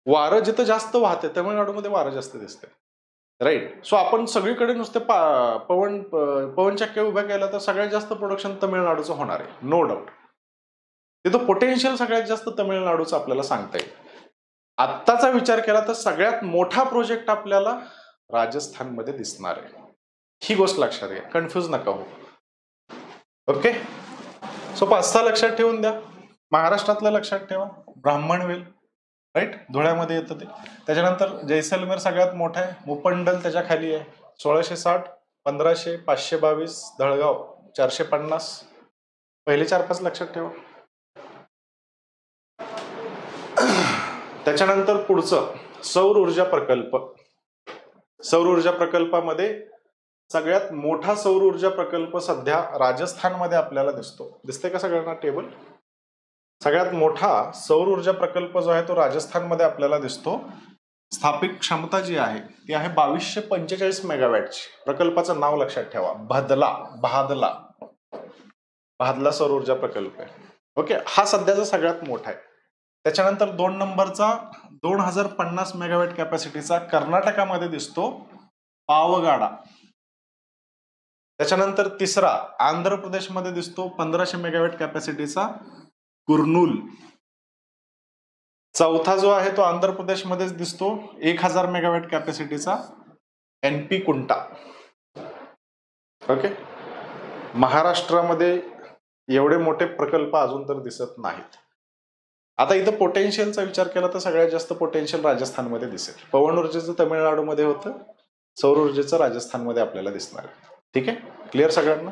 वारं जिथं जास्त वाहते तमिळनाडूमध्ये वारं जास्त दिसते, राईट. सो आपण सगळीकडे नुसते पवन चक्क्या उभ्या केल्या तर सगळ्यात जास्त प्रोडक्शन तमिळनाडूचं होणार आहे, नो डाऊट. तिथं पोटेन्शियल सगळ्यात जास्त तमिळनाडूचं आपल्याला सांगता येईल. आत्ताचा विचार केला तर सगळ्यात मोठा प्रोजेक्ट आपल्याला राजस्थानमध्ये दिसणार आहे. ही गोष्ट लक्षात घ्या, कन्फ्यूज नका हो. ओके, सो 5-6 लक्षात ठेवून द्या. महाराष्ट्रातलं लक्षात ठेवा, ब्राह्मणवेल, राईट, धुळ्यामध्ये येतं ते. त्याच्यानंतर जैसलमेर सगळ्यात मोठा आहे, मुपंडल त्याच्या खाली आहे, 1660, 1500, 522, धळगाव 450. पहिले 4-5 लक्षात ठेवा. त्याच्यानंतर पुढचं सौर ऊर्जा प्रकल्प. सौर ऊर्जा प्रकल्पामध्ये सगळ्यात मोठा सौर ऊर्जा प्रकल्प सध्या राजस्थानमध्ये आपल्याला दिसते का सगळ्यांना टेबल? सगळ्यात मोठा सौर ऊर्जा प्रकल्प जो आहे तो राजस्थानमध्ये आपल्याला दिसतो. स्थापित क्षमता जी आहे ती आहे 2245 मेगावॅटची. प्रकल्पाचं नाव लक्षात ठेवा, भादला सौर ऊर्जा प्रकल्प आहे. ओके, हा सध्याचा सगळ्यात मोठा आहे. त्याच्यानंतर 2 नंबरचा 2050 मेगावॅट कॅपॅसिटीचा कर्नाटकामध्ये दिसतो, पावगाडा. त्याच्यानंतर तिसरा आंध्र प्रदेशमध्ये दिसतो, 1500 मेगावॅट कॅपॅसिटीचा कुर्नूल. चौथा जो आहे तो आंध्र प्रदेशमध्येच दिसतो, 1000 मेगावॅट कॅपॅसिटीचा एनपी कुंटा. ओके, महाराष्ट्रामध्ये एवढे मोठे प्रकल्प अजून तर दिसत नाहीत. आता इथं पोटेन्शियलचा विचार केला तर सगळ्यात जास्त पोटेन्शियल राजस्थानमध्ये दिसेल. पवन ऊर्जेचं तमिळनाडूमध्ये होतं, सौर ऊर्जेचं राजस्थानमध्ये आपल्याला दिसणार आहे. ठीक आहे, क्लिअर सगळ्यांना?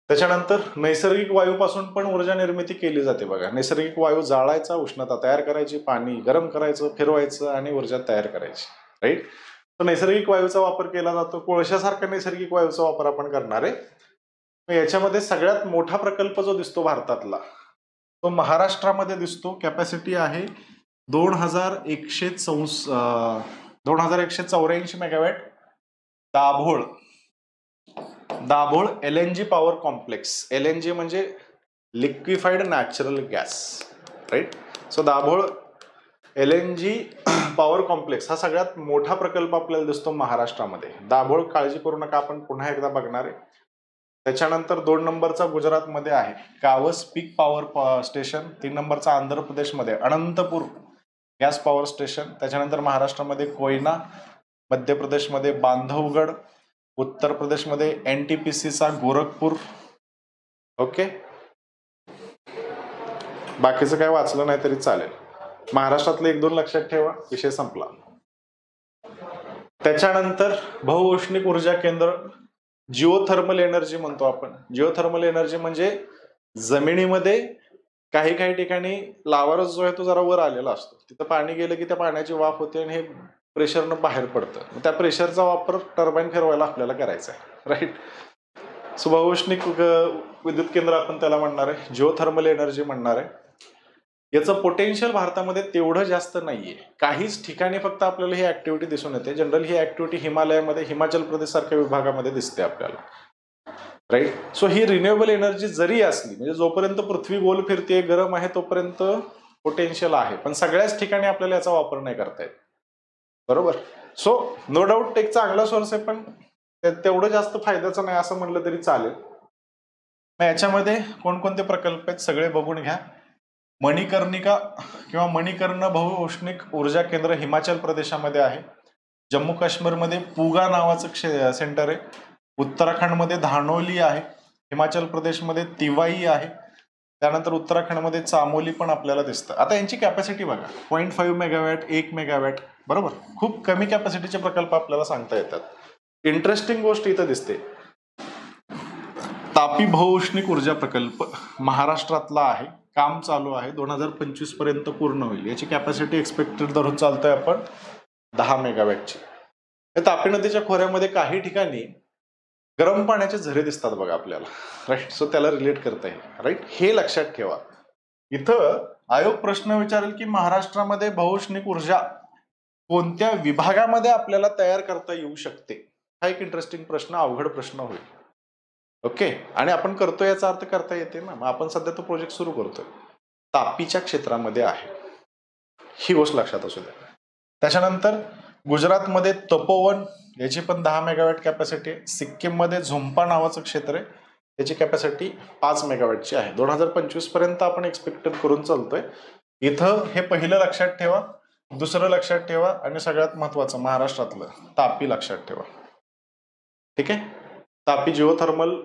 त्याच्यानंतर नैसर्गिक वायूपासून पण ऊर्जा निर्मिती केली जाते बघा. नैसर्गिक वायू जाळायचा, उष्णता तयार करायची, पाणी गरम करायचं, फिरवायचं आणि ऊर्जा तयार करायची, राईट. तर नैसर्गिक वायूचा वापर केला जातो. कोळशासारखा नैसर्गिक वायूचा वापर आपण करणार आहे. याच्यामध्ये सगळ्यात मोठा प्रकल्प जो दिसतो भारतातला तो महाराष्ट्रामध्ये दिसतो. कॅपॅसिटी आहे 2184 megawatt. Dabhol LNG power complex. LNG म्हणजे liquefied natural gas, right. So Dabhol LNG power complex हा सगळ्यात मोठा प्रकल्प आपल्याला दिसतो महाराष्ट्रामध्ये. दाभोळ काळजी करू नका, आपण पुन्हा एकदा बघणार आहे. त्याच्यानंतर 2 नंबरचा गुजरातमध्ये आहे कावस पीक पॉवर स्टेशन. 3 नंबरचा आंध्र प्रदेशमध्ये अनंतपूर गॅस पॉवर स्टेशन. त्याच्यानंतर महाराष्ट्रामध्ये कोयना, मध्य प्रदेशमध्ये बांधवगड, उत्तर प्रदेशमध्ये NTPCचा गोरखपूर. ओके, बाकीचं काय वाचलं नाही तरी चालेल. महाराष्ट्रातले 1-2 लक्षात ठेवा, विषय संपला. त्याच्यानंतर बहुऔष्णिक ऊर्जा केंद्र, जिओथर्मल एनर्जी म्हणतो आपण. जिओथर्मल एनर्जी म्हणजे जमिनीमध्ये काही काही ठिकाणी लावारस जो आहे तो जरा वर आलेला असतो, तिथं पाणी गेलं की त्या पाण्याची वाफ होते आणि हे प्रेशरनं बाहेर पडतं. त्या प्रेशरचा वापर टर्बाईन फिरवायला आपल्याला करायचा आहे, राईट. सो बहुऔष्णिक विद्युत केंद्र आपण त्याला म्हणणार आहे, जिओथर्मल एनर्जी म्हणणार आहे. याचं पोटेन्शियल भारतामध्ये तेवढं जास्त नाहीये. काहीच ठिकाणी फक्त आपल्याला ही ऍक्टिव्हिटी दिसून येते. जनरल ही ऍक्टिव्हिटी हिमालयामध्ये, हिमाचल प्रदेश सारख्या विभागामध्ये दिसते आपल्याला, राईट. सो ही रिन्युएबल एनर्जी जरी असली, म्हणजे जोपर्यंत पृथ्वी गोल फिरते, गरम आहे, तोपर्यंत पोटेन्शियल आहे, पण सगळ्याच ठिकाणी आपल्याला याचा वापर नाही करता येत, बरोबर. सो नो डाऊट एक चांगला सोर्स आहे, पण तेवढं जास्त फायद्याचं नाही असं म्हणलं तरी चालेल. याच्यामध्ये कोणकोणते प्रकल्प आहेत सगळे बघून घ्या. मणिकर्णिका किंवा मणिकर्ण बहुऔष्णिक ऊर्जा केंद्र हिमाचल प्रदेशामध्ये आहे. जम्मू काश्मीरमध्ये पुगा नावाचं सेंटर आहे. उत्तराखंडमध्ये धानोली आहे. हिमाचल प्रदेशमध्ये तिवाई आहे. त्यानंतर उत्तराखंडमध्ये चामोली पण आपल्याला दिसतं. आता यांची कॅपॅसिटी बघा, 0.5 मेगावॅट, 1 मेगावॅट, बरोबर. खूप कमी कॅपॅसिटीचे प्रकल्प आपल्याला सांगता येतात. इंटरेस्टिंग गोष्ट इथं दिसते, तापी बहुऔष्णिक ऊर्जा प्रकल्प महाराष्ट्रातला आहे, काम चालू आहे, 2025 पर्यंत पूर्ण होईल. याची कॅपॅसिटी एक्सपेक्टेड धरून चालतोय आपण 10 मेगावॅटची. तापी नदीच्या खोऱ्यामध्ये काही ठिकाणी गरम पाण्याचे झरे दिसतात बघा आपल्याला, राईट. सो त्याला रिलेट करता येईल, राईट. हे लक्षात ठेवा. इथं आयोग प्रश्न विचारेल की महाराष्ट्रामध्ये बहुउष्णिक ऊर्जा कोणत्या विभागामध्ये आपल्याला तयार करता येऊ शकते. हा एक इंटरेस्टिंग प्रश्न, अवघड प्रश्न होईल. ओके, आणि आपण करतोय याचा अर्थ करता येते ना. मग आपण सध्या तो प्रोजेक्ट सुरू करतोय, तापीच्या क्षेत्रामध्ये आहे, ही गोष्ट लक्षात असू द्या. त्याच्यानंतर गुजरातमध्ये तपोवन, याची पण 10 मेगावॅट कॅपॅसिटी आहे. सिक्कीममध्ये झुंपा नावाचं क्षेत्र आहे, त्याची कॅपॅसिटी 5 मेगावॅटची आहे. 2025 पर्यंत आपण एक्सपेक्टेड करून चालतोय. इथं हे पहिलं लक्षात ठेवा, दुसरं लक्षात ठेवा, आणि सगळ्यात महत्वाचं महाराष्ट्रातलं तापी लक्षात ठेवा. ठीक आहे. Tapi geothermal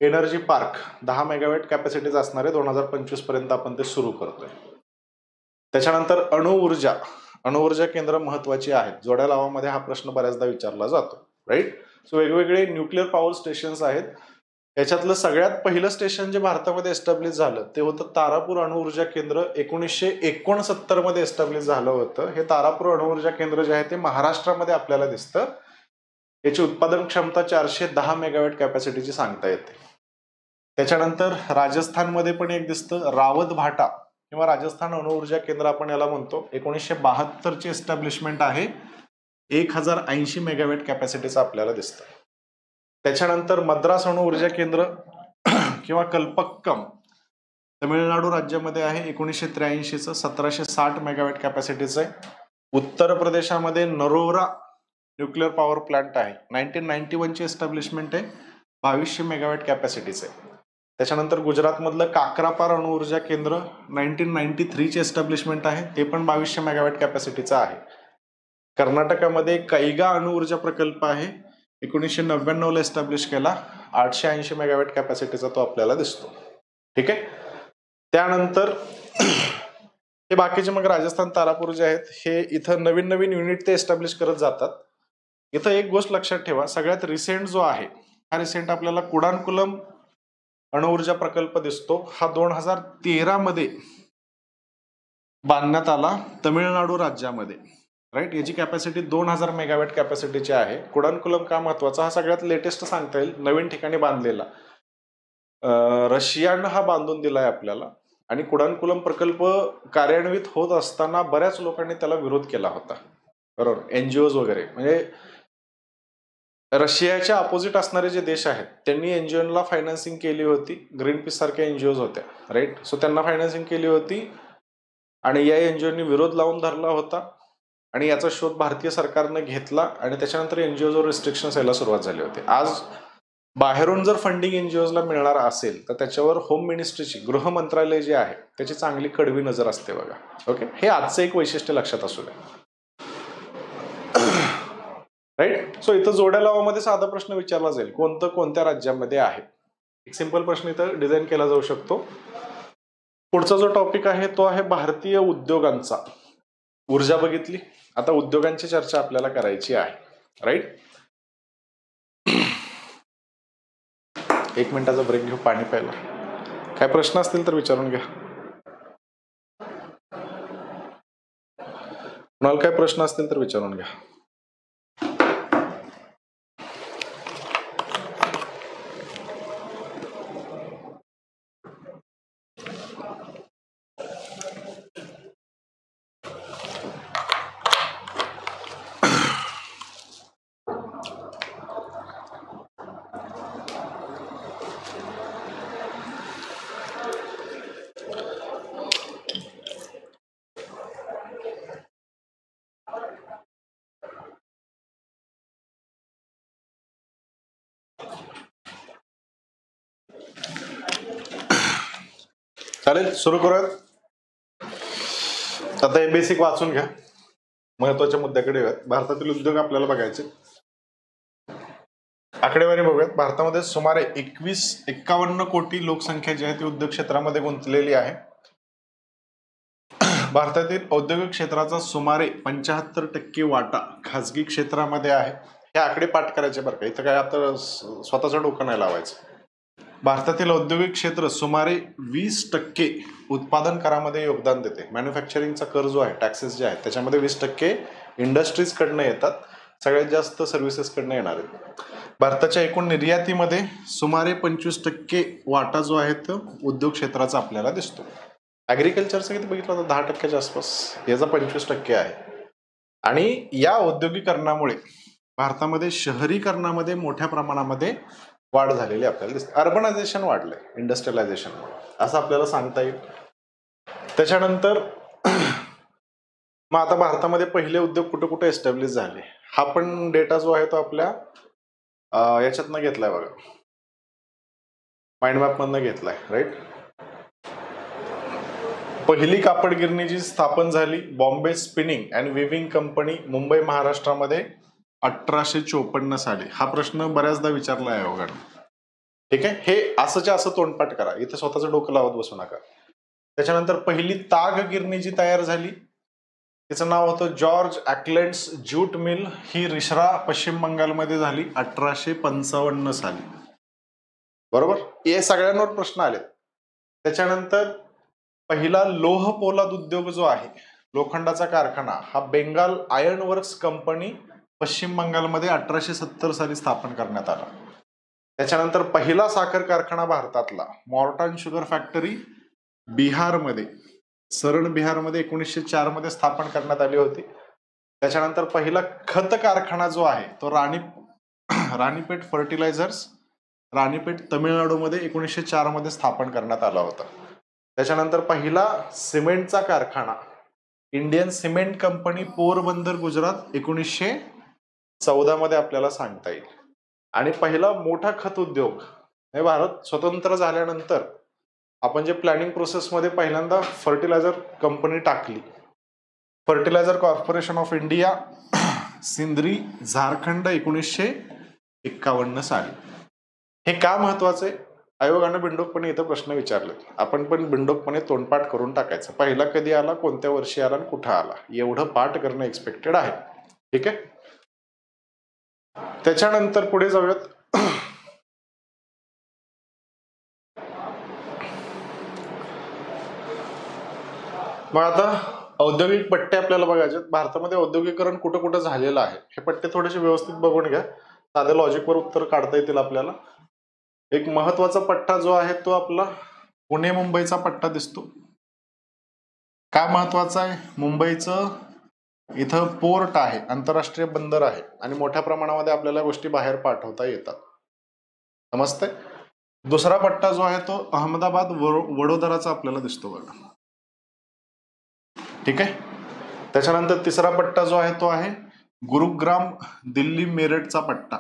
energy park 10 megawatt कॅपॅसिटीच असणार आहे. 2025 पर्यंत आपण ते सुरू करतोय. त्याच्यानंतर अणुऊर्जा केंद्र महत्वाची आहेत. जोड्या लावामध्ये हा प्रश्न बऱ्याचदा विचारला जातो, राईट. सो वेगवेगळे न्यूक्लिअर पॉवर स्टेशन्स आहेत. याच्यातलं सगळ्यात पहिलं स्टेशन जे भारतामध्ये एस्टॅब्लिश झालं ते होतं तारापूर अणुऊर्जा केंद्र. 1969 मध्ये एस्टॅब्लिश झालं होतं. हे तारापूर अणुऊर्जा केंद्र जे आहे ते महाराष्ट्रामध्ये आपल्याला दिसतं. याची उत्पादन क्षमता 410 मेगावॅट कॅपॅसिटीची सांगता येते. त्याच्यानंतर राजस्थानमध्ये पण एक दिसतं, रावत भाटा किंवा राजस्थान अणुऊर्जा केंद्र आपण याला म्हणतो. 1972 ची एस्टॅब्लिशमेंट आहे. 1080 मेगावॅट कॅपॅसिटीचं आपल्याला दिसतं. त्याच्यानंतर मद्रास अणुऊर्जा केंद्र किंवा कल्पक्कम तमिळनाडू राज्यामध्ये आहे. 1983चं 1760 मेगावॅट कॅपॅसिटीचं आहे. उत्तर प्रदेशामध्ये नरोरा न्यूक्लिअर पॉवर प्लांट आहे. 1991 ची एस्टॅब्लिशमेंट आहे. 2200 मेगावॅट कॅपॅसिटीचं आहे. त्याच्यानंतर गुजरातमधलं काकरापार अणुऊर्जा केंद्र 1993 ची एस्टॅब्लिशमेंट आहे. ते पण 2200 मेगावॅट कॅपॅसिटीचं आहे. कर्नाटकामध्ये कैगा अणुऊर्जा प्रकल्प आहे. 1999 ला एस्टॅब्लिश केला. 880 मेगावॅट कॅपॅसिटीचा तो आपल्याला दिसतो. ठीक आहे. त्यानंतर हे बाकीचे मग राजस्थान तारापूर जे आहेत हे इथं नवीन नवीन युनिट ते एस्टॅब्लिश करत जातात. इथं एक गोष्ट लक्षात ठेवा, सगळ्यात रिसेंट जो आहे हा रिसेंट आपल्याला कुडानकुलम अणुऊर्जा प्रकल्प दिसतो. हा 2013 मध्ये बांधण्यात आला तमिळनाडू राज्यामध्ये, राईट. याची कॅपॅसिटी 2000 मेगावॅट कॅपॅसिटीची आहे. कुडानकुलम का महत्वाचा, हा सगळ्यात लेटेस्ट सांगता येईल, नवीन ठिकाणी बांधलेला. रशियानं हा बांधून दिलाय आपल्याला. आणि कुडानकुलम प्रकल्प कार्यान्वित होत असताना बऱ्याच लोकांनी त्याला विरोध केला होता, बरोबर. एनजीओज वगैरे, म्हणजे रशियाच्या अपोजिट असणारे जे देश आहेत त्यांनी एनजीओला फायनान्सिंग केली होती. ग्रीन पीस सारख्या एनजीओज होत्या, राईट. सो त्यांना फायनान्सिंग केली होती आणि या एनजीओनी विरोध लावून धरला होता. आणि याचा शोध भारतीय सरकारनं घेतला आणि त्याच्यानंतर एनजीओवर रिस्ट्रिक्शन्स यायला सुरुवात झाली होती. आज बाहेरून जर फंडिंग एनजीओजला मिळणार असेल तर त्याच्यावर होम मिनिस्ट्रीची, गृह मंत्रालय जे आहे त्याची चांगली कडवी नजर असते बघा. ओके, हे आजचं एक वैशिष्ट्य लक्षात असू द्या, राईट. सो इथं जोड्या लावामध्ये साधा प्रश्न विचारला जाईल, कोणतं कोणत्या राज्यामध्ये आहे. एक सिंपल प्रश्न इथं डिझाईन केला जाऊ शकतो. पुढचा जो टॉपिक आहे तो आहे भारतीय उद्योगांचा. ऊर्जा बघितली, आता उद्योगांची चर्चा आपल्याला करायची आहे, राईट. 1 मिनिटाचा ब्रेक घेऊ, पाणी प्यायला. काय प्रश्न असतील तर विचारून घ्या. कुणाला काय प्रश्न असतील तर विचारून घ्या. चालेल, सुरू करूयात. आता हे बेसिक वाचून घ्या, महत्वाच्या मुद्द्याकडे येऊयात. भारतातील उद्योग आपल्याला बघायचे. आकडेवारी बघूयात. भारतामध्ये सुमारे 51 कोटी लोकसंख्या जी आहे ती उद्योग क्षेत्रामध्ये गुंतलेली आहे. भारतातील औद्योगिक क्षेत्राचा सुमारे 75% वाटा खासगी क्षेत्रामध्ये आहे. हे आकडे पाठ करायचे बरं का, इथं काय आता स्वतःचं डोकं नाही लावायचं. भारतातील औद्योगिक क्षेत्र सुमारे 20% उत्पादन करामध्ये योगदान देते. मॅन्युफॅक्चरिंगचा कर जो आहे, टॅक्सेस जे आहेत त्याच्यामध्ये 20% इंडस्ट्रीज कडनं येतात, सगळ्यात जास्त सर्व्हिसेस कडनं येणार आहेत. भारताच्या एकूण निर्यातीमध्ये सुमारे 25% वाटा जो आहे तो उद्योग क्षेत्राचा आपल्याला दिसतो. ऍग्रिकल्चरचं किती बघितलं तर 10%च्या आसपास, याचा 25% आहे. आणि या औद्योगिकरणामुळे भारतामध्ये शहरीकरणामध्ये मोठ्या प्रमाणामध्ये वाढ झालेली आपल्याला दिसते. अर्बनायझेशन वाढलंय इंडस्ट्रियलायझेशनमुळे, असं आपल्याला सांगता येईल. त्याच्यानंतर मग आता भारतामध्ये पहिले उद्योग कुठे कुठे एस्टॅब्लिश झाले, हा पण डेटा जो आहे तो आपल्या याच्यातनं घेतलाय बघा, माइंड मॅप मधनं घेतलाय, राईट. पहिली कापड गिरणी जी स्थापन झाली, Bombay spinning and viewing company, Mumbai महाराष्ट्रामध्ये 1854 साली. हा प्रश्न बऱ्याचदा विचारला आहे आयोगाने. ठीक आहे, हे असंच्या असं तोंडपाठ करा, इथे स्वतःचं डोकं लावत बसू नका. त्याच्यानंतर पहिली ताग गिरणी जी तयार झाली, तिचं नाव होतं जॉर्ज ॲकलँड्स ज्यूट मिल. ही रिश्रा पश्चिम बंगालमध्ये झाली 1855 साली. बरोबर, हे सगळ्यांवर प्रश्न आले. त्याच्यानंतर पहिला लोह पोलाद उद्योग जो आहे, लोखंडाचा कारखाना, हा बेंगाल आयर्न वर्क्स कंपनी पश्चिम बंगालमध्ये 1870 साली स्थापन करण्यात आला. त्याच्यानंतर पहिला साखर कारखाना भारतातला मॉर्टन शुगर फॅक्टरी बिहारमध्ये, सरण बिहारमध्ये 1904 मध्ये स्थापन करण्यात आली होती. त्याच्यानंतर पहिला खत कारखाना जो आहे तो राणीपेठ फर्टिलायझर्स, राणीपेठ तामिळनाडूमध्ये 1904 मध्ये स्थापन करण्यात आला होता. त्याच्यानंतर पहिला सिमेंटचा कारखाना Indian cement company Porbandar Gujarat 1914 मध्ये आपल्याला सांगता येईल. आणि पहिला मोठा खत उद्योग हे भारत स्वतंत्र झाल्यानंतर आपण जे प्लॅनिंग प्रोसेसमध्ये पहिल्यांदा फर्टिलायझर कंपनी टाकली, fertilizer corporation of India, Sindri, Jharkhand 1951 साली. हे का महत्वाचे, आयोगाने बिंडोकपणे इथं प्रश्न विचारले, आपण पण बिंडोकपणे तोंडपाठ करून टाकायचं. पहिला कधी आला, कोणत्या वर्षी आला आणि कुठं आला, एवढं पाठ करणं एक्सपेक्टेड आहे. ठीक आहे, त्याच्यानंतर पुढे जाऊयात. मग आता औद्योगिक पट्टे आपल्याला बघायचे. भारतामध्ये औद्योगिकरण कुठं कुठं झालेलं आहे, हे पट्टे थोडेसे व्यवस्थित बघून घ्या, साध्या लॉजिकवर उत्तर काढता येतील आपल्याला. एक महत्वाचा पट्टा जो आहे तो आपला पुणे मुंबईचा पट्टा दिसतो. काय महत्वाचा आहे, मुंबईचं इथं पोर्ट आहे, आंतरराष्ट्रीय बंदर आहे आणि मोठ्या प्रमाणामध्ये आपल्याला गोष्टी बाहेर पाठवता येतात. समजते. दुसरा पट्टा जो आहे तो अहमदाबाद वडोदराचा आपल्याला दिसतो बघा. ठीक आहे, त्याच्यानंतर तिसरा पट्टा जो आहे तो आहे गुरुग्राम दिल्ली मेरठचा पट्टा.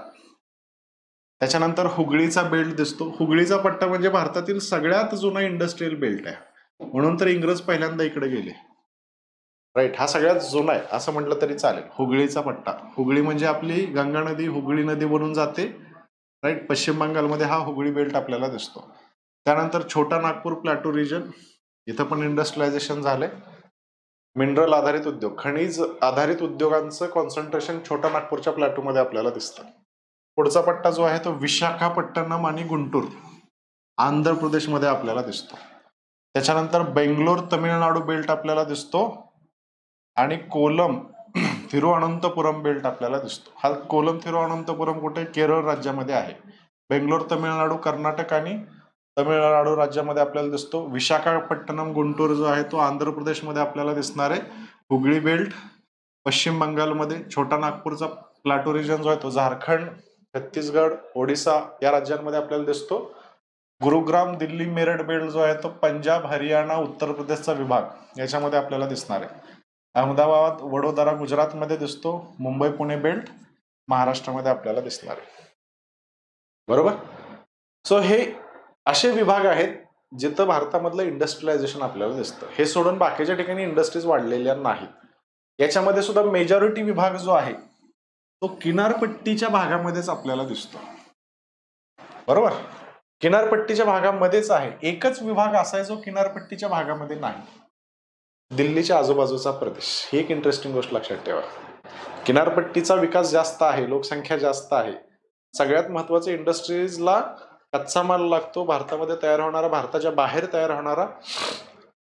त्याच्यानंतर हुगळीचा बेल्ट दिसतो. हुगळीचा पट्टा म्हणजे भारतातील सगळ्यात जुना इंडस्ट्रियल बेल्ट आहे, म्हणून तर इंग्रज पहिल्यांदा इकडे गेले, राईट. हा सगळ्यात जुना आहे असं म्हटलं तरी चालेल, हुगळीचा पट्टा. हुगळी म्हणजे आपली गंगा नदी, हुगळी नदी बनून जाते, राईट. पश्चिम बंगालमध्ये हा हुगळी बेल्ट आपल्याला दिसतो. त्यानंतर छोटा नागपूर प्लॅटो रिजन, इथं पण इंडस्ट्रियलायझेशन झालंय. मिनरल आधारित उद्योग, खनिज आधारित उद्योगांचं कॉन्सन्ट्रेशन छोटा नागपूरच्या प्लॅटोमध्ये आपल्याला दिसतं. पुढचा पट्टा जो आहे तो विशाखापट्टणम आणि गुंटूर आंध्र प्रदेशमध्ये आपल्याला दिसतो. त्याच्यानंतर बेंगलोर तमिळनाडू बेल्ट आपल्याला दिसतो आणि कोलम थिरुअनंतपुरम बेल्ट आपल्याला दिसतो. हा कोलम थिरुअनंतपुरम कुठे, केरळ राज्यामध्ये आहे. बेंगलोर तमिळनाडू कर्नाटक आणि तमिळनाडू राज्यामध्ये आपल्याला दिसतो. विशाखापट्टणम गुंटूर जो आहे तो आंध्र प्रदेशमध्ये आपल्याला दिसणार आहे. हुगळी बेल्ट पश्चिम बंगालमध्ये, छोटा नागपूरचा प्लॅटो रिजन जो आहे तो झारखंड, छत्तीसगड, ओडिसा या राज्यांमध्ये आपल्याला दिसतो. गुरुग्राम दिल्ली मेरठ बेल्ट जो आहे तो पंजाब, हरियाणा, उत्तर प्रदेशचा विभाग याच्यामध्ये आपल्याला दिसणार आहे. अहमदाबाद वडोदरा गुजरातमध्ये दिसतो. मुंबई पुणे बेल्ट महाराष्ट्रामध्ये आपल्याला दिसणार आहे. बरोबर. सो हे असे विभाग आहेत जिथं भारतामधलं इंडस्ट्रियलायझेशन आपल्याला दिसतं. हे सोडून बाकीच्या ठिकाणी इंडस्ट्रीज वाढलेल्या नाहीत. याच्यामध्ये सुद्धा मेजॉरिटी विभाग जो आहे तो किनारपट्टीच्या भागामध्येच आपल्याला दिसतो. बरोबर, किनारपट्टीच्या भागामध्येच आहे. एकच विभाग असा आहे जो किनारपट्टीच्या भागामध्ये नाही, दिल्लीच्या आजूबाजूचा प्रदेश. ही एक इंटरेस्टिंग गोष्ट लक्षात ठेवा. किनारपट्टीचा विकास जास्त आहे, लोकसंख्या जास्त आहे. सगळ्यात महत्वाचं, इंडस्ट्रीजला कच्चा माल लागतो, भारतामध्ये तयार होणारा, भारताच्या बाहेर तयार होणारा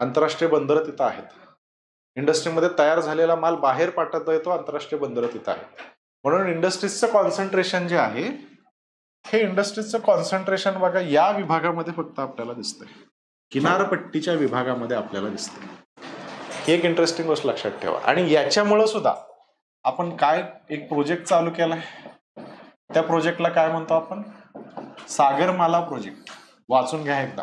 आंतरराष्ट्रीय बंदर तिथं आहेत. इंडस्ट्रीमध्ये तयार झालेला माल बाहेर पाठवता येतो, आंतरराष्ट्रीय बंदर तिथं आहे. म्हणून इंडस्ट्रीजचं कॉन्सन्ट्रेशन जे आहे, हे इंडस्ट्रीजचं कॉन्सन्ट्रेशन बघा या विभागामध्ये फक्त आपल्याला दिसतंय. किनारपट्टीच्या विभागामध्ये आपल्याला दिसते. ही एक इंटरेस्टिंग गोष्ट लक्षात ठेवा. आणि याच्यामुळे सुद्धा आपण काय एक प्रोजेक्ट चालू केलाय, त्या प्रोजेक्टला काय म्हणतो आपण, सागरमाला प्रोजेक्ट. वाचून घ्या एकदा.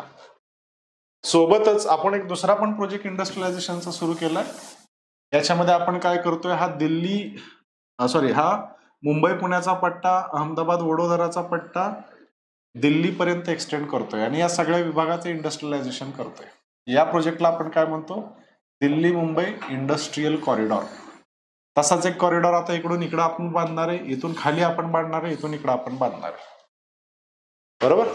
सोबतच आपण एक दुसरा पण प्रोजेक्ट इंडस्ट्रियलायझेशनचा सुरू केलाय. याच्यामध्ये आपण काय करतोय, हा मुंबई पुण्याचा पट्टा, अहमदाबाद वडोदराचा पट्टा दिल्लीपर्यंत एक्सटेंड करतोय आणि या सगळ्या विभागाचे इंडस्ट्रियलायझेशन करतोय. या प्रोजेक्टला आपण काय म्हणतो, दिल्ली मुंबई इंडस्ट्रियल कॉरिडॉर. तसाच एक कॉरिडॉर आता इकडून इकडं आपण बांधणार आहे, इथून खाली आपण बांधणार आहे, इथून इकडं आपण बांधणार आहे. बरोबर.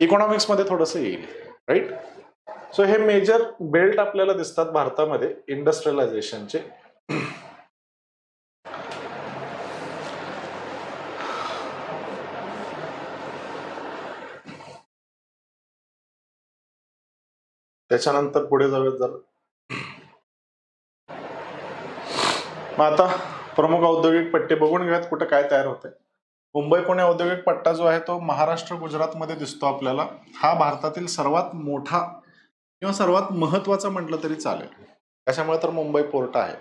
इकॉनॉमिक्स मध्ये थोडस येईल, राईट. सो हे मेजर बेल्ट आपल्याला दिसतात भारतामध्ये इंडस्ट्रियलायझेशनचे. त्याच्यानंतर पुढे जाऊयात जरा. मग आता प्रमुख औद्योगिक पट्टे बघून घेऊयात कुठं काय तयार होतंय. मुंबई पुणे औद्योगिक पट्टा जो आहे तो महाराष्ट्र गुजरातमध्ये दिसतो आपल्याला. हा भारतातील सर्वात मोठा किंवा सर्वात महत्वाचा म्हटलं तरी चालेल. कशामुळे तर मुंबई पोर्ट आहे.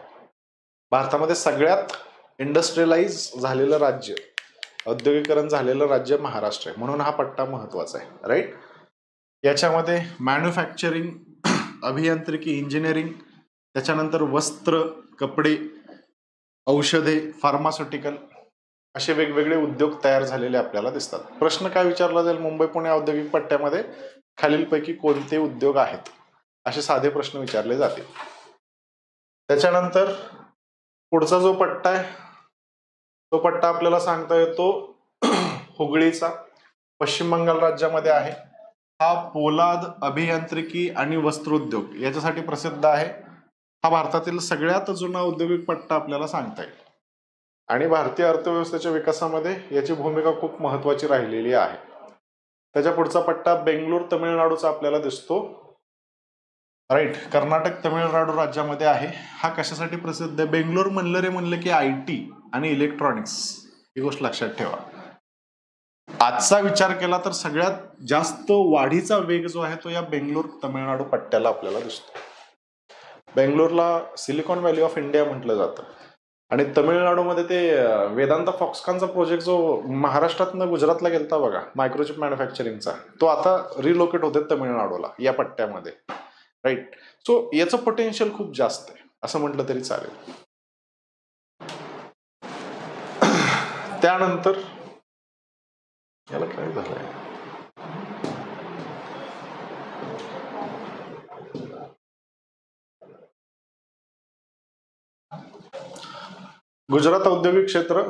भारतामध्ये सगळ्यात इंडस्ट्रियलाइज झालेलं राज्य, औद्योगिकरण झालेलं राज्य महाराष्ट्र आहे, म्हणून हा पट्टा महत्वाचा आहे, राईट. याच्यामध्ये मॅन्युफॅक्चरिंग, अभियांत्रिकी, इंजिनिअरिंग, त्याच्यानंतर वस्त्र, कपडे, औषधे, फार्मास्युटिकल असे वेगवेगळे उद्योग तयार झालेले आपल्याला दिसतात. प्रश्न काय विचारला जाईल, मुंबई पुणे औद्योगिक पट्ट्यामध्ये खालीलपैकी कोणते उद्योग आहेत, असे साधे प्रश्न विचारले जातील. त्याच्यानंतर पुढचा जो पट्टा आहे तो पट्टा आपल्याला सांगता येतो हुगळीचा, पश्चिम बंगाल राज्यामध्ये आहे. हा पोलाद, अभियांत्रिकी आणि वस्त्रोद्योग याच्यासाठी प्रसिद्ध आहे. हा भारतातील सगळ्यात जुना औद्योगिक पट्टा आपल्याला सांगता येईल आणि भारतीय अर्थव्यवस्थेच्या विकासामध्ये याची भूमिका खूप महत्वाची राहिलेली आहे. त्याच्या पुढचा पट्टा बेंगलोर तामिळनाडूचा आपल्याला दिसतो, राईट. कर्नाटक तामिळनाडू राज्यामध्ये आहे. हा कशासाठी प्रसिद्ध आहे, बेंगलोर म्हणलं की IT आणि इलेक्ट्रॉनिक्स ही गोष्ट लक्षात ठेवा. आजचा विचार केला तर सगळ्यात जास्त वाढीचा वेग जो आहे तो या बेंगलोर तामिळनाडू पट्ट्याला आपल्याला दिसतो. बेंगलोरला सिलिकॉन व्हॅली ऑफ इंडिया म्हटलं जातं आणि तमिळनाडूमध्ये ते वेदांता फॉक्सकॉनचा प्रोजेक्ट जो महाराष्ट्रातनं गुजरातला गेलता बघा, मायक्रोचिप मॅन्युफॅक्चरिंगचा, तो आता रिलोकेट होते तमिळनाडूला या पट्ट्यामध्ये, राईट. सो याचं पोटेन्शियल खूप जास्त आहे असं म्हटलं तरी चालेल. त्यानंतर याला काय झालंय, गुजरात औद्योगिक क्षेत्र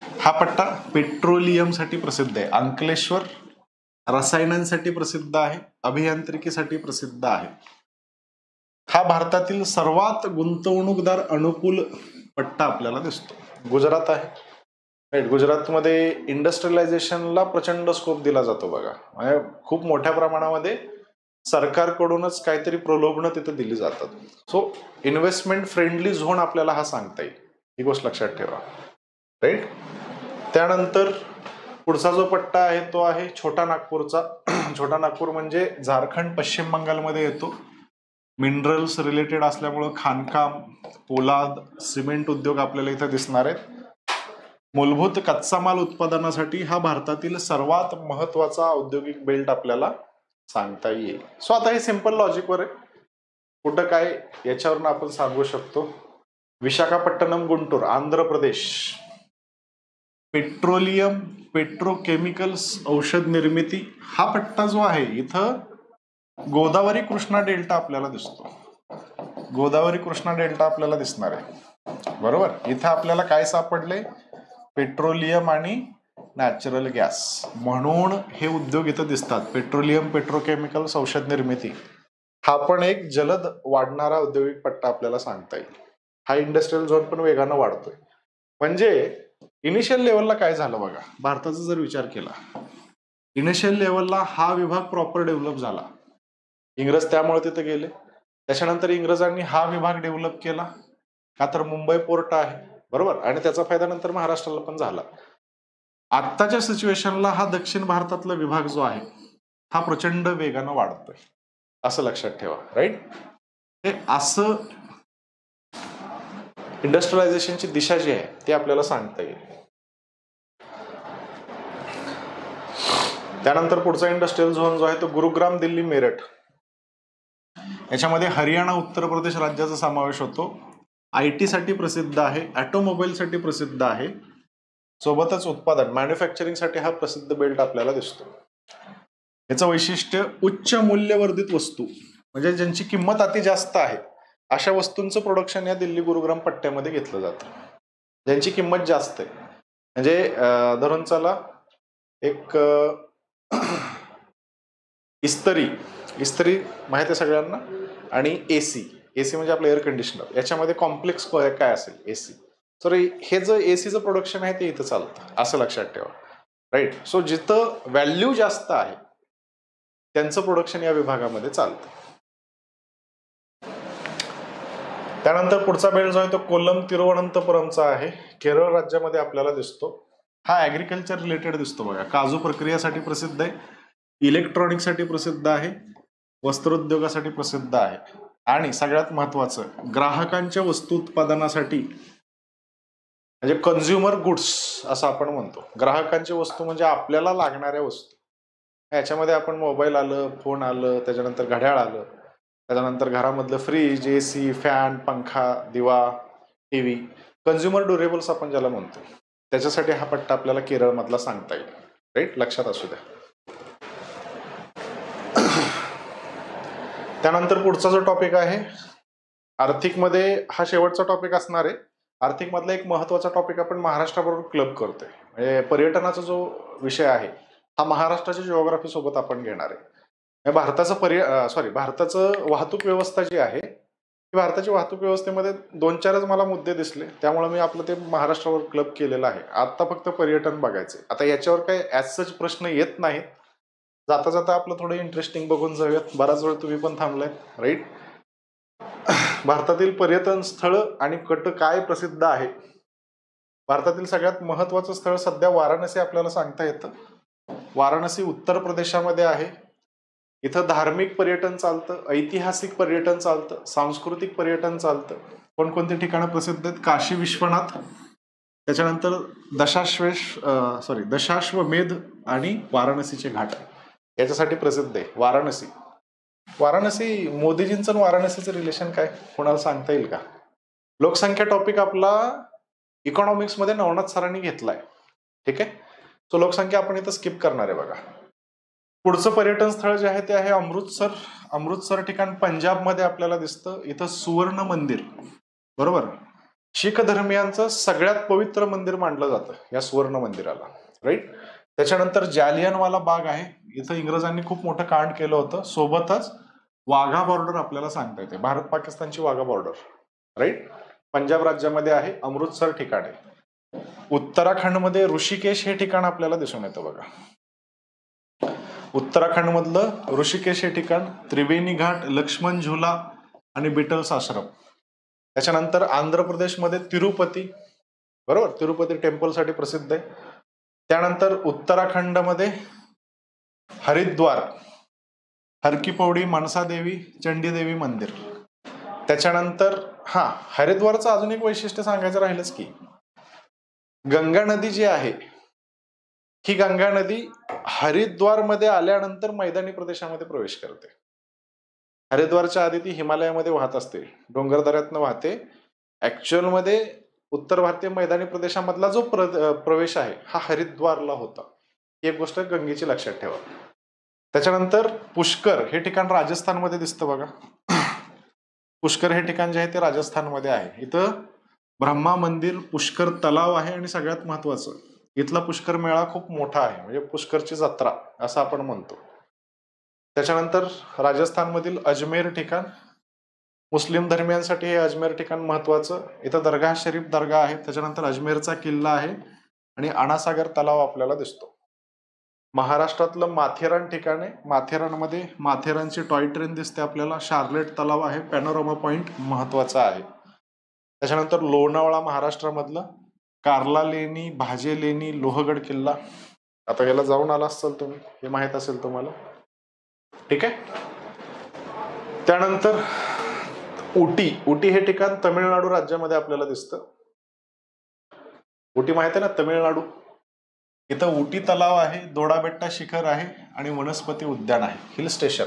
हा पट्टा पेट्रोलियमसाठी प्रसिद्ध आहे. अंकलेश्वर रसायनांसाठी प्रसिद्ध आहे, अभियांत्रिकीसाठी प्रसिद्ध आहे. हा भारतातील सर्वात गुंतवणूकदार अनुकूल पट्टा आपल्याला दिसतो. गुजरात आहे, राईट. गुजरातमध्ये इंडस्ट्रियलायझेशनला प्रचंड स्कोप दिला जातो बघा. म्हणजे खूप मोठ्या प्रमाणामध्ये सरकारकडूनच काहीतरी प्रलोभनं तिथे दिली जातात. सो इन्व्हेस्टमेंट फ्रेंडली झोन आपल्याला हा सांगता येईल, ही गोष्ट लक्षात ठेवा, राईट. त्यानंतर पुढचा जो पट्टा आहे तो आहे छोटा नागपूरचा. छोटा नागपूर म्हणजे झारखंड पश्चिम बंगालमध्ये येतो. मिनरल्स रिलेटेड असल्यामुळं खाणकाम, पोलाद, सिमेंट उद्योग आपल्याला इथे दिसणार आहेत. मूलभूत कच्चा माल उत्पादनासाठी हा भारतातील सर्वात महत्वाचा औद्योगिक बेल्ट आपल्याला सांगता येईल. सो आता हे सिंपल लॉजिकवर आहे, कुठं काय याच्यावरून आपण सांगू शकतो. विशाखापट्टणम गुंटूर आंध्र प्रदेश, पेट्रोलियम, पेट्रोकेमिकल्स, औषध निर्मिती. हा पट्टा जो आहे इथं गोदावरी कृष्णा डेल्टा आपल्याला दिसतो. गोदावरी कृष्णा डेल्टा आपल्याला दिसणार आहे, बरोबर. इथं आपल्याला काय सापडले, पेट्रोलियम आणि नॅचरल गॅस, म्हणून हे उद्योग इथं दिसतात. पेट्रोलियम, पेट्रोकेमिकल्स, औषध निर्मिती हा पण एक जलद वाढणारा औद्योगिक पट्टा आपल्याला सांगता येईल. हा इंडस्ट्रियल झोन पण वेगानं वाढतोय. म्हणजे इनिशियल लेवलला काय झालं बघा, भारताचा जर विचार केला, इनिशियल लेवलला हा विभाग प्रॉपर डेव्हलप झाला. इंग्रज त्यामुळे तिथे गेले. त्याच्यानंतर इंग्रजांनी हा विभाग डेव्हलप केला का तर मुंबई पोर्ट आहे, बरोबर. आणि त्याचा फायदा नंतर महाराष्ट्राला पण झाला. आत्ताच्या सिच्युएशनला हा दक्षिण भारतातला विभाग जो आहे हा प्रचंड वेगानं वाढतोय, असं लक्षात ठेवा. राईट. हे असं इंडस्ट्रियलायझेशनची दिशा जी आहे ती आपल्याला सांगता येईल. त्यानंतर पुढचा इंडस्ट्रियल झोन जो आहे तो गुरुग्राम, दिल्ली, मेरठ. याच्यामध्ये हरियाणा, उत्तर प्रदेश राज्याचा समावेश होतो. IT साठी प्रसिद्ध आहे, ऑटोमोबाईलसाठी प्रसिद्ध आहे, सोबतच उत्पादन मॅन्युफॅक्चरिंगसाठी हा प्रसिद्ध बेल्ट आपल्याला दिसतो. याचं वैशिष्ट्य उच्च मूल्यवर्धित वस्तू, म्हणजे ज्यांची किंमत अति जास्त आहे अशा वस्तूंचं प्रोडक्शन या दिल्ली गुरुग्राम पट्ट्यामध्ये घेतलं जातं, ज्यांची किंमत जास्त आहे. म्हणजे धरून चला एक इस्त्री माहिती आहे सगळ्यांना, आणि एसी म्हणजे आपलं एअर कंडिशनर, याच्यामध्ये कॉम्प्लेक्स काय असेल एसी, तर हे जे एसीचं प्रोडक्शन आहे ते इथं चालतं, असं लक्षात ठेवा. राईट. सो जिथं व्हॅल्यू जास्त आहे त्यांचं प्रोडक्शन या विभागामध्ये चालतं. त्यानंतर पुढचा बेल्ट जो आहे तो कोल्लम तिरुवनंतपुरमचा आहे, केरळ राज्यामध्ये आपल्याला दिसतो. हा ऍग्रिकल्चर रिलेटेड दिसतो बघा. काजू प्रक्रियासाठी प्रसिद्ध आहे, इलेक्ट्रॉनिकसाठी प्रसिद्ध आहे, वस्त्रोद्योगासाठी प्रसिद्ध आहे, आणि सगळ्यात महत्वाचं ग्राहकांच्या वस्तू उत्पादनासाठी, म्हणजे कन्झ्युमर गुड्स असं आपण म्हणतो. ग्राहकांची वस्तू म्हणजे आपल्याला लागणाऱ्या वस्तू. याच्यामध्ये आपण मोबाईल आलं, फोन आलं, त्याच्यानंतर घड्याळ आलं, त्याच्यानंतर घरामधलं फ्रीज, AC, फॅन, पंखा, दिवा, TV, कन्झ्युमर ड्युरेबल्स आपण ज्याला म्हणतो, त्याच्यासाठी हा पट्टा आपल्याला केरळमधला सांगता येईल. राईट, लक्षात असू द्या. त्यानंतर पुढचा जो टॉपिक आहे आर्थिकमध्ये, हा शेवटचा टॉपिक असणार आहे. आर्थिक मधला एक महत्वाचा टॉपिक आपण महाराष्ट्राबरोबर क्लब करतोय, म्हणजे पर्यटनाचा जो विषय आहे हा महाराष्ट्राच्या जिओग्राफी सोबत आपण घेणार आहे. भारताचं वाहतूक व्यवस्था जी आहे, भारताची वाहतूक व्यवस्थेमध्ये 2-4च मला मुद्दे दिसले, त्यामुळे मी आपलं ते महाराष्ट्रावर क्लब केलेलं आहे. आता फक्त पर्यटन बघायचे. आता याच्यावर काही ऍज सच प्रश्न येत नाहीत. जाता जाता आपलं थोडं इंटरेस्टिंग बघून जाऊयात. बराच वेळ तुम्ही पण थांबलाय. राईट. भारतातील पर्यटन स्थळ आणि कट काय प्रसिद्ध आहे. भारतातील सगळ्यात महत्वाचं स्थळ सध्या वाराणसी आपल्याला सांगता येतं. वाराणसी उत्तर प्रदेशामध्ये आहे. इथं धार्मिक पर्यटन चालतं, ऐतिहासिक पर्यटन चालतं, सांस्कृतिक पर्यटन चालतं. कोणकोणती ठिकाणं प्रसिद्ध आहेत? काशी विश्वनाथ, त्याच्यानंतर दशाश्वमेध आणि वाराणसीचे घाट याच्यासाठी प्रसिद्ध आहे. वाराणसी मोदीजींचं वाराणसीचं रिलेशन काय, कोणाला सांगता येईल का? लोकसंख्या टॉपिक आपला इकॉनॉमिक्स मध्ये नवनाथ सरांनी घेतलाय. ठीक आहे. तो लोकसंख्या आपण इथं स्किप करणार आहे. बघा, पुढचं पर्यटन स्थळ जे आहे ते आहे अमृतसर ठिकाण पंजाबमध्ये आपल्याला दिसतं. इथं सुवर्ण मंदिर, बरोबर, शीख धर्मियांचं सगळ्यात पवित्र मंदिर मानलं जातं या सुवर्ण मंदिराला. राईट. त्याच्यानंतर जालियनवाला बाग आहे, इथं इंग्रजांनी खूप मोठं कांड केलं होतं. सोबतच वाघा बॉर्डर आपल्याला सांगता येते, भारत पाकिस्तानची वाघा बॉर्डर. राईट. पंजाब राज्यामध्ये आहे, अमृतसर ठिकाण आहे. उत्तराखंडमध्ये ऋषिकेश हे ठिकाण आपल्याला दिसून येतं. बघा, उत्तराखंड मधलं ऋषिकेश हे ठिकाण, त्रिवेणी घाट, लक्ष्मण झुला आणि बिटल्स आश्रम. त्याच्यानंतर आंध्र प्रदेशमध्ये तिरुपती, बरोबर, तिरुपती टेम्पलसाठी प्रसिद्ध आहे. त्यानंतर उत्तराखंडमध्ये हरिद्वार, हरकी पौडी, मनसा देवी, चंडी देवी मंदिर. त्याच्यानंतर हरिद्वारचं अजून एक वैशिष्ट्य सांगायचं राहिलंच की, गंगा नदी जी आहे ही गंगा नदी हरिद्वार मध्ये आल्यानंतर मैदानी प्रदेशामध्ये प्रवेश करते. हरिद्वारच्या आधी ती हिमालयामध्ये वाहत असते, डोंगरदऱ्यातनं वाहते. ऍक्च्युअल मध्ये उत्तर भारतीय मैदानी प्रदेशामधला जो प्रवेश आहे हा हरिद्वारला होता. ही एक गोष्ट गंगेची लक्षात ठेवा. त्याच्यानंतर पुष्कर हे ठिकाण राजस्थानमध्ये दिसतं. बघा, पुष्कर हे ठिकाण जे आहे ते राजस्थानमध्ये आहे. इथं ब्रह्मा मंदिर, पुष्कर तलाव आहे, आणि सगळ्यात महत्वाचं इथला पुष्कर मेळा खूप मोठा आहे, म्हणजे पुष्करची जत्रा असं आपण म्हणतो. त्याच्यानंतर राजस्थानमधील अजमेर ठिकाण, मुस्लिम धर्मियांसाठी हे अजमेर ठिकाण महत्वाचं. इथं दर्गा शरीफ दर्गा आहे. त्याच्यानंतर अजमेरचा किल्ला आहे आणि अनासागर तलाव आपल्याला दिसतो. महाराष्ट्रातलं माथेरान ठिकाण आहे. माथेरानमध्ये माथेरानची टॉय ट्रेन दिसते आपल्याला. शार्लेट तलाव आहे, पॅनोरामा पॉइंट महत्वाचा आहे. त्याच्यानंतर लोणावळा महाराष्ट्रामधलं, कार्ला लेणी, भाजे लेणी, लोहगड किल्ला. आता याला जाऊन आला असाल तुम्ही, हे माहित असेल तुम्हाला. ठीक आहे. त्यानंतर उटी हे ठिकाण तमिळनाडू राज्यामध्ये आपल्याला दिसतं. उटी माहिती आहे ना, तमिळनाडू. इथं उटी तलाव आहे, दोडाबेट्टा शिखर आहे आणि वनस्पती उद्यान आहे, हिल स्टेशन,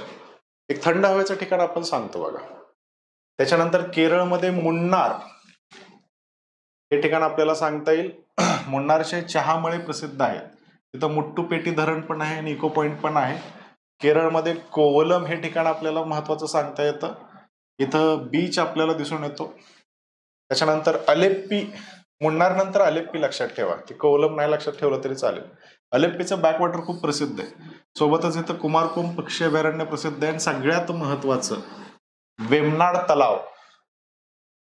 एक थंड हवेचं ठिकाण आपण सांगतो बघा. त्याच्यानंतर केरळमध्ये मुन्नार हे ठिकाण आपल्याला सांगता येईल. मुन्नारचे चहामळे प्रसिद्ध आहेत. तिथं मुट्टुपेटी धरण पण आहे आणि इको पॉइंट पण आहे. केरळमध्ये कोवलम हे ठिकाण आपल्याला महत्वाचं सांगता येतं. इथं बीच आपल्याला दिसून येतो. त्याच्यानंतर अलेप्पी, मुन्नार नंतर अलेप्पी लक्षात ठेवा, की कोवलम नाही लक्षात ठेवलं तरी चालेल. अलेप्पीचं बॅकवॉटर खूप प्रसिद्ध आहे. सोबतच इथं कुमारकोम पक्षी अभयारण्य प्रसिद्ध आहे आणि सगळ्यात महत्वाचं वेमनाड तलाव.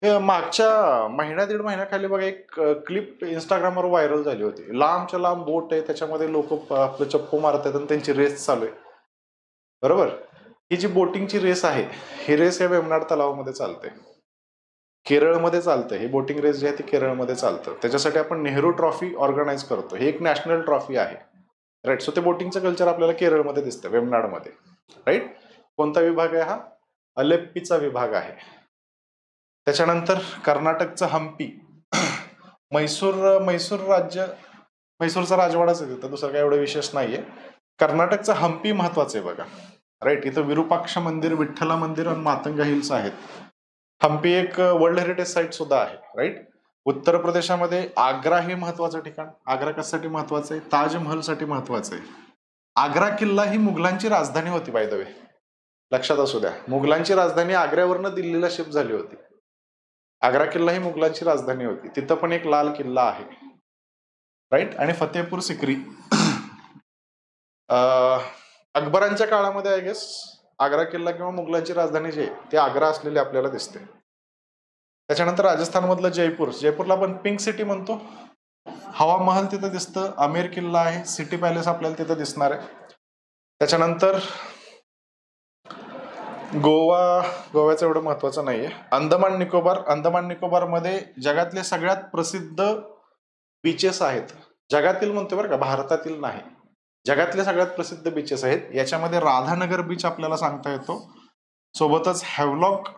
मागच्या महिन्या दीड महिन्याखाली बघा एक क्लिप इंस्टाग्रामवर व्हायरल झाली होती. लांबच्या लांब बोट आहे, त्याच्यामध्ये लोक आपलं चप्पू मारतात आणि त्यांची रेस चालू आहे. बरोबर. ही जी बोटिंगची रेस आहे, ही रेस या वेमनाड तलावामध्ये चालते, केरळमध्ये चालते. ही बोटिंग रेस जी आहे ती केरळमध्ये चालतं. त्याच्यासाठी आपण नेहरू ट्रॉफी ऑर्गनाईज करतो. ही एक नॅशनल ट्रॉफी आहे, राईट. सो ते बोटिंगचं कल्चर आपल्याला केरळमध्ये दिसतं, वेमनाडमध्ये, राईट. कोणता विभाग आहे हा? अलेप्पीचा विभाग आहे. त्याच्यानंतर कर्नाटकचं हम्पी. मैसूर राज्य, मैसूरचा राजवाडाच आहे तिथं, दुसरं काय एवढं विशेष नाहीये. कर्नाटकचं हम्पी महत्वाचं आहे बघा, राईट. इथं विरुपाक्ष मंदिर, विठ्ठला मंदिर आणि मातंगा हिल्स आहेत. हम्पी एक वर्ल्ड हेरिटेज साईट सुद्धा आहे, राईट. उत्तर प्रदेशामध्ये आग्रा हे महत्वाचं ठिकाण. आग्रा कशासाठी महत्वाचं आहे? ताजमहलसाठी महत्वाचं आहे. आग्रा किल्ला ही मुघलांची राजधानी होती, बाय द वे, लक्षात असू द्या. मुघलांची राजधानी आग्र्यावरनं दिल्लीला शिफ्ट झाली होती. आग्रा किल्ला ही मुघलांची राजधानी होती. तिथं पण एक लाल किल्ला आहे, राईट. आणि फतेहपूर सिक्री अकबरांच्या काळामध्ये आय गेस आग्रा किल्ला किंवा मुघलांची राजधानी जी आहे ती आग्रा असलेली आपल्याला दिसते. त्याच्यानंतर राजस्थानमधलं जयपूरला आपण पिंक सिटी म्हणतो. हवा महल तिथं दिसतं. आमेर किल्ला आहे, सिटी पॅलेस आपल्याला तिथं दिसणार आहे. त्याच्यानंतर गोव्याचं एवढं महत्वाचं नाहीये. अंदमान निकोबारमध्ये जगातले सगळ्यात प्रसिद्ध बीचेस आहेत. जगातील म्हणतो बरं का, भारतातील नाही. जगातले सगळ्यात प्रसिद्ध बीचेस आहेत. याच्यामध्ये राधानगर बीच आपल्याला सांगता येतो. सोबतच हॅवलॉक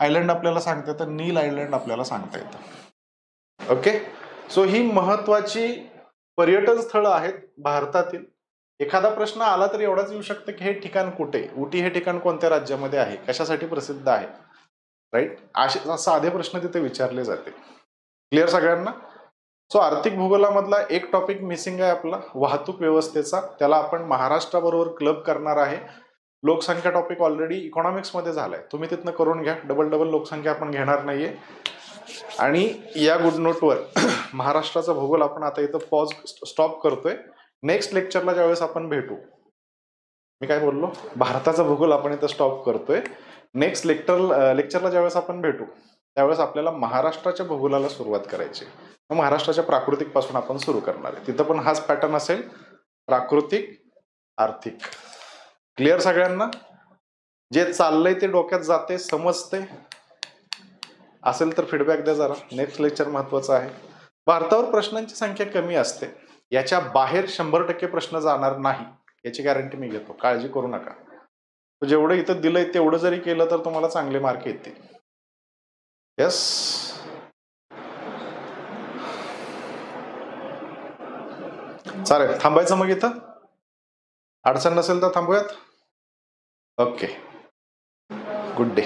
आयलंड आपल्याला सांगता येतं, नील आयलंड आपल्याला सांगता येतं. ओके. सो ही महत्वाची पर्यटन स्थळं आहेत भारतातील. एखादा प्रश्न आला तरी एवढाच येऊ शकतं की हे ठिकाण कुठे, उटी हे ठिकाण कोणत्या राज्यामध्ये आहे, कशासाठी प्रसिद्ध आहे, राईट. असे साधे प्रश्न तिथे विचारले जाते. क्लिअर सगळ्यांना? सो आर्थिक भूगोलामधला एक टॉपिक मिसिंग आहे आपला, वाहतूक व्यवस्थेचा. त्याला आपण महाराष्ट्राबरोबर क्लब करणार आहे. लोकसंख्या टॉपिक ऑलरेडी इकॉनॉमिक्स मध्ये झालाय, तुम्ही तिथनं करून घ्या. डबल लोकसंख्या आपण घेणार नाहीये. आणि या गुड नोटवर महाराष्ट्राचा भूगोल आपण आता इथं स्टॉप करतोय. नेक्स्ट लेक्चरला ज्यावेळेस आपण भेटू, मी काय बोललो, भारताचा भूगोल आपण इथं स्टॉप करतोय. नेक्स्ट लेक्चरला ज्यावेळेस आपण भेटू त्यावेळेस आपल्याला महाराष्ट्राच्या भूगोलाला सुरुवात करायची. महाराष्ट्राच्या प्राकृतिक पासून आपण सुरू करणार आहे. तिथं पण हाच पॅटर्न असेल, प्राकृतिक, आर्थिक. क्लिअर सगळ्यांना? जे चाललंय ते डोक्यात जाते, समजते असेल तर फीडबॅक द्या जरा. नेक्स्ट लेक्चर महत्वाचं आहे. भारतावर प्रश्नांची संख्या कमी असते, याच्या बाहेर 100% प्रश्न जाणार नाही याची गॅरंटी मी घेतो, काळजी करू नका. जेवढं इथं दिलंय तेवढं जरी केलं तर तुम्हाला चांगले मार्क येतील. यस. चालेल, थांबायचं मग इथं. अडचण नसेल तर थांबूयात. Okay, good day.